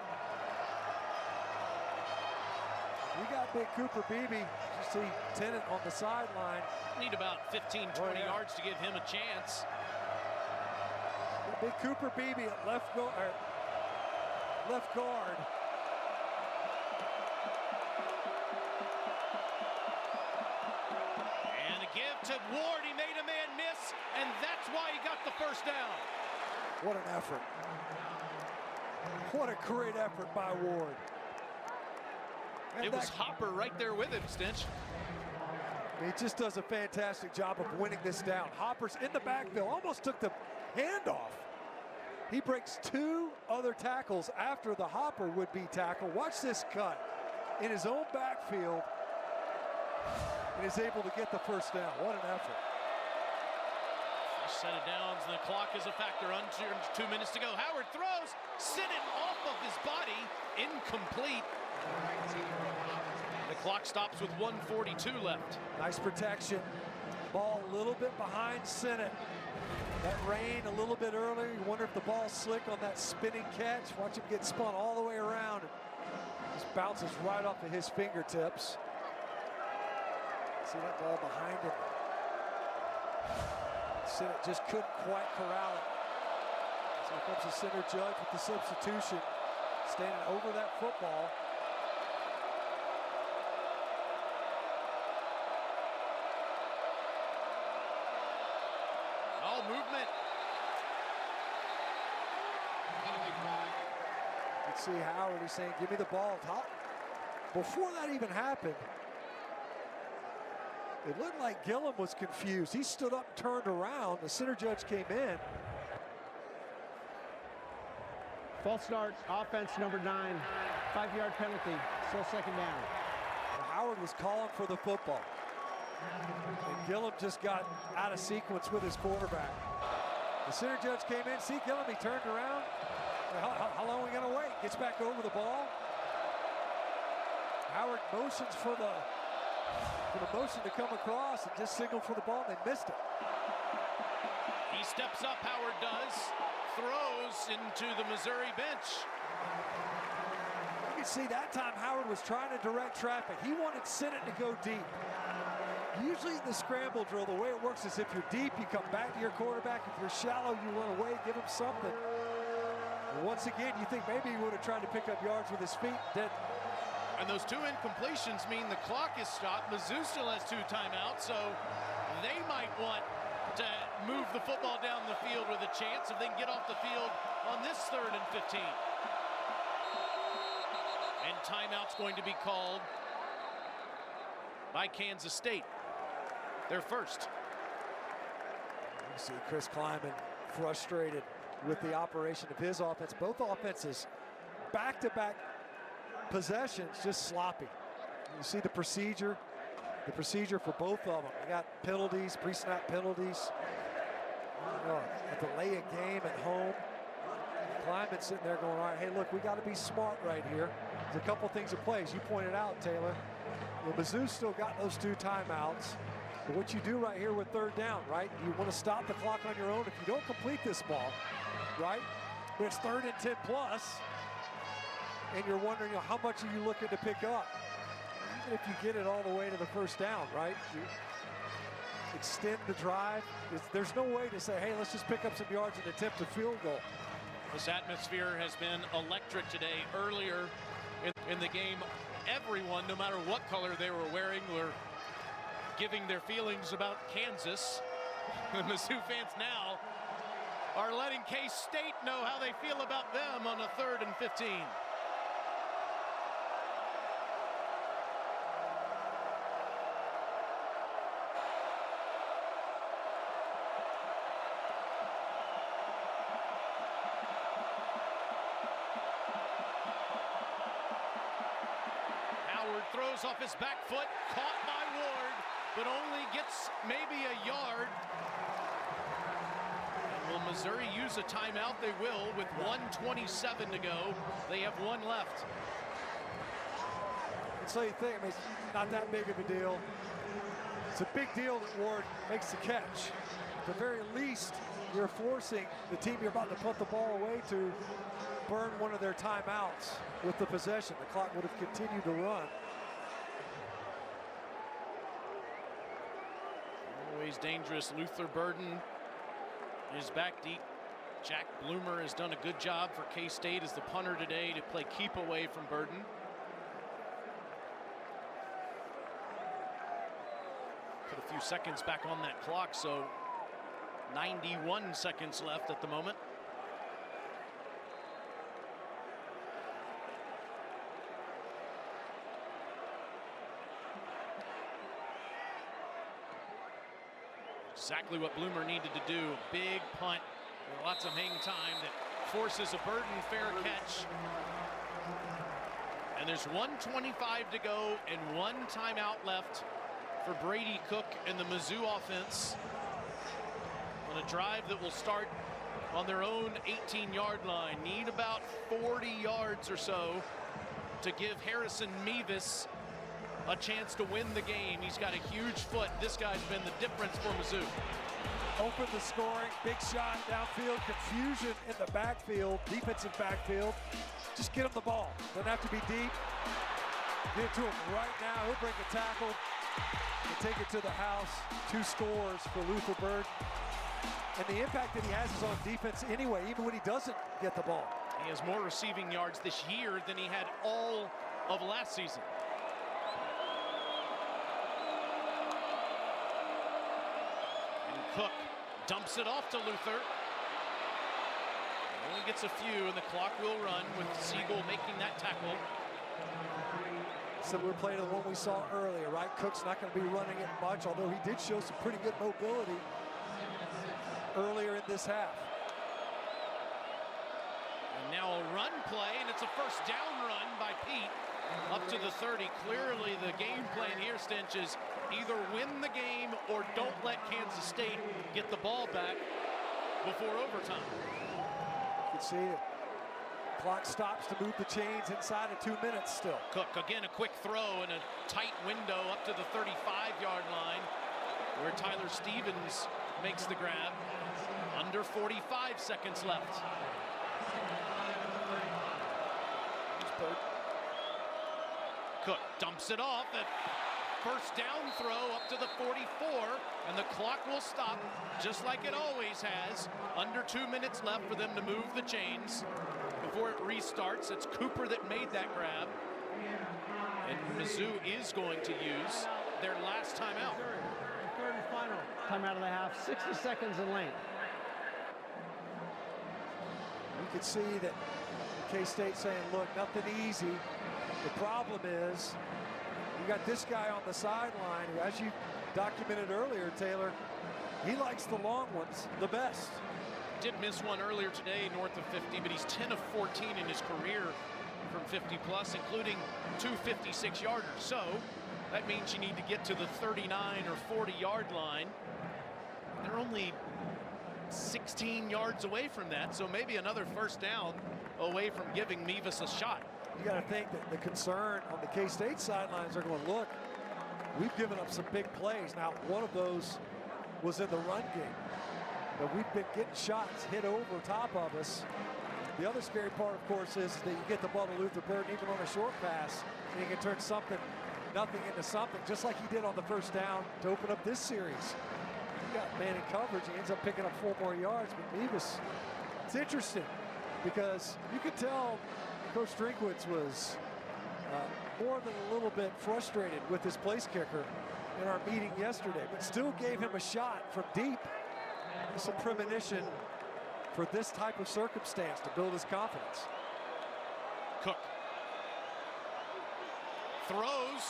We got big Cooper Beebe. You see Tennant on the sideline. Need about 15, 20 yards to give him a chance. Big Cooper Beebe at left guard. And a give to Ward. He made a man miss, and that's why he got the first down. What an effort. What a great effort by Ward. And it was Hopper right there with him, Stinch. He just does a fantastic job of winning this down. Hopper's in the backfield, almost took the handoff. He breaks 2 other tackles after the Hopper would-be tackle. Watch this cut in his own backfield, and is able to get the first down. What an effort. First set of downs, and the clock is a factor. Under 2 minutes to go. Howard throws, sent it off of his body, incomplete. The clock stops with 1:42 left. Nice protection. Ball a little bit behind Sennett. That rain a little bit earlier. You wonder if the ball's slick on that spinning catch. Watch him get spun all the way around. Just bounces right off of his fingertips. See that ball behind him. Sennett just couldn't quite corral it. So here comes the center judge with the substitution. Standing over that football. Movement. You can see Howard, he's saying, give me the ball. Before that even happened, it looked like Gillum was confused. He stood up, turned around. The center judge came in. False start, offense number 9. 5-yard penalty, still 2nd down. Howard was calling for the football. And Gillum just got out of sequence with his quarterback. The center judge came in, see Gillum, he turned around. How long are we going to wait? Gets back over the ball. Howard motions for the motion to come across and just signaled for the ball. They missed it. He steps up, Howard does. Throws into the Missouri bench. You can see that time Howard was trying to direct traffic. He wanted Sinnott to go deep. Usually in the scramble drill, the way it works is if you're deep, you come back to your quarterback. If you're shallow, you run away, give him something. And once again, you think maybe he would have tried to pick up yards with his feet. Didn't. And those 2 incompletions mean the clock is stopped. Mizzou still has 2 timeouts, so they might want to move the football down the field with a chance if they can get off the field on this 3rd and 15. And timeout's going to be called by Kansas State. Their first. You see Chris Kleiman frustrated with the operation of his offense. Both offenses, back-to-back possessions, just sloppy. You see the procedure for both of them. They got penalties, pre-snap penalties. A delay a game at home. Kleiman sitting there going, all right, hey, look, we got to be smart right here. There's a couple things in play, as you pointed out, Taylor. Well, Mizzou still got those 2 timeouts. But what you do right here with 3rd down, right? You want to stop the clock on your own. If you don't complete this ball, right? But it's 3rd and 10 plus, and you're wondering, how much are you looking to pick up? Even if you get it all the way to the 1st down, right? You extend the drive. There's no way to say, hey, let's just pick up some yards and attempt a field goal. This atmosphere has been electric today. Earlier in the game, everyone, no matter what color they were wearing, were giving their feelings about Kansas. The Mizzou fans now are letting K-State know how they feel about them on a 3rd and 15. Throws off his back foot, caught by Ward, but only gets maybe a yard. And will Missouri use a timeout? They will, with 1:27 to go. They have 1 left. And so you think, I mean, it's not that big of a deal. It's a big deal that Ward makes the catch. At the very least, you're forcing the team you're about to put the ball away to burn one of their timeouts with the possession. The clock would have continued to run. Always dangerous. Luther Burden is back deep. Jack Bloomer has done a good job for K-State as the punter today to play keep away from Burden. Put a few seconds back on that clock, so 91 seconds left at the moment. Exactly what Bloomer needed to do. A big punt with lots of hang time that forces a Burden fair catch. And there's 1:25 to go and 1 timeout left for Brady Cook and the Mizzou offense on a drive that will start on their own 18-yard line. Need about 40 yards or so to give Harrison Mevis a chance to win the game. He's got a huge foot. This guy's been the difference for Mizzou. Open the scoring, big shot downfield, confusion in the backfield, defensive backfield. Just get him the ball. Doesn't have to be deep. Get it to him right now. He'll break a tackle and take it to the house. 2 scores for Luther Burden. And the impact that he has is on defense anyway, even when he doesn't get the ball. He has more receiving yards this year than he had all of last season. Cook dumps it off to Luther. Only gets a few, and the clock will run with Siegel making that tackle. Similar play to the one we saw earlier, right? Cook's not going to be running it much, although he did show some pretty good mobility earlier in this half. And now a run play, and it's a first down run by Pete up to the 30. Clearly the game plan here, Stinch, is either win the game or don't let Kansas State get the ball back before overtime. You can see it. Clock stops to move the chains inside of 2 minutes still. Cook, again, a quick throw in a tight window up to the 35-yard line where Tyler Stevens makes the grab. Under 45 seconds left. Cook dumps it off. That first down throw up to the 44, and the clock will stop just like it always has. Under 2 minutes left for them to move the chains before it restarts. It's Cooper that made that grab. And Mizzou is going to use their last timeout. Third and final timeout of the half, 60 seconds in length. You can see that K-State saying, look, nothing easy. The problem is you got this guy on the sideline who, as you documented earlier, Taylor, he likes the long ones the best. Did miss one earlier today north of 50, but he's 10 of 14 in his career from 50 plus, including 2 56-yarders. So that means you need to get to the 39 or 40-yard line. They're only 16 yards away from that, so maybe another first down away from giving Mevis a shot. You got to think that the concern on the K-State sidelines are going, look, we've given up some big plays. Now, one of those was in the run game, but we've been getting shots hit over top of us. The other scary part, of course, is that you get the ball to Luther Burton even on a short pass, and he can turn nothing into something, just like he did on the first down to open up this series. He got man in coverage. He ends up picking up 4 more yards, but Mevis, it's interesting because you could tell Coach Drinkwitz was more than a little bit frustrated with his place kicker in our meeting yesterday, but still gave him a shot from deep. Some premonition for this type of circumstance to build his confidence. Cook throws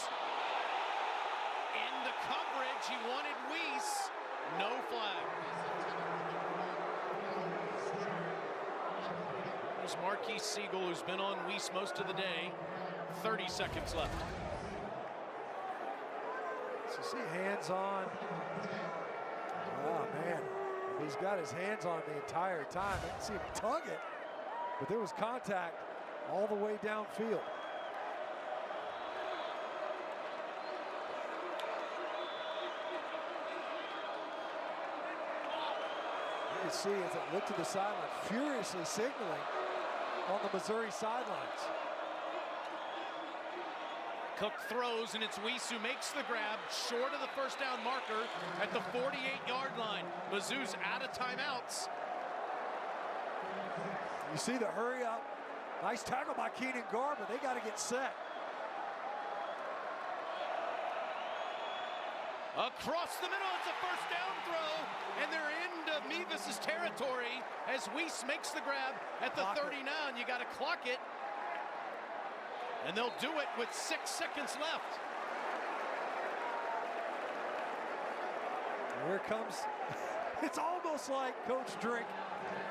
in the coverage. He wanted Weiss. No flag. There's Marquise Siegel, who's been on Weiss most of the day. 30 seconds left. So see hands on. Oh man, he's got his hands on the entire time. I didn't see him tug it, but there was contact all the way downfield. You can see as it looked to the sideline, furiously signaling on the Missouri sidelines. Cook throws, and it's Weiss who makes the grab short of the first down marker at the 48-yard line. Mizzou's out of timeouts. You see the hurry up. Nice tackle by Keenan Garber. They got to get set. Across the middle, it's a first down throw, and they're into Mevis's territory as Weiss makes the grab at the 39. You got to clock it. And they'll do it with 6 seconds left. Here comes, it's almost like Coach Drink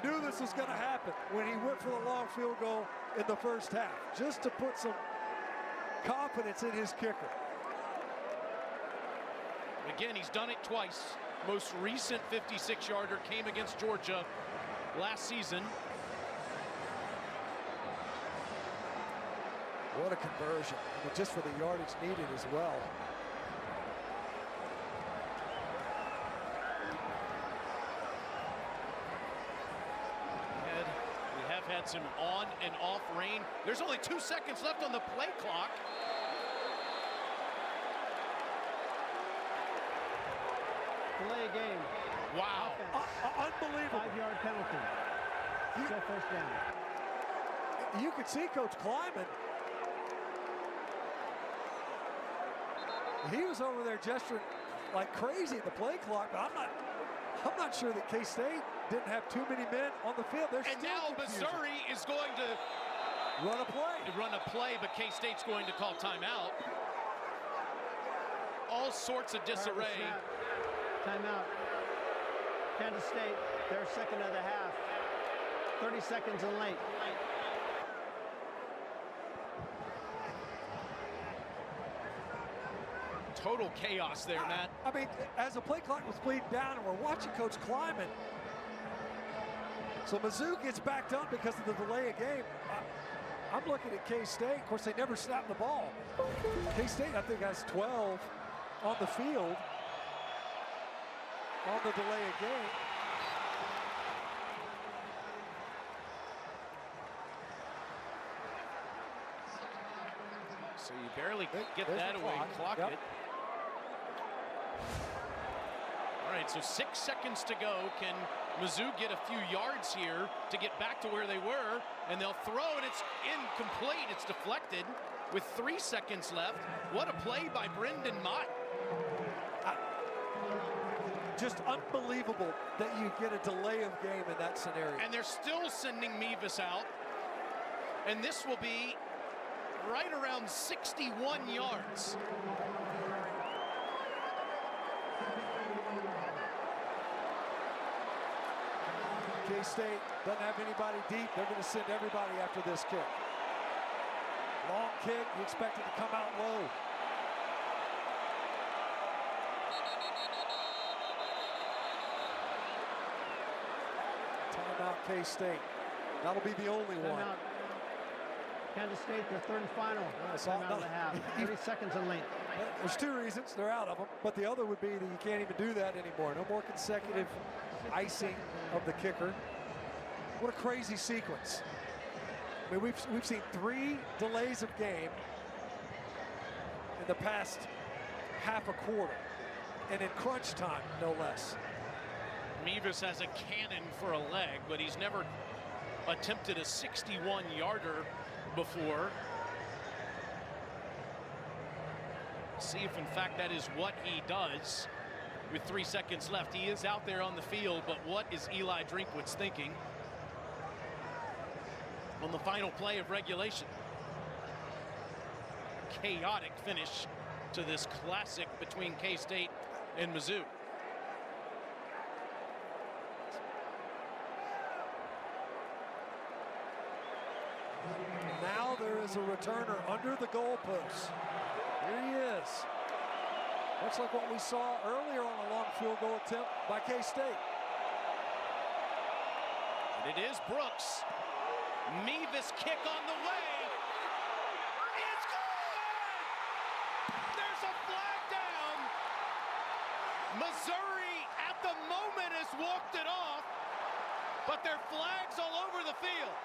knew this was going to happen when he went for the long field goal in the first half, just to put some confidence in his kicker. Again, he's done it twice. Most recent 56-yarder came against Georgia last season. What a conversion, I mean, just for the yardage needed as well. We have had some on and off rain. There's only 2 seconds left on the play clock. Delay a game. Wow. Unbelievable. 5-yard penalty. Still first down. You could see Coach Kleiman. He was over there gesturing like crazy at the play clock, but I'm not sure that K-State didn't have too many men on the field. There's and now Missouri is going to run a play, but K-State's going to call timeout. All sorts of disarray. Timeout. Kansas State, their second of the half. 30 seconds in late. Total chaos there, Matt. I mean, as the play clock was bleeding down and we're watching Coach Kleiman So Mizzou gets backed up because of the delay of game. I'm looking at K-State. Of course, they never snapped the ball. K-State, I think, has 12 on the field on the delay of game. So you barely get that away and clock it. All right, so 6 seconds to go. Can Mizzou get a few yards here to get back to where they were? And they'll throw, and it's incomplete. It's deflected with 3 seconds left. What a play by Brendan Mott. Just unbelievable that you get a delay of game in that scenario. And they're still sending Mevis out. And this will be right around 61 yards. K-State doesn't have anybody deep. They're going to send everybody after this kick. Long kick, you expect it to come out low. Timeout K-State. That'll be the only one. Kansas State, their third and final. Timeout of the half. 30 seconds in length. There's 2 reasons. They're out of them. But the other would be that you can't even do that anymore. No more consecutive icing of the kicker. What a crazy sequence. I mean, we've seen 3 delays of game in the past half a quarter. And in crunch time, no less. Mevis has a cannon for a leg, but he's never attempted a 61-yarder before. See if in fact that is what he does with 3 seconds left. He is out there on the field, but what is Eli Drinkwitz thinking on the final play of regulation? Chaotic finish to this classic between K-State and Mizzou. Now there is a returner under the goalpost. Here he is. Looks like what we saw earlier on a long field goal attempt by K-State. And it is Brooks. Mevis kick on the way. It's good! There's a flag down. Missouri at the moment has walked it off, but there are flags all over the field.